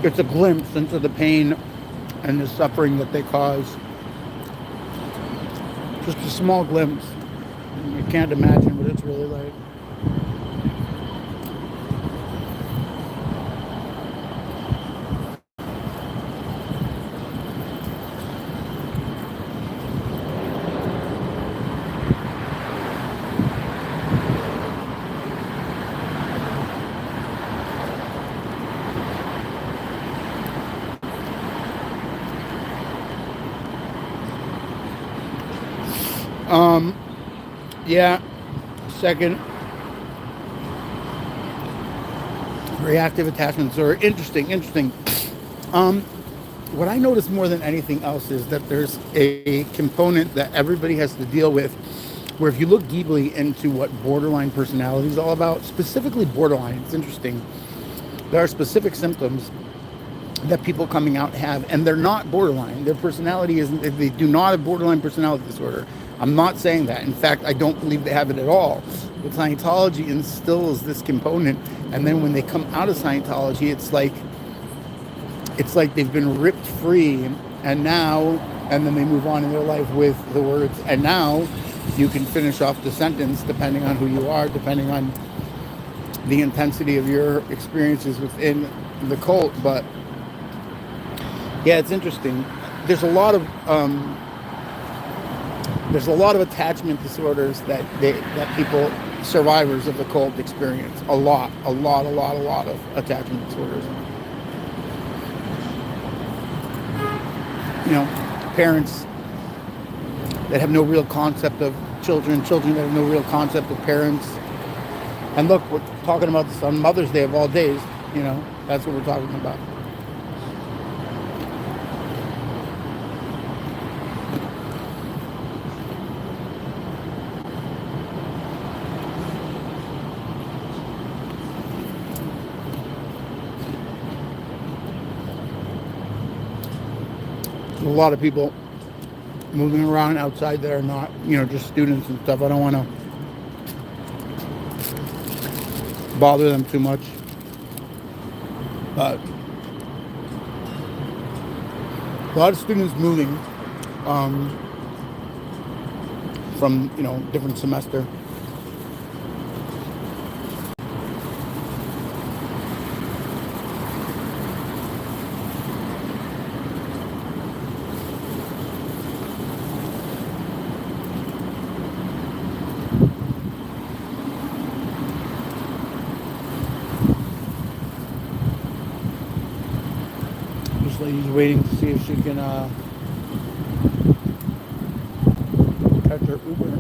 S1: It's a glimpse into the pain and the suffering that they cause. Just a small glimpse. You can't imagine what it's really like. Yeah, second, reactive attachments are interesting. What I notice more than anything else is that there's a component that everybody has to deal with where if you look deeply into what borderline personality is all about, specifically borderline, it's interesting. There are specific symptoms that people coming out have, and they're not borderline. Their personality isn't, they do not have borderline personality disorder. I'm not saying that. In fact, I don't believe they have it at all. But Scientology instills this component, and then when they come out of Scientology, it's like they've been ripped free, and then they move on in their life with the words, and now you can finish off the sentence depending on who you are, depending on the intensity of your experiences within the cult. But yeah, it's interesting. There's a lot of attachment disorders that people, survivors of the cult, experience. A lot of attachment disorders. You know, parents that have no real concept of children that have no real concept of parents. And look, we're talking about this on Mother's Day of all days. You know, that's what we're talking about. A lot of people moving around outside that are not, you know, just students and stuff. I don't want to bother them too much. But a lot of students moving from, you know, different semester. Lady's waiting to see if she can catch her Uber.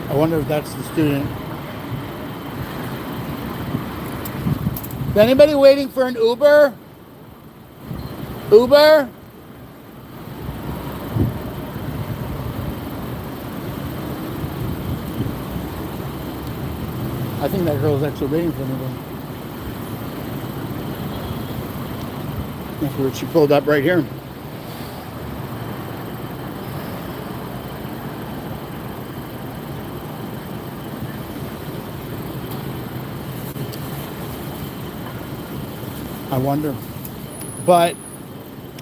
S1: I wonder if that's the student. Is anybody waiting for an Uber? Uber? I think that girl's actually waiting for me. That's where she pulled up right here. I wonder. But,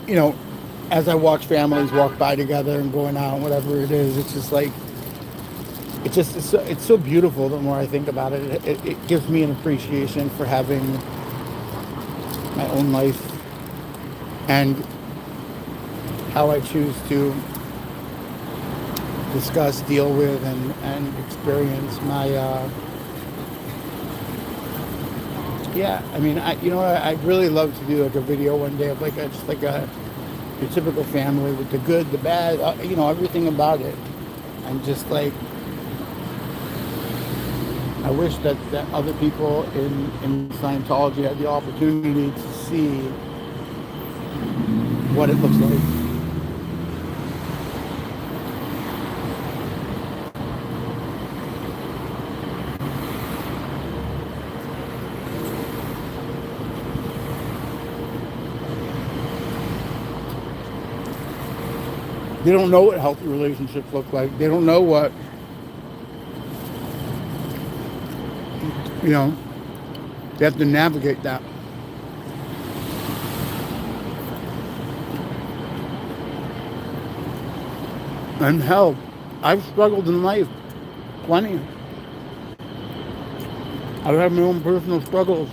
S1: you know, as I watch families walk by together and going out and whatever it is, it's just like, it's so beautiful. The more I think about it, it gives me an appreciation for having my own life and how I choose to discuss, deal with, and experience my yeah. I mean, I'd really love to do like a video one day of like your typical family with the good, the bad, you know, everything about it. And just like, I wish that other people in Scientology had the opportunity to see what it looks like. They don't know what healthy relationships look like. They don't know what, you know, they have to navigate that. And hell, I've struggled in life plenty. I've had my own personal struggles,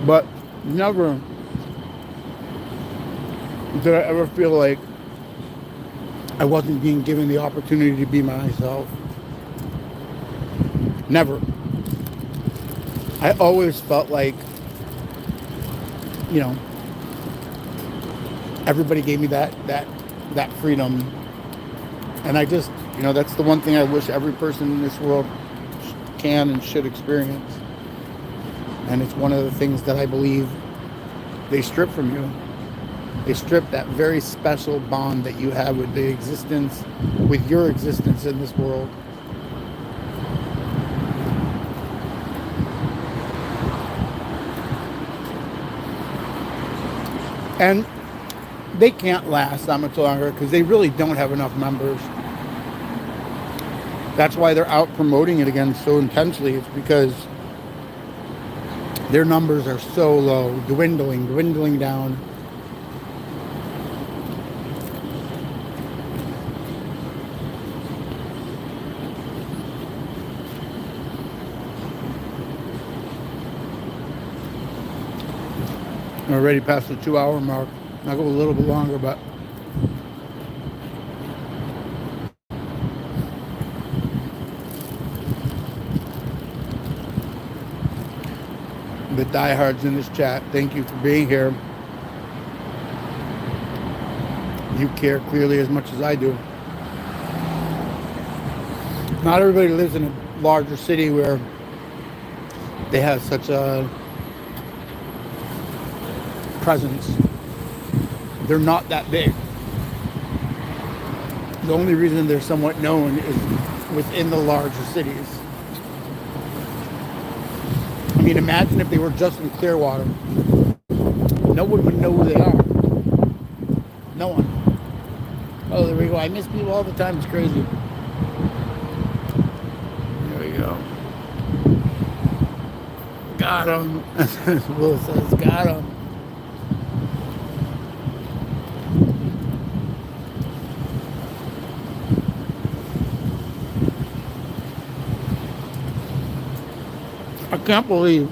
S1: but never did I ever feel like I wasn't being given the opportunity to be myself. Never. I always felt like, you know, everybody gave me that freedom. And I just, you know, that's the one thing I wish every person in this world can and should experience. And it's one of the things that I believe they strip from you. They strip that very special bond that you have with with your existence in this world. And they can't last that much longer because they really don't have enough members. That's why they're out promoting it again so intensely. It's because their numbers are so low, dwindling down. We're already past the 2-hour mark. I'll go a little bit longer, but the diehards in this chat, thank you for being here. You care clearly as much as I do. Not everybody lives in a larger city where they have such a presence. They're not that big. The only reason they're somewhat known is within the larger cities. I mean, imagine if they were just in Clearwater. No one would know who they are. No one. Oh, there we go. I miss people all the time. It's crazy. There we go. Got him. Will says, got him. I can't believe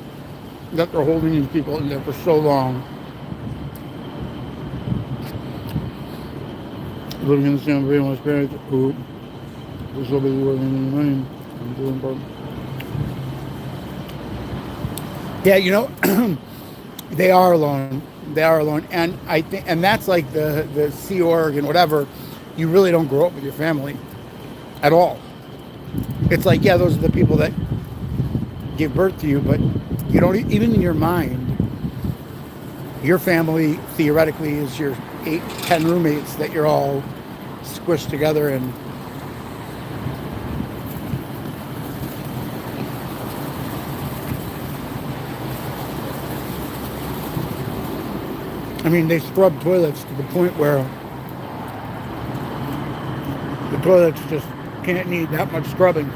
S1: that they're holding these people in there for so long. Living in the same very much experience who was so busy working in the money and doing important. Yeah, you know, they are alone. They are alone. And I think, and that's like the Sea Org and whatever, you really don't grow up with your family at all. It's like, yeah, those are the people that give birth to you, but you don't, even in your mind, your family theoretically is your 8-10 roommates that you're all squished together in. I mean, they scrub toilets to the point where the toilets just can't need that much scrubbing.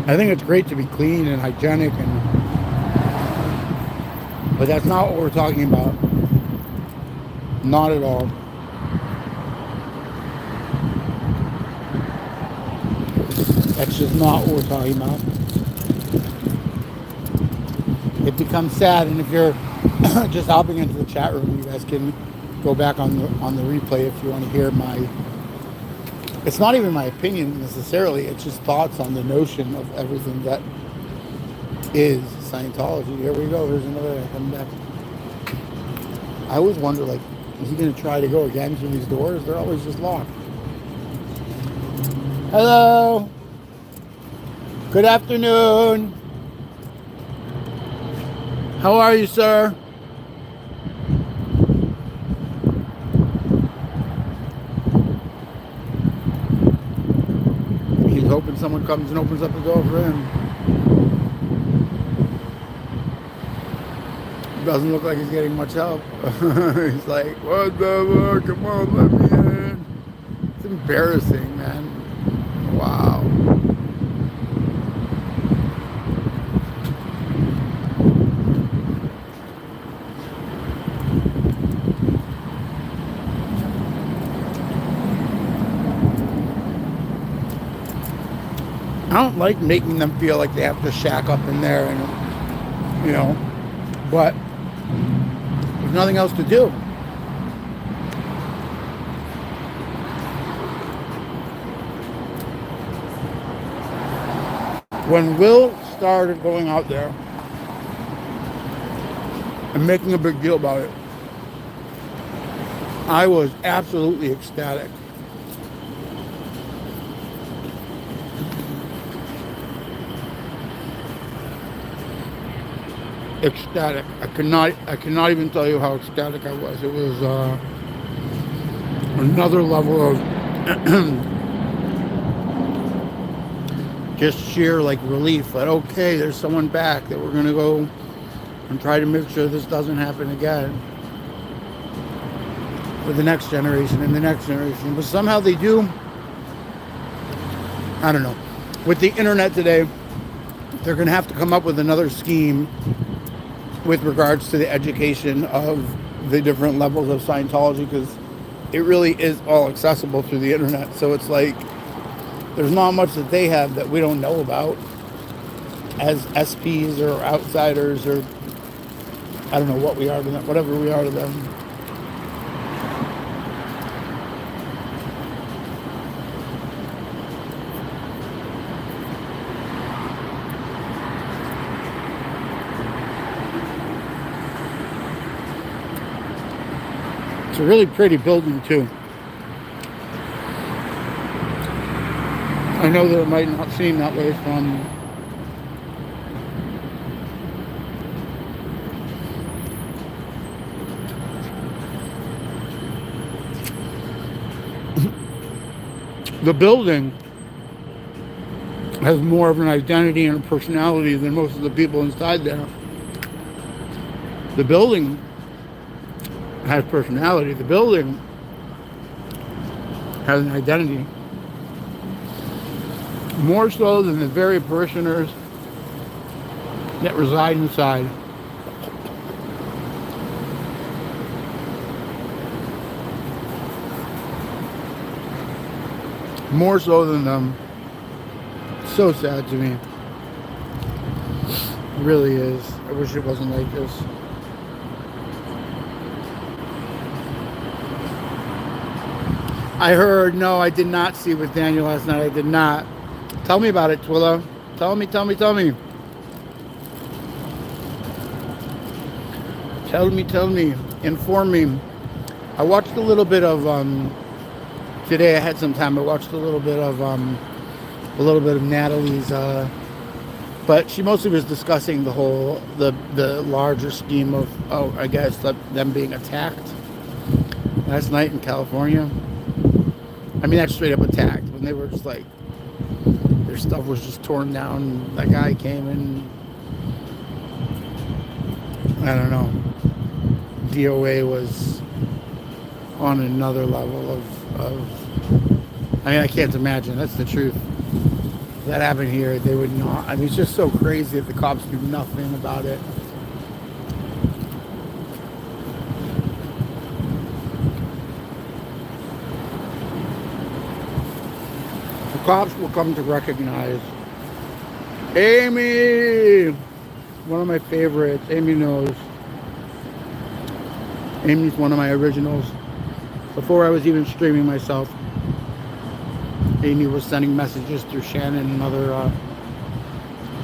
S1: I think it's great to be clean and hygienic, but that's not what we're talking about. Not at all. That's just not what we're talking about. It becomes sad, and if you're just hopping into the chat room, you guys can go back on the replay if you want to hear my. It's not even my opinion necessarily. It's just thoughts on the notion of everything that is Scientology. Here we go. Here's another guy coming back. I always wonder, like, is he going to try to go again through these doors? They're always just locked. Hello. Good afternoon. How are you, sir? He's hoping someone comes and opens up the door for him. Doesn't look like he's getting much help. He's like, what the fuck? Come on, let me in. It's embarrassing, man. Wow. I don't like making them feel like they have to shack up in there and, you know, but there's nothing else to do. When Will started going out there and making a big deal about it, I was absolutely ecstatic. ecstatic. I cannot even tell you how ecstatic I was. It was another level of just sheer like relief that okay, there's someone back, that we're gonna go and try to make sure this doesn't happen again for the next generation and the next generation. But somehow they do. I don't know. With the internet today, they're going to have to come up with another scheme with regards to the education of the different levels of Scientology, because it really is all accessible through the internet. So it's like there's not much that they have that we don't know about as SPs or outsiders, or I don't know what we are to them, whatever we are to them. It's a really pretty building too. I know that it might not seem that way from the building has more of an identity and a personality than most of the people inside there. The building has personality. The building has an identity. More so than the very parishioners that reside inside. More so than them. So sad to me. It really is. I wish it wasn't like this. I heard, no, I did not see with Daniel last night. I did not. Tell me about it, Twilla. Tell me. Tell me. Inform me. I watched a little bit of, today I had some time. I watched a little bit of Natalie's, but she mostly was discussing the whole, the larger scheme of, I guess, them being attacked last night in California. I mean, that's straight up attacked, when they were just like, their stuff was just torn down. That guy came in, I don't know, DOA was on another level of I mean, I can't imagine, that's the truth. If that happened here, they would not, I mean, it's just so crazy that the cops do nothing about it. Cops will come to recognize Amy, one of my favorites. Amy knows. Amy's one of my originals. Before I was even streaming myself, Amy was sending messages through Shannon and other.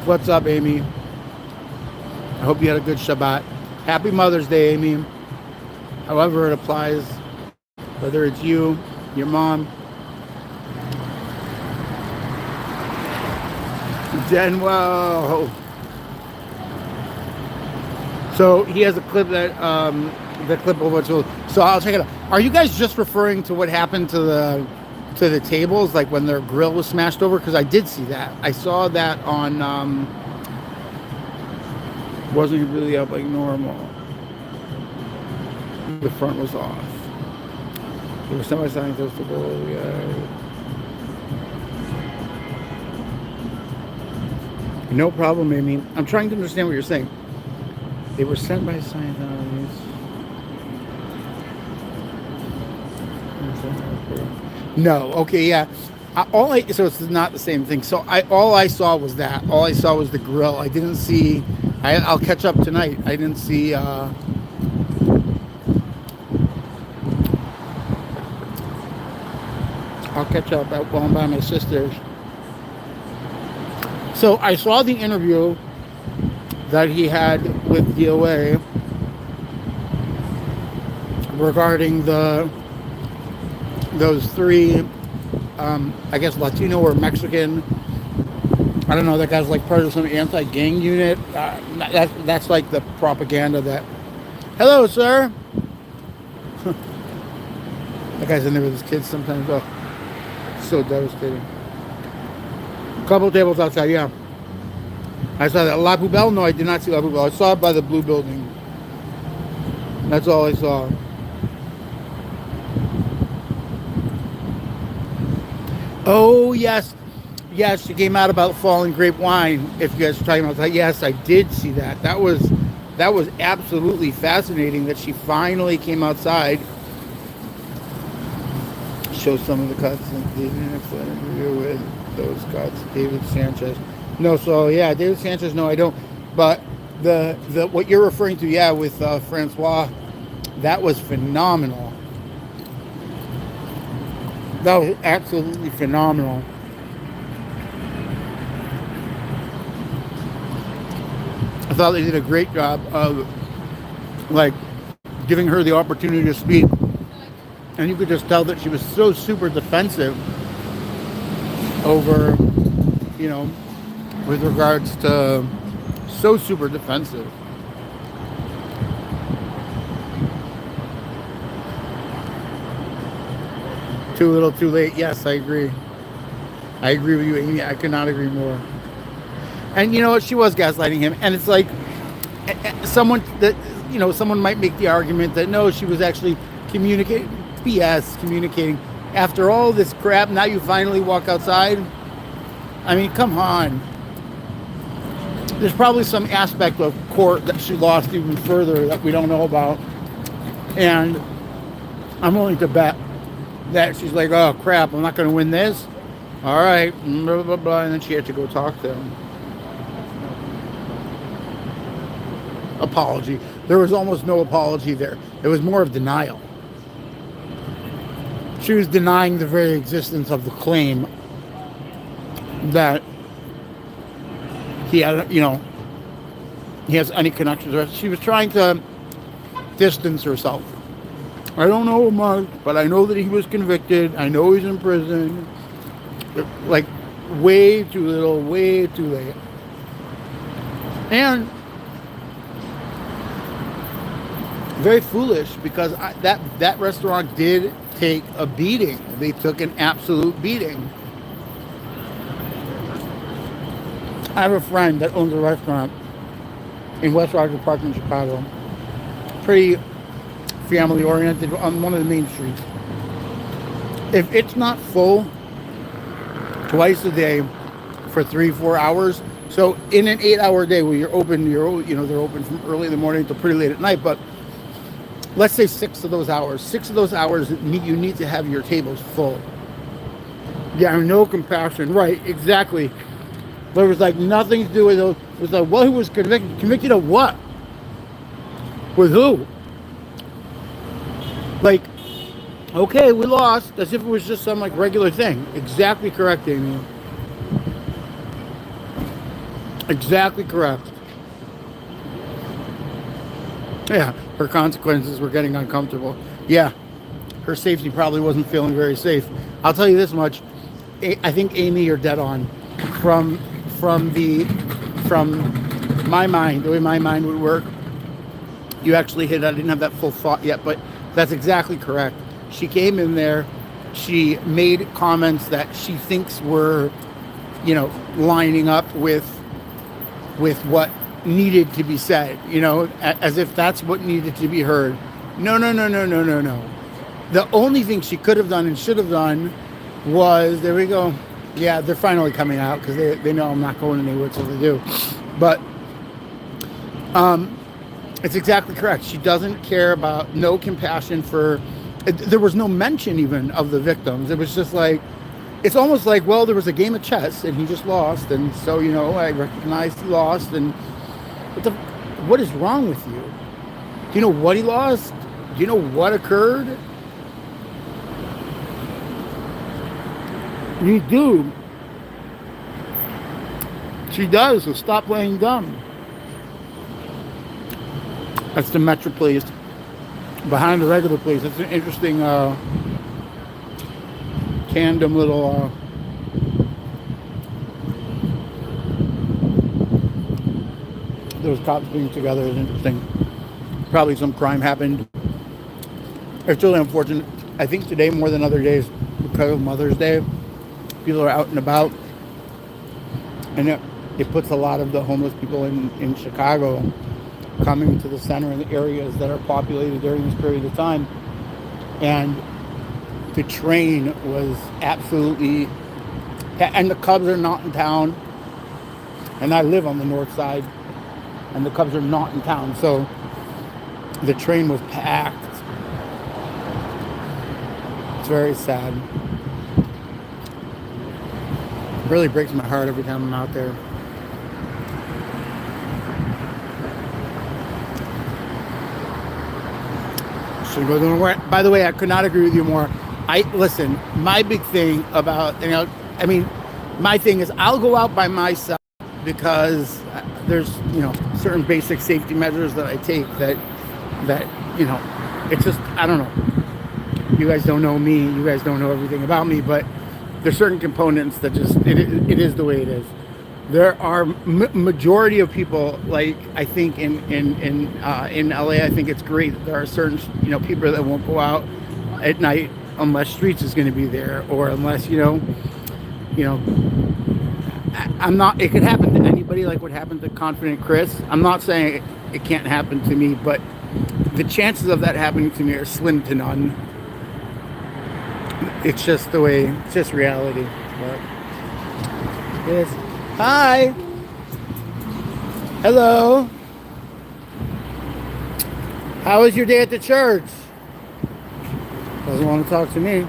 S1: What's up, Amy? I hope you had a good Shabbat. Happy Mother's Day, Amy. However it applies, whether it's you, your mom, Denwell. So he has a clip that the clip over to. So I'll check it out. Are you guys just referring to what happened to the tables, like when their grill was smashed over? Because I did see that. I saw that on. Wasn't really up like normal. The front was off. It was semi-scientific. Yeah. No problem, Amy. I'm trying to understand what you're saying. They were sent by Scientologists. No, okay, yeah. So it's not the same thing. So all I saw was that. All I saw was the grill. I didn't see. I'll catch up tonight. I didn't see. I'll catch up while I'm by my sister's. So I saw the interview that he had with DOA regarding those three, I guess Latino or Mexican I don't know, that guy's like part of some anti-gang unit. That's like the propaganda that, hello, sir. That guy's in there with his kids sometimes. Oh, so devastating. Couple tables outside, yeah. I saw that. La Poubelle? No, I did not see La Poubelle. I saw it by the blue building. That's all I saw. Oh, yes. Yes, she came out about falling grape wine. If you guys are talking about that. Yes, I did see that. That was absolutely fascinating that she finally came outside. Show some of the cuts and the next interview with those cuts. David Sanchez. No, so yeah, David Sanchez, no, I don't. But the what you're referring to, yeah, with Francois, that was phenomenal. That was absolutely phenomenal. I thought they did a great job of like giving her the opportunity to speak. And you could just tell that she was so super defensive over, you know, with regards to so super defensive. Too little, too late. Yes, I agree. I agree with you, Amy. I could not agree more. And you know what? She was gaslighting him. And it's like someone might make the argument that no, she was actually communicating. BS communicating. After all this crap, now you finally walk outside. I mean, come on. There's probably some aspect of court that she lost even further that we don't know about. And I'm willing to bet that she's like, oh crap, I'm not going to win this. All right, blah, blah, blah. And then she had to go talk to him. Apology. There was almost no apology there. It was more of denial. She was denying the very existence of the claim that he had, you know, he has any connections with. She was trying to distance herself. I don't know much, but I know that he was convicted. I know he's in prison. Like, way too little, way too late. And very foolish because that restaurant did take a beating. They took an absolute beating. I have a friend that owns a restaurant in West Rogers Park in Chicago. Pretty family oriented on one of the main streets. If it's not full twice a day for 3-4 hours, so in an 8-hour day where you're open, they're open from early in the morning till pretty late at night, but let's say 6 of those hours, you need to have your tables full. Yeah, no compassion. Right, exactly. There was like nothing to do with those. It was like, well, who was convicted? Convicted of what? With who? Like, okay, we lost, as if it was just some like regular thing. Exactly correct, Amy. Exactly correct. Yeah, her consequences were getting uncomfortable. Yeah, her safety probably wasn't feeling very safe. I'll tell you this much. I think, Amy, you're dead on. From my mind, the way my mind would work, you actually hit it. I didn't have that full thought yet, but that's exactly correct. She came in there. She made comments that she thinks were, lining up with what needed to be said, as if that's what needed to be heard. No. The only thing she could have done and should have done was, there we go. Yeah, they're finally coming out because they know I'm not going anywhere till they do. But it's exactly correct. She doesn't care about, no compassion for, there was no mention even of the victims. It was just like, it's almost like, well, there was a game of chess and he just lost. And so, I recognized he lost. And what is wrong with you? Do you know what he lost? Do you know what occurred? You do. She does, so stop playing dumb. That's the Metro place. Behind the regular place. It's an interesting tandem little those cops being together is interesting. Probably some crime happened. It's really unfortunate. I think today more than other days, because of Mother's Day, people are out and about, and it puts a lot of the homeless people in Chicago coming to the center and the areas that are populated during this period of time. And the train was absolutely, and the Cubs are not in town, and I live on the north side, and the Cubs are not in town, so the train was packed. It's very sad. It really breaks my heart every time I'm out there. Should go doing work. By the way, I could not agree with you more. Listen, my big thing about, my thing is I'll go out by myself because there's, certain basic safety measures that I take that, it's just, I don't know. You guys don't know me. You guys don't know everything about me, but there's certain components that just, it is the way it is. There are majority of people, like I think in LA, I think it's great. There are certain, people that won't go out at night unless Streets is going to be there, or unless, I'm not, it could happen to anybody, like what happened to Confident Chris. I'm not saying it can't happen to me, but the chances of that happening to me are slim to none. It's just the way, it's just reality. But yes. Hi. Hello. How was your day at the church? Doesn't want to talk to me.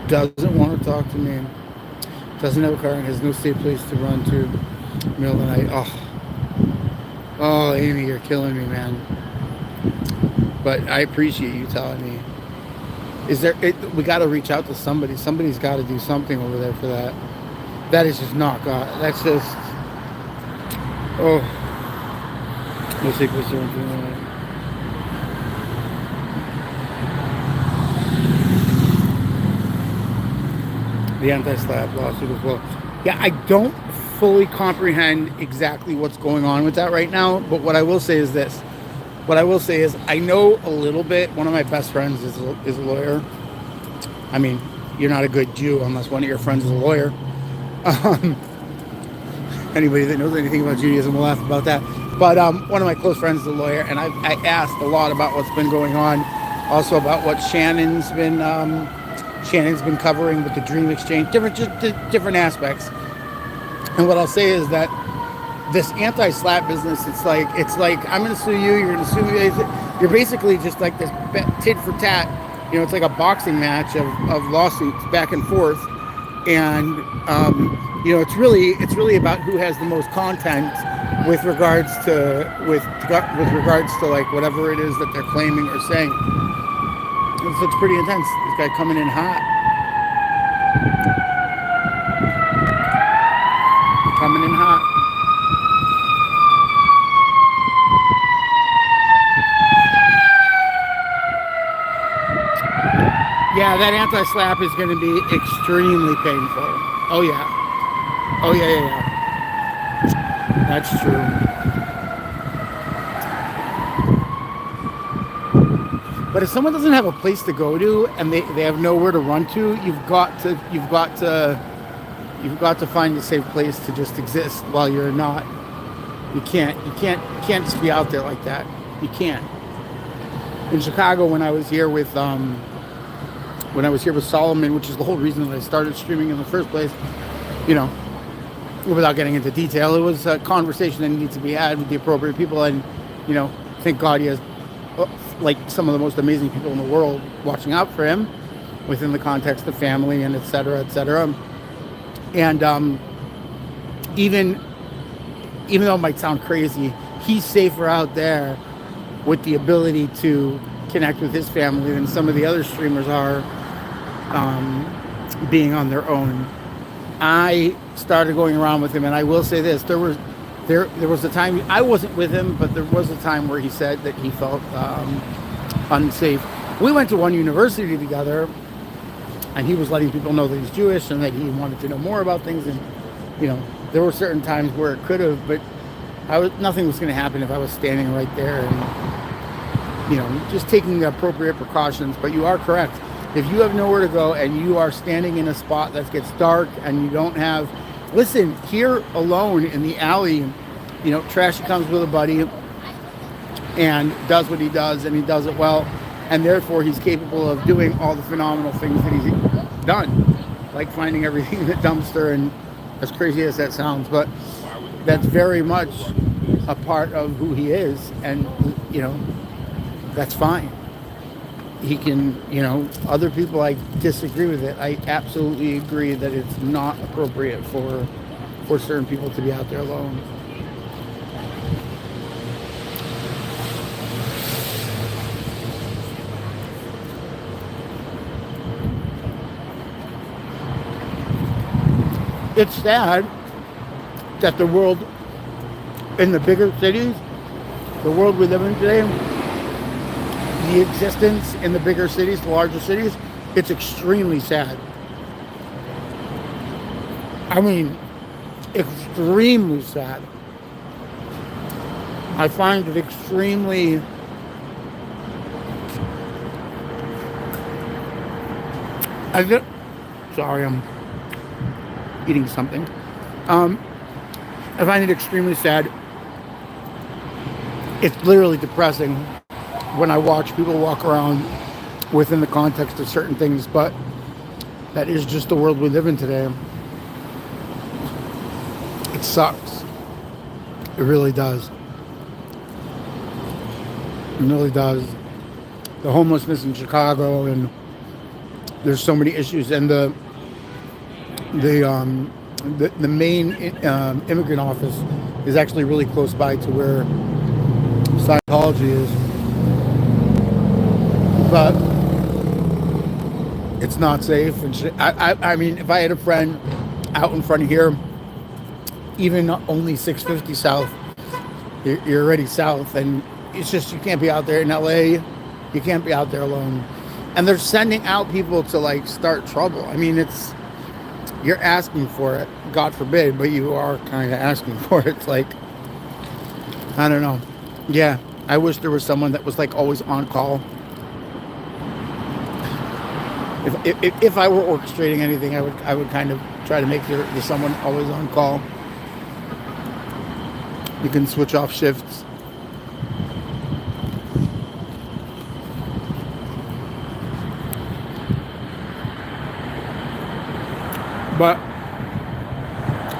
S1: Doesn't want to talk to me. Doesn't have a car and has no safe place to run to. Middle of the night. Oh, Amy, you're killing me, man. But I appreciate you telling me. We got to reach out to somebody. Somebody's got to do something over there for that. That is just not God. That's just. Oh. No safe place to run to. The anti-slap lawsuit as well. Yeah, I don't fully comprehend exactly what's going on with that right now, but what I will say is this. What I will say is I know a little bit. One of my best friends is a lawyer. I mean, you're not a good Jew unless one of your friends is a lawyer. Anybody that knows anything about Judaism will laugh about that. But one of my close friends is a lawyer, and I asked a lot about what's been going on, also about what Shannon's been covering with the Dream Exchange, different aspects. And what I'll say is that this anti-slap business, it's like I'm going to sue you, you're going to sue me. You're basically just like this tit for tat. It's like a boxing match of lawsuits back and forth. And it's really about who has the most content with regards to like whatever it is that they're claiming or saying. It's pretty intense. This guy coming in hot. Coming in hot. Yeah, that anti-slap is going to be extremely painful. Oh yeah. Oh yeah. That's true. But if someone doesn't have a place to go to and they have nowhere to run to, you've got to find a safe place to just exist while you're not. You can't just be out there like that. You can't. In Chicago, when I was here with Solomon, which is the whole reason that I started streaming in the first place, without getting into detail, it was a conversation that needed to be had with the appropriate people, and thank God he has like some of the most amazing people in the world watching out for him within the context of family and et cetera. And even though it might sound crazy, he's safer out there with the ability to connect with his family than some of the other streamers are, being on their own. I started going around with him, and I will say this: there was a time I wasn't with him, but there was a time where he said that he felt unsafe. We went to one university together, and he was letting people know that he's Jewish and that he wanted to know more about things. And there were certain times where it could have, but nothing was going to happen if I was standing right there and, you know, just taking the appropriate precautions. But you are correct. If you have nowhere to go and you are standing in a spot that gets dark and you don't have, listen, here alone in the alley, you know, Trashy comes with a buddy and does what he does, and he does it well, and therefore he's capable of doing all the phenomenal things that he's done, like finding everything in the dumpster, and as crazy as that sounds, but that's very much a part of who he is, and, you know, that's fine. He can, you know, other people, I disagree with it. I absolutely agree that it's not appropriate for certain people to be out there alone. It's sad that the world, in the bigger cities, the world we live in today, the existence in the bigger cities, the larger cities, it's extremely sad. I mean, extremely sad. I find it extremely sorry, I'm eating something. I find it extremely sad. It's literally depressing when I watch people walk around within the context of certain things, but that is just the world we live in today. It sucks. It really does. It really does. The homelessness in Chicago, and there's so many issues, and the main immigrant office is actually really close by to where Scientology is, but it's not safe. And I mean, if I had a friend out in front of here, even only 650 south, you're already south, and it's just, you can't be out there in LA. You can't be out there alone, and they're sending out people to like start trouble. I mean, you're asking for it, God forbid, but you are kind of asking for it. It's like, I don't know. Yeah, I wish there was someone that was like always on call. If I were orchestrating anything, I would kind of try to make there's someone always on call. You can switch off shifts. But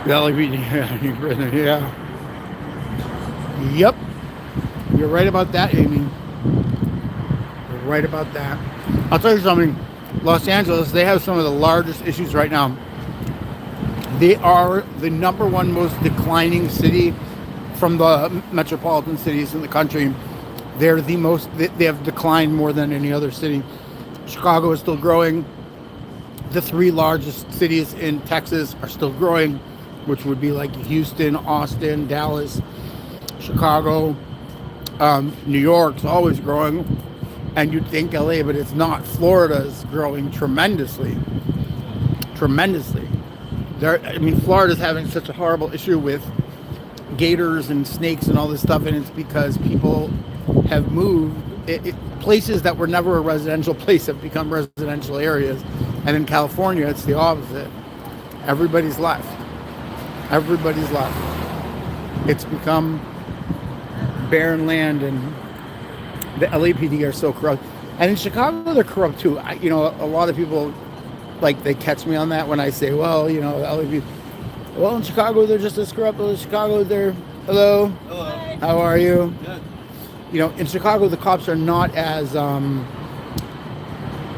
S1: yeah. Yep. You're right about that, Amy. You're right about that. I'll tell you something. Los Angeles, they have some of the largest issues right now. They are the number one most declining city from the metropolitan cities in the country. They're the most, they have declined more than any other city. Chicago is still growing. The three largest cities in Texas are still growing, which would be like Houston, Austin, Dallas, Chicago. New York's always growing, and you'd think LA, but it's not. Florida's growing tremendously. I mean, Florida's having such a horrible issue with gators and snakes and all this stuff, and it's because people have moved. Places that were never a residential place have become residential areas. And in California, it's the opposite. Everybody's left. It's become barren land, and the LAPD are so corrupt. And in Chicago, they're corrupt too. You know, a lot of people, like, they catch me on that when I say, well, you know, the LAPD. Well, in Chicago, they're just as corrupt. In Chicago, they're, hello. How are you?
S2: Good.
S1: You know, in Chicago, the cops are not as,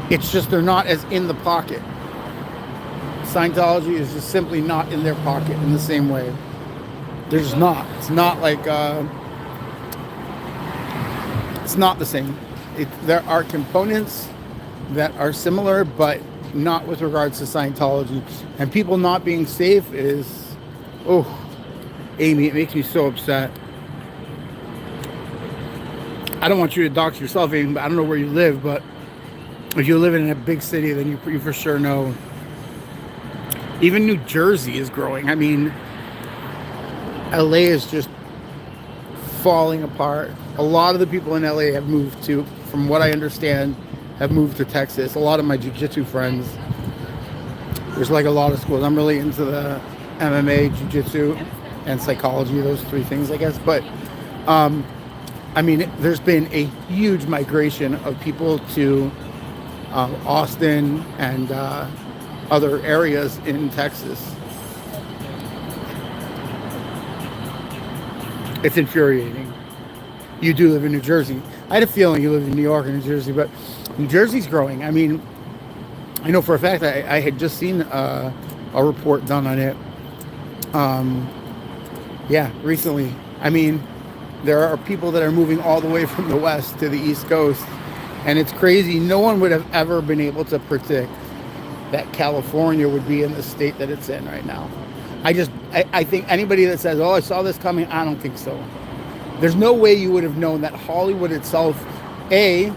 S1: it's just they're not as in the pocket. Scientology is just simply not in their pocket in the same way. They're just not. It's not like, it's not the same. There are components that are similar, but not with regards to Scientology. And people not being safe is, oh, Amy, it makes me so upset. I don't want you to dox yourself, Amy, but I don't know where you live, but if you live in a big city, then you for sure know. Even New Jersey is growing. I mean, LA is just falling apart. A lot of the people in LA have moved to, from what I understand, have moved to Texas. A lot of my jiu-jitsu friends. There's like a lot of schools. I'm really into the MMA, jiu-jitsu, and psychology, those three things, I guess. But, I mean, there's been a huge migration of people to Austin and other areas in Texas. It's infuriating. You do live in New Jersey. I had a feeling you lived in New York and New Jersey, but New Jersey's growing. I mean, I know for a fact I had just seen a report done on it. Yeah, recently. I mean, there are people that are moving all the way from the west to the east coast, and it's crazy. No one would have ever been able to predict that California would be in the state that it's in right now. I think anybody that says, oh, I saw this coming, I don't think so. There's no way you would have known that Hollywood itself, A,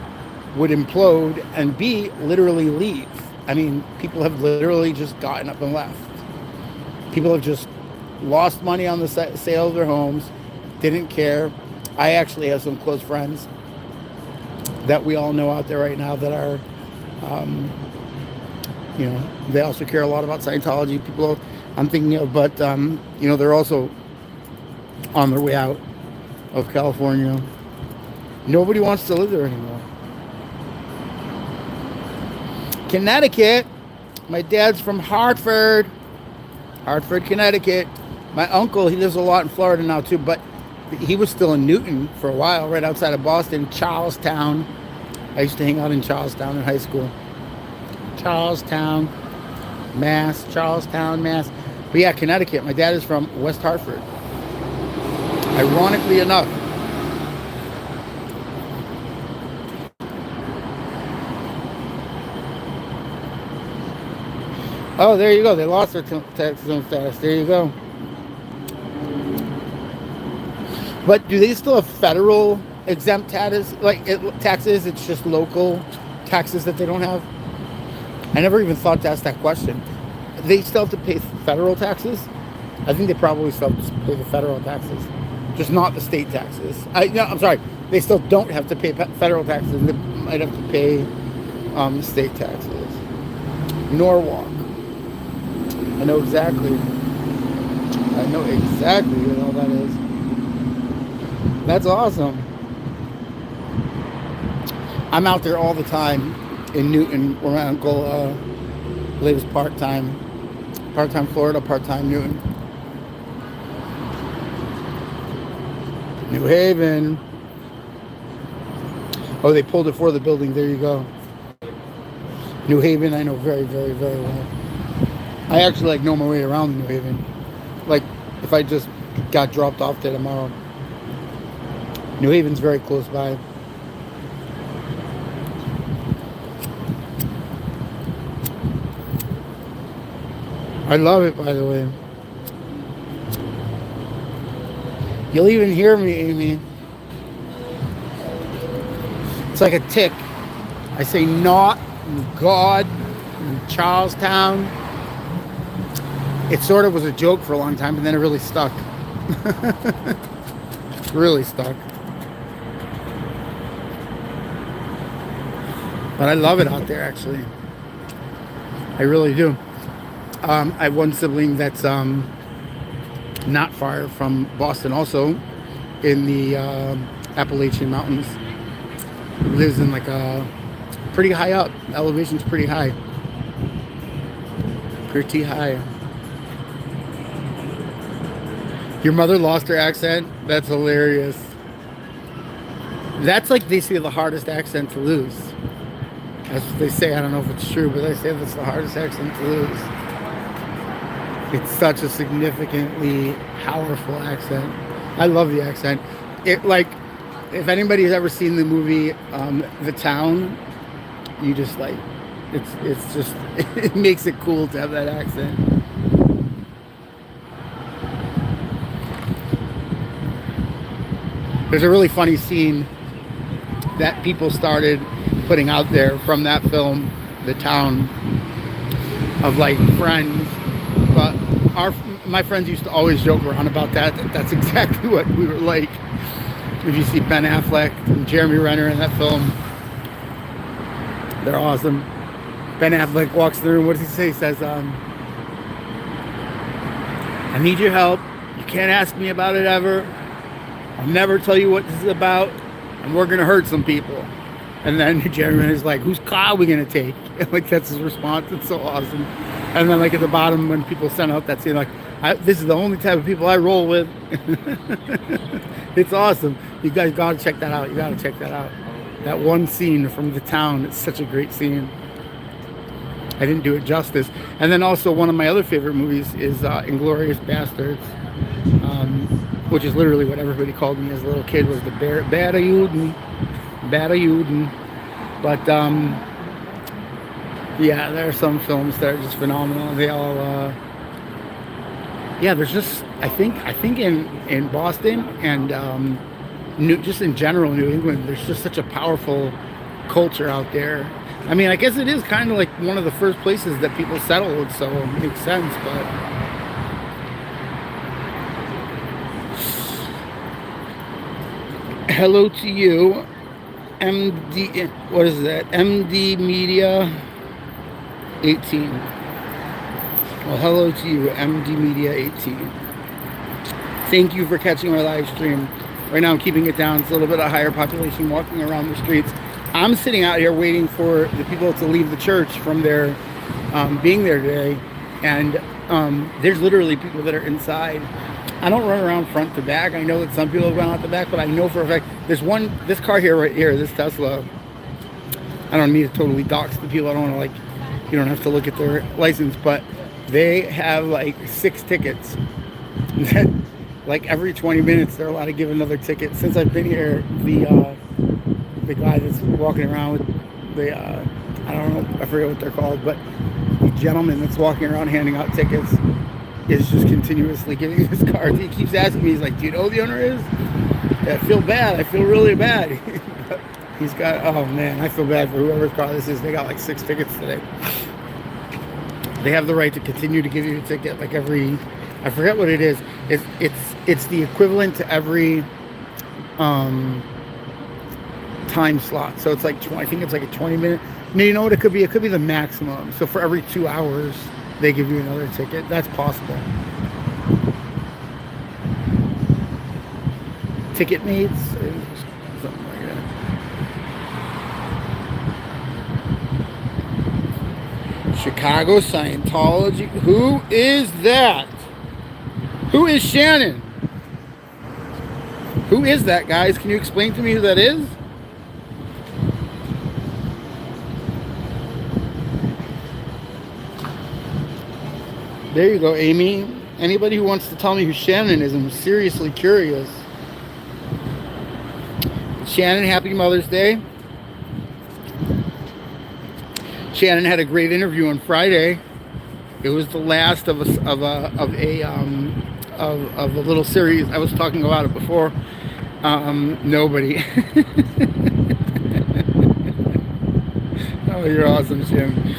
S1: would implode, and B, literally leave. I mean, people have literally just gotten up and left. People have just lost money on the sale of their homes, didn't care. I actually have some close friends that we all know out there right now that are, you know, they also care a lot about Scientology. People I'm thinking of, but, you know, they're also on their way out of California. Nobody wants to live there anymore. Connecticut. My dad's from Hartford, Connecticut. My uncle, he lives a lot in Florida now too, but he was still in Newton for a while, right outside of Boston, Charlestown. I used to hang out in Charlestown in high school. Charlestown, Mass. But yeah, Connecticut. My dad is from West Hartford. Ironically enough. Oh, there you go. They lost their tax zone status. There you go. But do they still have federal exempt taxes? It's just local taxes that they don't have? I never even thought to ask that question. They still have to pay federal taxes? I think they probably still have to pay the federal taxes, just not the state taxes. I'm sorry. They still don't have to pay federal taxes. They might have to pay state taxes. Norwalk. I know exactly what all that is. That's awesome. I'm out there all the time in Newton, where my uncle lives part-time Florida, part-time Newton. New Haven. Oh, they pulled it for the building. There you go. New Haven, I know very, very, very well. I actually know my way around New Haven. Like, if I just got dropped off there tomorrow. New Haven's very close by. I love it, by the way. You'll even hear me, Amy. It's like a tick. I say not, and God, and Charlestown. It sort of was a joke for a long time, but then it really stuck. Really stuck. But I love it out there, actually. I really do. I have one sibling that's not far from Boston, also in the Appalachian Mountains. He lives in like a pretty high up. The elevation's pretty high. Pretty high. Your mother lost her accent? That's hilarious. That's like they say the hardest accent to lose. That's what they say. I don't know if it's true, but they say that's the hardest accent to lose. It's such a significantly powerful accent. I love the accent. It if anybody's ever seen the movie The Town, you just it's just it makes it cool to have that accent. There's a really funny scene that people started putting out there from that film, The Town, of friends. But my friends used to always joke around about that. That's exactly what we were like. If you see Ben Affleck and Jeremy Renner in that film, they're awesome. Ben Affleck walks in the room. What does he say? He says, I need your help. You can't ask me about it ever. I'll never tell you what this is about. And we're going to hurt some people. And then Jeremy Renner's like, whose car are we going to take? And like, that's his response. It's so awesome. And then like at the bottom, when people send out that scene, like, this is the only type of people I roll with. It's awesome. You guys got to check that out. You got to check that out. That one scene from The Town, it's such a great scene. I didn't do it justice. And then also one of my other favorite movies is Inglourious Bastards, which is literally what everybody called me as a little kid, was the Bad Juden. But yeah, there are some films that are just phenomenal. They all there's just I think in Boston and just in general New England, there's just such a powerful culture out there. I mean, I guess it is kind of like one of the first places that people settled, so it makes sense, but hello to you, MD, what is that? MD Media 18. Well, hello to you, MD Media 18. Thank you for catching our live stream. Right now I'm keeping it down. It's a little bit of higher population walking around the streets. I'm sitting out here waiting for the people to leave the church from their being there today. And there's literally people that are inside. I don't run around front to back. I know that some people run out the back, but I know for a fact there's this car here, right here, this Tesla. I don't need to totally dox the people. I don't want to you don't have to look at their license, but they have like 6 tickets. Like every 20 minutes, they're allowed to give another ticket. Since I've been here, the guy that's walking around with the, I don't know, I forget what they're called, but the gentleman that's walking around handing out tickets is just continuously giving his card. He keeps asking me, he's like, do you know who the owner is? Yeah, I feel bad. I feel really bad. He's got, oh man, I feel bad for whoever's car this is. They got like 6 tickets today. They have the right to continue to give you a ticket like every, I forget what it is. It's the equivalent to every time slot. So it's like I think it's like a 20-minute. You know what it could be? It could be the maximum. So for every 2 hours, they give you another ticket. That's possible. Ticket mates, something like that. Chicago Scientology. Who is that? Who is Shannon? Who is that, guys? Can you explain to me who that is? There you go, Amy. Anybody who wants to tell me who Shannon is, I'm seriously curious. Shannon, happy Mother's Day. Shannon had a great interview on Friday. It was the last of a little series. I was talking about it before. Nobody. Oh, you're awesome, Shannon.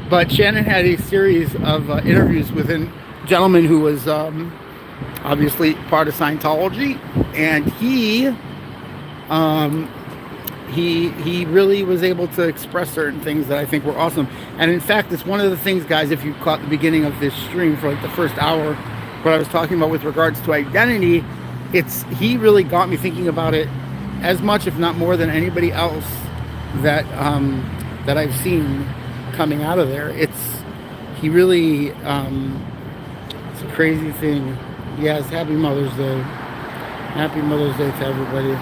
S1: But Shannon had a series of interviews with a gentleman who was obviously part of Scientology, and he really was able to express certain things that I think were awesome. And in fact, it's one of the things, guys, if you caught the beginning of this stream for like the first hour, what I was talking about with regards to identity, he really got me thinking about it as much, if not more, than anybody else that I've seen coming out of there. He really, it's a crazy thing. Yes, happy Mother's Day. Happy Mother's Day to everybody.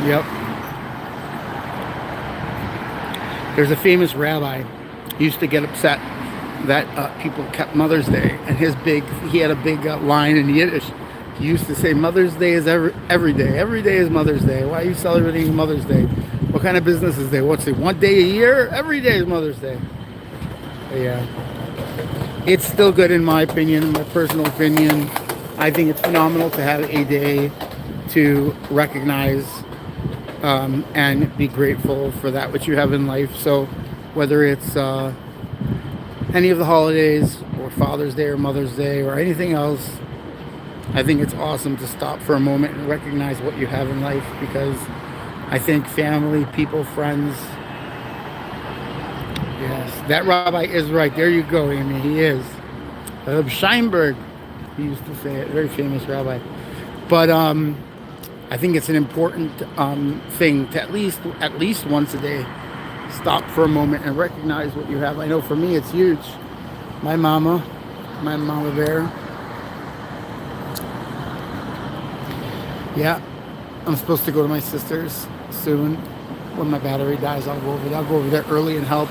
S1: Yep. There's a famous rabbi who used to get upset that people kept Mother's Day, and he had a big line in Yiddish. He used to say, Mother's Day is every day. Every day is Mother's Day. Why are you celebrating Mother's Day? What kind of business is there? What's it, one day a year? Every day is Mother's Day. But yeah. It's still good in my opinion, my personal opinion. I think it's phenomenal to have a day to recognize and be grateful for that which you have in life. So whether it's any of the holidays or Father's Day or Mother's Day or anything else, I think it's awesome to stop for a moment and recognize what you have in life, because I think family, people, friends. Yes, that rabbi is right. There you go, Amy. He is. Scheinberg, he used to say it. Very famous rabbi. But I think it's an important thing to at least once a day stop for a moment and recognize what you have. I know for me it's huge. My mama bear. Yeah, I'm supposed to go to my sister's soon. When my battery dies, I'll go over there. I'll go over there early and help.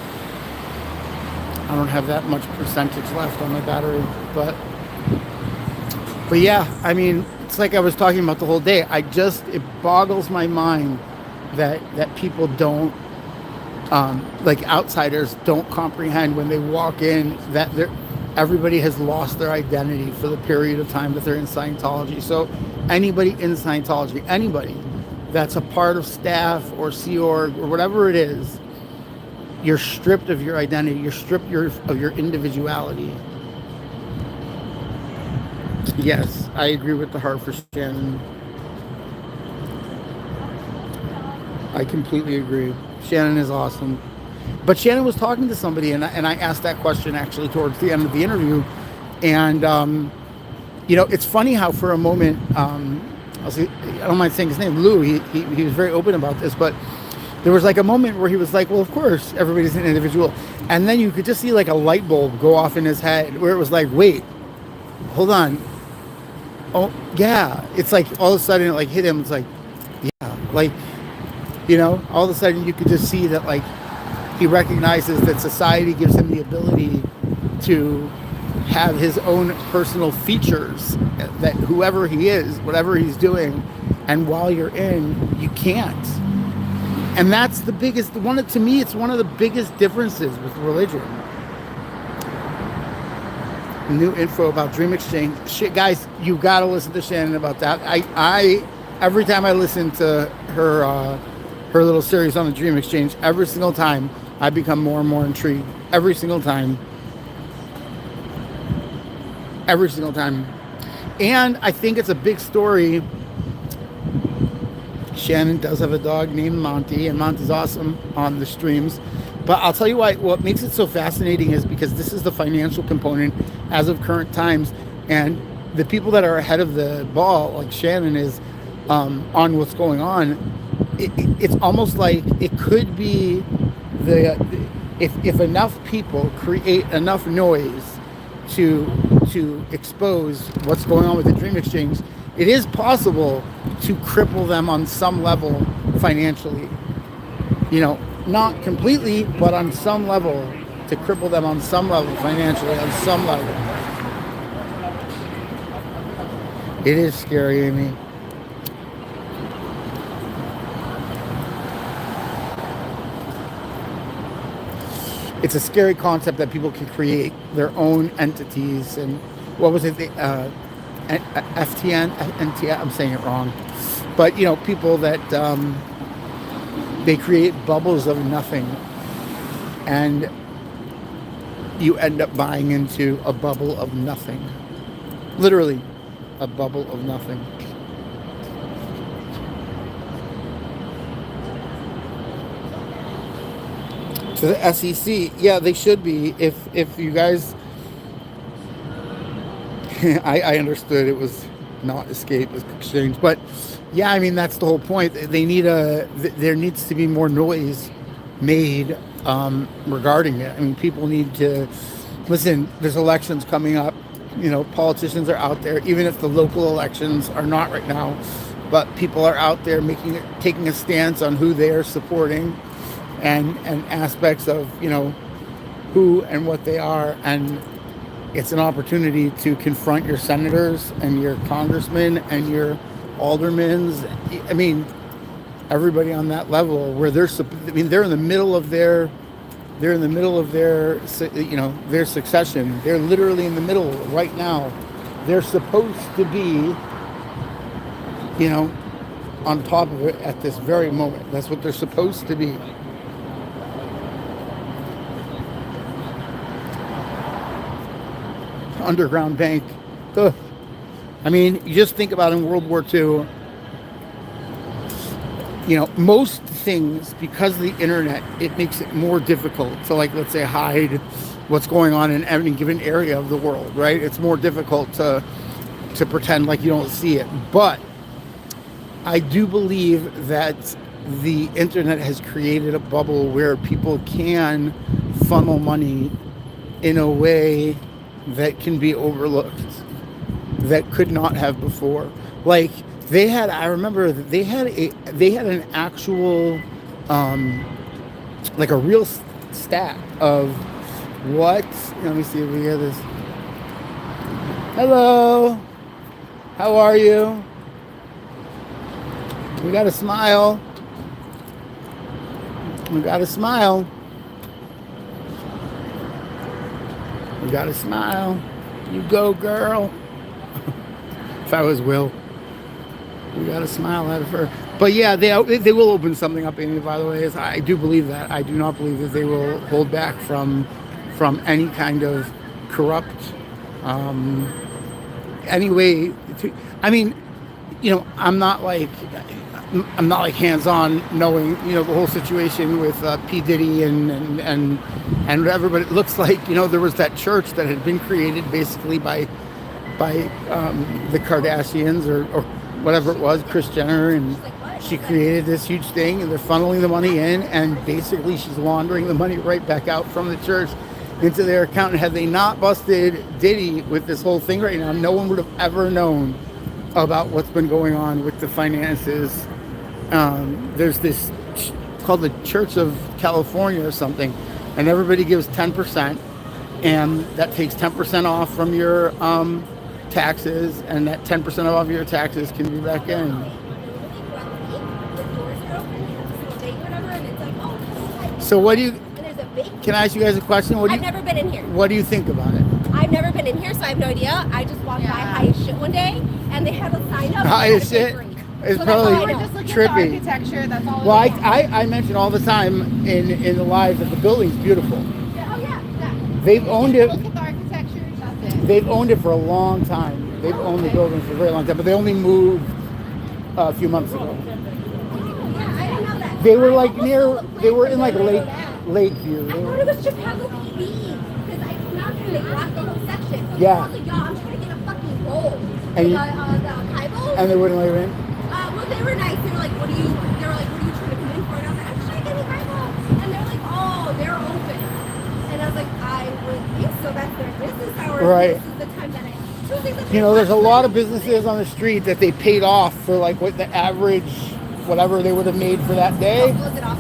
S1: I don't have that much percentage left on my battery, but yeah, I mean, it's like I was talking about the whole day. It boggles my mind that people don't, like outsiders don't comprehend when they walk in that everybody has lost their identity for the period of time that they're in Scientology. So anybody in Scientology, anybody that's a part of staff or Sea Org or whatever it is, you're stripped of your identity. You're stripped of your individuality. Yes, I agree with the heart for Shannon. I completely agree. Shannon is awesome. But Shannon was talking to somebody, and I asked that question actually towards the end of the interview. And, it's funny how for a moment, I don't mind saying his name, Lou, he was very open about this, but there was like a moment where he was like, well, of course, everybody's an individual. And then you could just see like a light bulb go off in his head where it was like, wait, hold on. Oh, yeah. It's like all of a sudden it like hit him. It's like, yeah, like, all of a sudden you could just see that like he recognizes that society gives him the ability to have his own personal features, that whoever he is, whatever he's doing, and while you're in, you can't. And that's the biggest one. To me, it's one of the biggest differences with religion. New info about Dream Exchange. Shit, guys, you gotta listen to Shannon about that. I every time I listen to her little series on the Dream Exchange, every single time I become more and more intrigued. Every single time. Every single time. And I think it's a big story. Shannon does have a dog named Monty, and Monty's awesome on the streams. But I'll tell you what makes it so fascinating is because this is the financial component as of current times, and the people that are ahead of the ball, like Shannon is, on what's going on. It's almost like it could be if enough people create enough noise to expose what's going on with the Dream Exchange, it is possible to cripple them on some level financially. Not completely, but on some level, to cripple them on some level financially, on some level. It is scary, Amy. It's a scary concept that people can create their own entities. And what was it? FTN, NTN, I'm saying it wrong. But, people that they create bubbles of nothing. And you end up buying into a bubble of nothing. Literally, a bubble of nothing. To the SEC, yeah, they should be. If you guys, I understood it was not escape as exchange, but yeah, I mean that's the whole point. They need there needs to be more noise made regarding it. I mean, people need to listen. There's elections coming up. Politicians are out there, even if the local elections are not right now, but people are out there taking a stance on who they are supporting. And aspects of who and what they are, and it's an opportunity to confront your senators and your congressmen and your aldermen. I mean, everybody on that level where they're in the middle of their their succession. They're literally in the middle right now. They're supposed to be on top of it at this very moment. That's what they're supposed to be. Underground bank. Ugh. I mean, you just think about in World War II, you know, most things, because of the internet, it makes it more difficult to, like, let's say, hide what's going on in any given area of the world, right? It's more difficult to pretend like you don't see it. But I do believe that the internet has created a bubble where people can funnel money in a way that can be overlooked, that could not have before. Like, I remember that they had an actual, like a real stat of what, let me see if we hear this. Hello, how are you? We got a smile. We got a smile. We got a smile. You go, girl. If I was Will. We got a smile out of her. But yeah, they will open something up, Amy, by the way. I do believe that. I do not believe that they will hold back from any kind of corrupt any way to, I mean, you know, I'm not like hands-on knowing, you know, the whole situation with P. Diddy and whatever, but it looks like, you know, there was that church that had been created basically by the Kardashians or whatever it was, Kris Jenner, and she created this huge thing, and they're funneling the money in, and basically she's laundering the money right back out from the church into their account. And had they not busted Diddy with this whole thing right now, no one would have ever known about what's been going on with the finances. There's this called the Church of California or something, and everybody gives 10%, and that takes 10% off from your taxes, and that 10% off your taxes can be back in. So what do you, can I ask you guys a question?
S7: I've never been in here.
S1: What do you think about it?
S7: I've never been in here, so I have no idea. I just walked by high as shit one day, and they had a sign up.
S1: High as shit? It's
S7: So
S1: probably
S7: that's all I know.
S6: Just look
S1: trippy.
S6: at the architecture. That's all.
S1: Well, I mention all the time in the live that the building's beautiful.
S7: Oh yeah,
S1: They've owned it.
S6: Look at the architecture. That's it.
S1: They've owned it for a long time. They've owned the building for a very long time, but they only moved a few months ago.
S7: yeah. I didn't know that.
S1: They were like near. They were in like Lakeview.
S7: I thought it was Chicago PD because I came out here and they blocked the whole section. So
S1: Yeah.
S7: I was like, y'all, I'm trying to get a fucking roll.
S1: And
S7: the Kybos.
S1: And they wouldn't let you in.
S7: Well, they were nice. They were like, what are you trying to come in for? And I was like, I'm just trying to get a Kybos. And they're like, oh, they're open. And I was like, I would think so. That's their business hours.
S1: Right.
S7: This is the time that I.
S1: You know, there's a lot of businesses on the street that they paid off for like what the average, whatever they would have made for that day,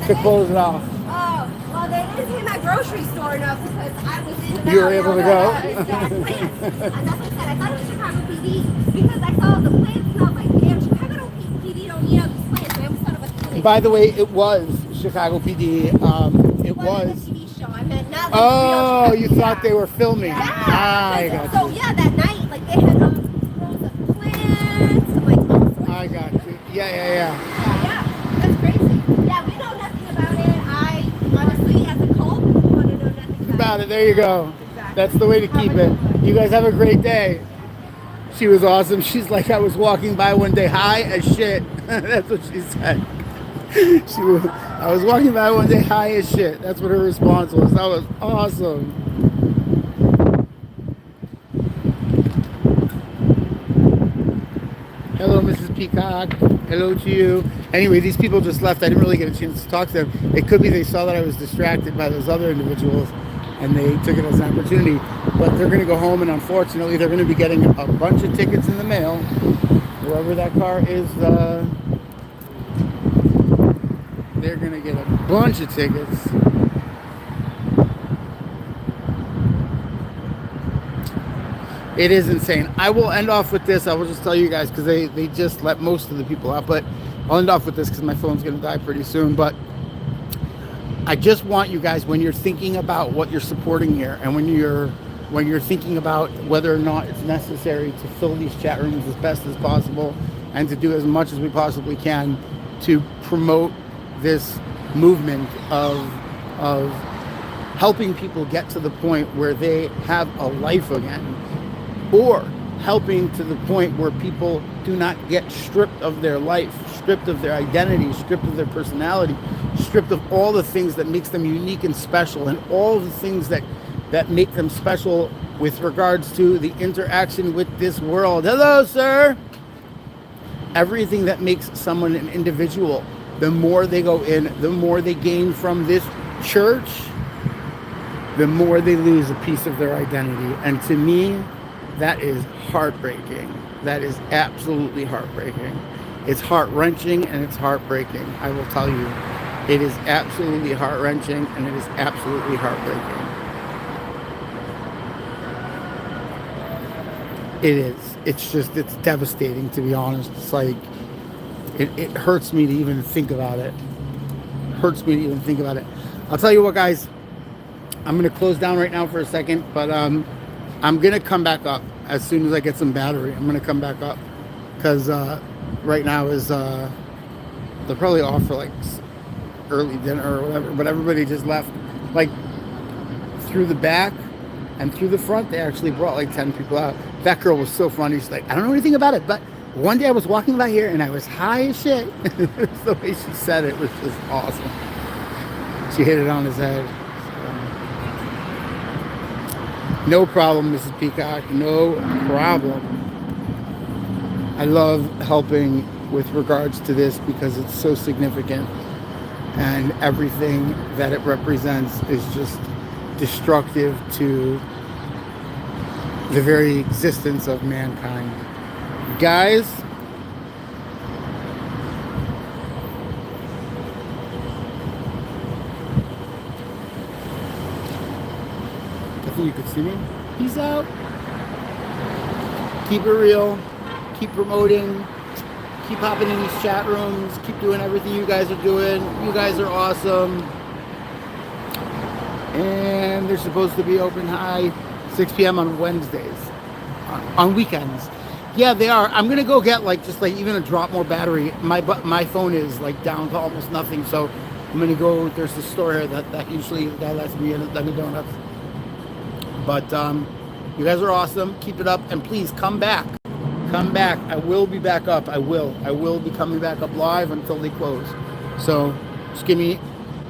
S1: to close it off.
S7: Oh, well, they didn't pay my grocery store enough because I was in and
S1: You were
S7: out
S1: able to
S7: all
S1: go?
S7: the plants. And that's what I said. I thought it was Chicago PD because I saw the plants and I was like, damn, Chicago PD don't need all these plants. I almost thought it was the
S1: By the way, it was Chicago PD. It was.
S7: a TV show. I meant not like
S1: Oh,
S7: real
S1: you
S7: Chicago.
S1: thought they were filming.
S7: Yeah.
S1: Ah, I got
S7: So
S1: you.
S7: yeah, that night, like they had rows of plants and like all sorts.
S1: I got you. Yeah.
S7: Yeah, that's crazy. Yeah, we know nothing about it. I honestly, as a cult, want to know nothing
S1: About it. There you go. That's the way to keep it. You guys have a great day. She was awesome. She's like, I was walking by one day high as shit. That's what she said. I was walking by one day high as shit. That's what her response was. That was awesome. Hello, Mrs. Peacock. Hello to you. Anyway, these people just left. I didn't really get a chance to talk to them. It could be they saw that I was distracted by those other individuals and they took it as an opportunity. But they're going to go home, and unfortunately, they're going to be getting a bunch of tickets in the mail. Whoever that car is, they're going to get a bunch of tickets. It is insane. I will end off with this. I will just tell you guys because they just let most of the people out. But I'll end off with this because my phone's going to die pretty soon. But I just want you guys, when you're thinking about what you're supporting here, and when you're thinking about whether or not it's necessary to fill these chat rooms as best as possible and to do as much as we possibly can to promote this movement of helping people get to the point where they have a life again, or helping to the point where people do not get stripped of their life, stripped of their identity, stripped of their personality, stripped of all the things that makes them unique and special, and all the things that make them special with regards to the interaction with this world. Hello, sir. Everything that makes someone an individual, the more they go in, the more they gain from this church, the more they lose a piece of their identity. And to me, that is heartbreaking. That is absolutely heartbreaking. It's heart-wrenching and it's heartbreaking. I will tell you, it is absolutely heart-wrenching and it is absolutely heartbreaking. It is. It's devastating, to be honest. It's like, it hurts me to even think about it. Hurts me to even think about it. I'll tell you what, guys. I'm going to close down right now for a second, but I'm going to come back up as soon as I get some battery. I'm going to come back up because right now is, they're probably off for like early dinner or whatever, but everybody just left. Like, through the back and through the front, they actually brought like 10 people out. That girl was so funny. She's like, I don't know anything about it, but one day I was walking by here and I was high as shit. The way she said it was just awesome. She hit it on his head. So. No problem, Mrs. Peacock. No problem. I love helping with regards to this because it's so significant. And everything that it represents is just destructive to the very existence of mankind. Guys, I think you could see me. Peace out. Keep it real. Keep promoting. Keep hopping in these chat rooms. Keep doing everything you guys are doing. You guys are awesome. And they're supposed to be open high 6 p.m. on Wednesdays. On weekends. Yeah, they are. I'm going to go get just even a drop more battery. My phone is down to almost nothing. So I'm going to go. There's a store here that usually lets me in at Dunkin' Donuts. But you guys are awesome. Keep it up. And please come back. Come back. I will be back up. I will be coming back up live until they close. So just give me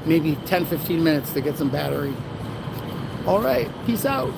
S1: maybe 10, 15 minutes to get some battery. All right. Peace out.